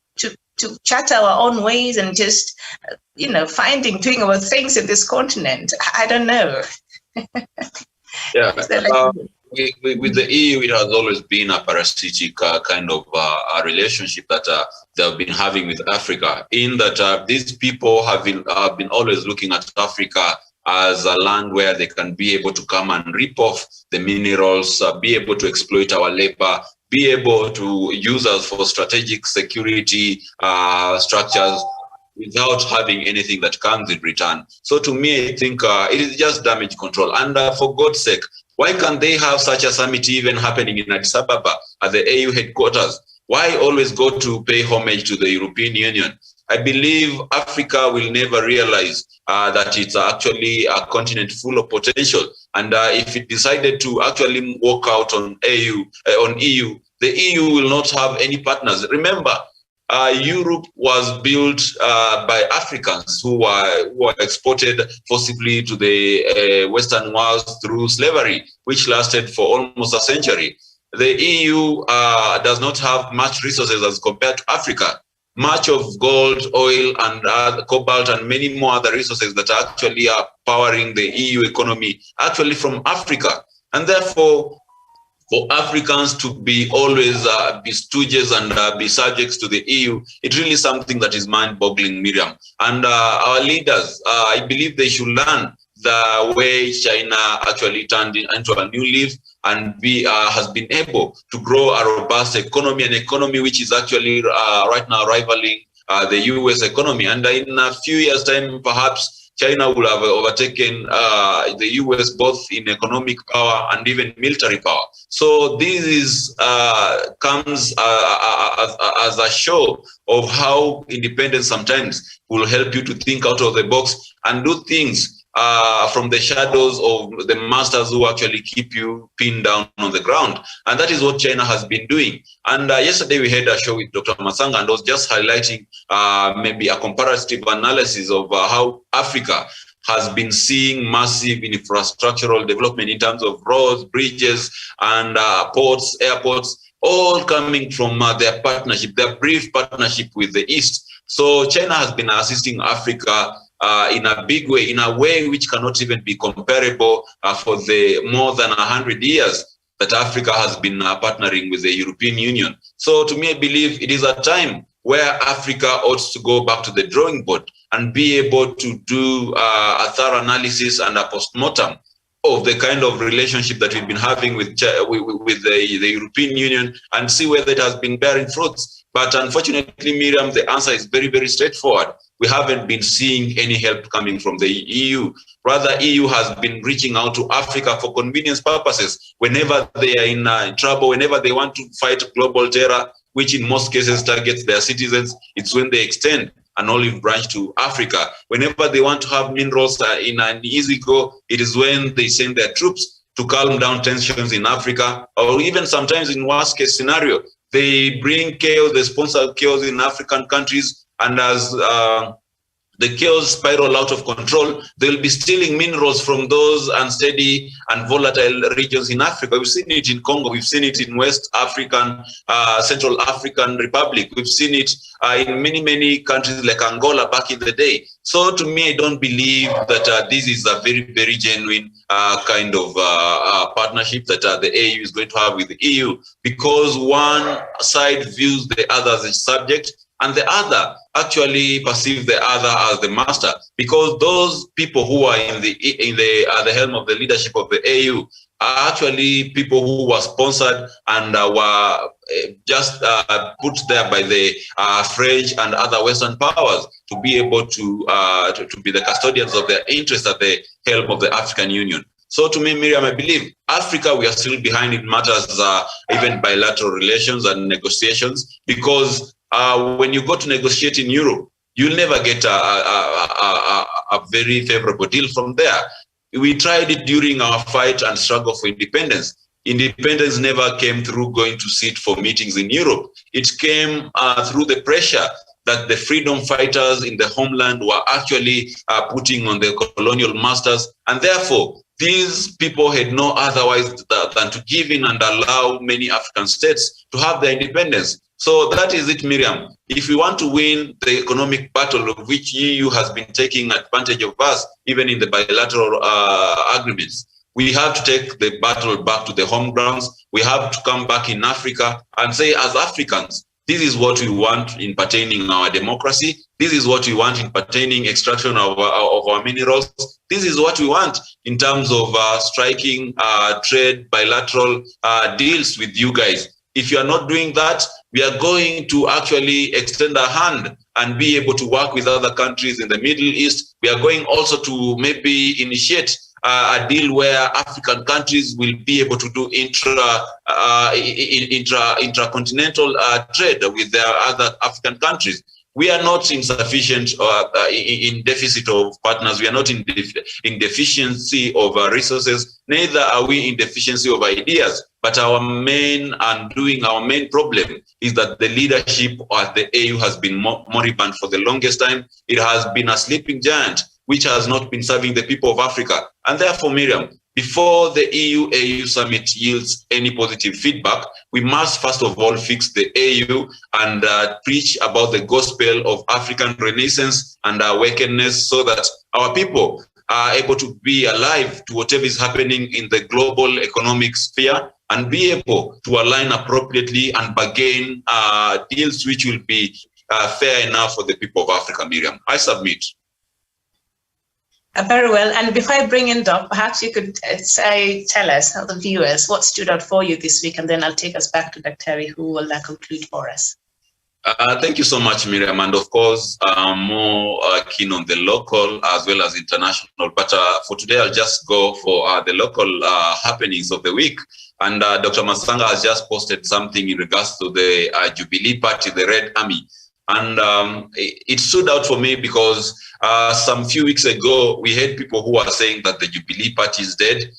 chart our own ways and just, doing our things in this continent? I don't know. Yeah. With the EU, it has always been a parasitic kind of a relationship that they've been having with Africa, in that these people have been always looking at Africa as a land where they can be able to come and rip off the minerals, be able to exploit our labor, be able to use us for strategic security structures without having anything that comes in return. So to me, I think it is just damage control. And for God's sake, why can't they have such a summit even happening in Addis Ababa at the AU headquarters? Why always go to pay homage to the European Union? I believe Africa will never realize that it's actually a continent full of potential. And if it decided to actually walk out on EU, the EU will not have any partners. Remember, Europe was built by Africans who were exported forcibly to the Western world through slavery, which lasted for almost a century. The EU does not have much resources as compared to Africa. Much of gold, oil, and cobalt, and many more other resources that actually are powering the EU economy actually from Africa. And therefore, for Africans to be always be stooges and be subjects to the EU, it's really something that is mind-boggling, Miriam. And our leaders, I believe they should learn the way China actually turned into a new leaf and has been able to grow a robust economy, an economy which is actually right now rivaling the US economy. And in a few years' time, perhaps China will have overtaken the US both in economic power and even military power. So this is comes as a show of how independence sometimes will help you to think out of the box and do things from the shadows of the masters who actually keep you pinned down on the ground. And that is what China has been doing. And yesterday we had a show with Dr. Masanga, and I was just highlighting maybe a comparative analysis of how Africa has been seeing massive infrastructural development in terms of roads, bridges, and ports, airports, all coming from their partnership, their brief partnership with the East. So China has been assisting Africa in a big way, in a way which cannot even be comparable for the more than 100 years that Africa has been partnering with the European Union. So to me, I believe it is a time where Africa ought to go back to the drawing board and be able to do a thorough analysis and a postmortem of the kind of relationship that we've been having with the European Union and see whether it has been bearing fruits. But unfortunately, Miriam, the answer is very, very straightforward. We haven't been seeing any help coming from the EU. Rather, EU has been reaching out to Africa for convenience purposes. Whenever they are in trouble, whenever they want to fight global terror, which in most cases targets their citizens, it's when they extend an olive branch to Africa. Whenever they want to have minerals in an easy go, it is when they send their troops to calm down tensions in Africa, or even sometimes in worst case scenario, they bring chaos, they sponsor chaos in African countries, and as the chaos spiral out of control, they'll be stealing minerals from those unsteady and volatile regions in Africa. We've seen it in Congo, we've seen it in West African, Central African Republic, we've seen it in many, many countries like Angola back in the day. So to me, I don't believe that this is a very, very genuine kind of partnership that the AU is going to have with the EU, because one side views the other as a subject, and the other actually perceive the other as the master, because those people who are at the helm of the leadership of the AU are actually people who were sponsored and were just put there by the French and other Western powers to be able to be the custodians of their interests at the helm of the African Union. So to me, Miriam, I believe Africa, we are still behind in matters, even bilateral relations and negotiations, because when you go to negotiate in Europe, you'll never get a very favorable deal from there. We tried it during our fight and struggle for independence. Independence never came through going to sit for meetings in Europe. It came through the pressure that the freedom fighters in the homeland were actually putting on the colonial masters. And therefore, these people had no otherwise than to give in and allow many African states to have their independence. So that is it, Miriam. If we want to win the economic battle of which EU has been taking advantage of us, even in the bilateral agreements, we have to take the battle back to the home grounds. We have to come back in Africa and say, as Africans, this is what we want in pertaining our democracy. This is what we want in pertaining extraction of our minerals. This is what we want in terms of striking trade bilateral deals with you guys. If you are not doing that, we are going to actually extend our hand and be able to work with other countries in the Middle East. We are going also to maybe initiate a deal where African countries will be able to do intracontinental trade with their other African countries. We are not insufficient in deficit of partners. We are not in deficiency of resources. Neither are we in deficiency of ideas. But our main problem is that the leadership at the AU has been moribund for the longest time. It has been a sleeping giant, which has not been serving the people of Africa. And therefore, Miriam, before the EU-AU summit yields any positive feedback, we must first of all fix the AU and preach about the gospel of African renaissance and awakeness, so that our people are able to be alive to whatever is happening in the global economic sphere, and be able to align appropriately and bargain deals which will be fair enough for the people of Africa, Miriam. I submit. Very well. And before I bring in Doc, perhaps you could tell us, the viewers, what stood out for you this week, and then I'll take us back to Dr. Terry, who will conclude for us. Thank you so much, Miriam. And of course, more keen on the local as well as international. But for today, I'll just go for the local happenings of the week. And Dr. Masanga has just posted something in regards to the Jubilee Party, the Red Army. And it stood out for me because some few weeks ago, we had people who are saying that the Jubilee Party is dead.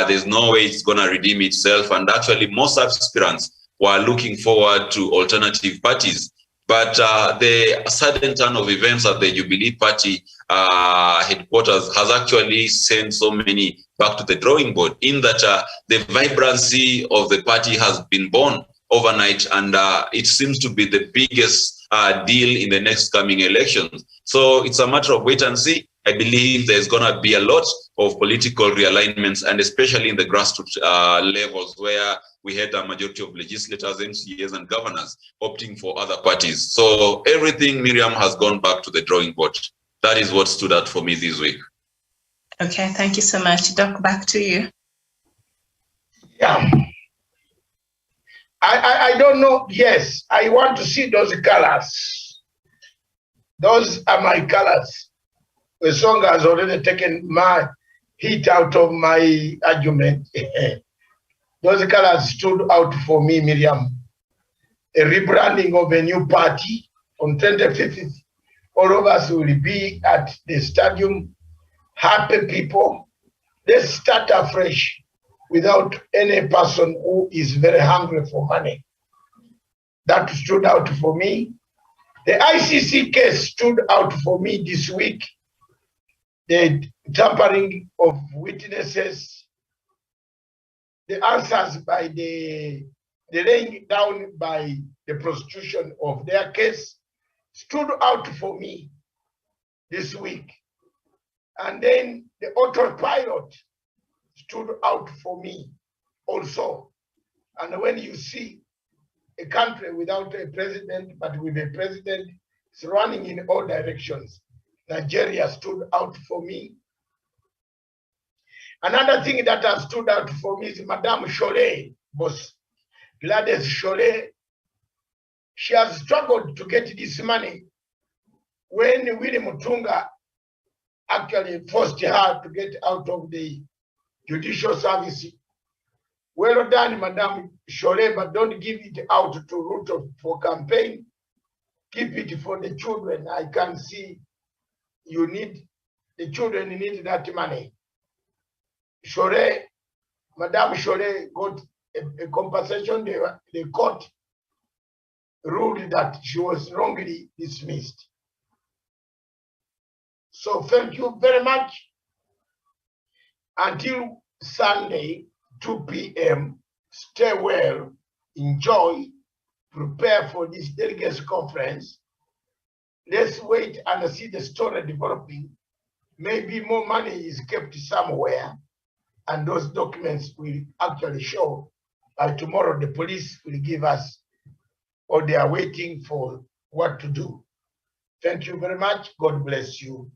There's no way it's going to redeem itself. And actually, most aspirants were looking forward to alternative parties. But the sudden turn of events at the Jubilee Party headquarters has actually sent so many back to the drawing board, in that the vibrancy of the party has been born overnight, and it seems to be the biggest deal in the next coming elections. So it's a matter of wait and see. I believe there's going to be a lot of political realignments, and especially in the grassroots levels, where we had a majority of legislators, MCAs, and governors opting for other parties. So everything, Miriam, has gone back to the drawing board. That is what stood out for me this week. Okay, thank you so much. Doc, back to you. Yeah. I don't know. Yes, I want to see those colors. Those are my colors. The song has already taken my heat out of my argument. Those colors stood out for me, Miriam. A rebranding of a new party on 25th. All of us will be at the stadium. Happy people. Let's start afresh without any person who is very hungry for money. That stood out for me. The ICC case stood out for me this week. The tampering of witnesses, the answers by the laying down by the prosecution of their case stood out for me this week. And then the autopilot stood out for me also. And when you see a country without a president, but with a president, it's running in all directions, Nigeria stood out for me. Another thing that has stood out for me is Madame Cholet, boss Gladys Cholet. She has struggled to get this money when William Mutunga actually forced her to get out of the judicial service. Well done, Madame Cholet, but don't give it out to Ruto for campaign. Keep it for the children. I can see you need, the children need that money. Cholet, Madame Cholet got a compensation. The court ruled that she was wrongly dismissed. So thank you very much. Until Sunday, 2 p.m., stay well, enjoy, prepare for this delegates conference. Let's wait and see the story developing. Maybe more money is kept somewhere, and those documents will actually show. By tomorrow, the police will give us, or they are waiting for what to do. Thank you very much. God bless you.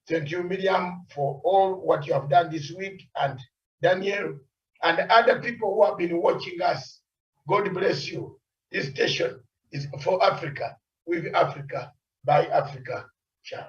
Thank you, Miriam, for all what you have done this week, and Daniel, and other people who have been watching us. God bless you. This station is for Africa, with Africa, by Africa. Ciao.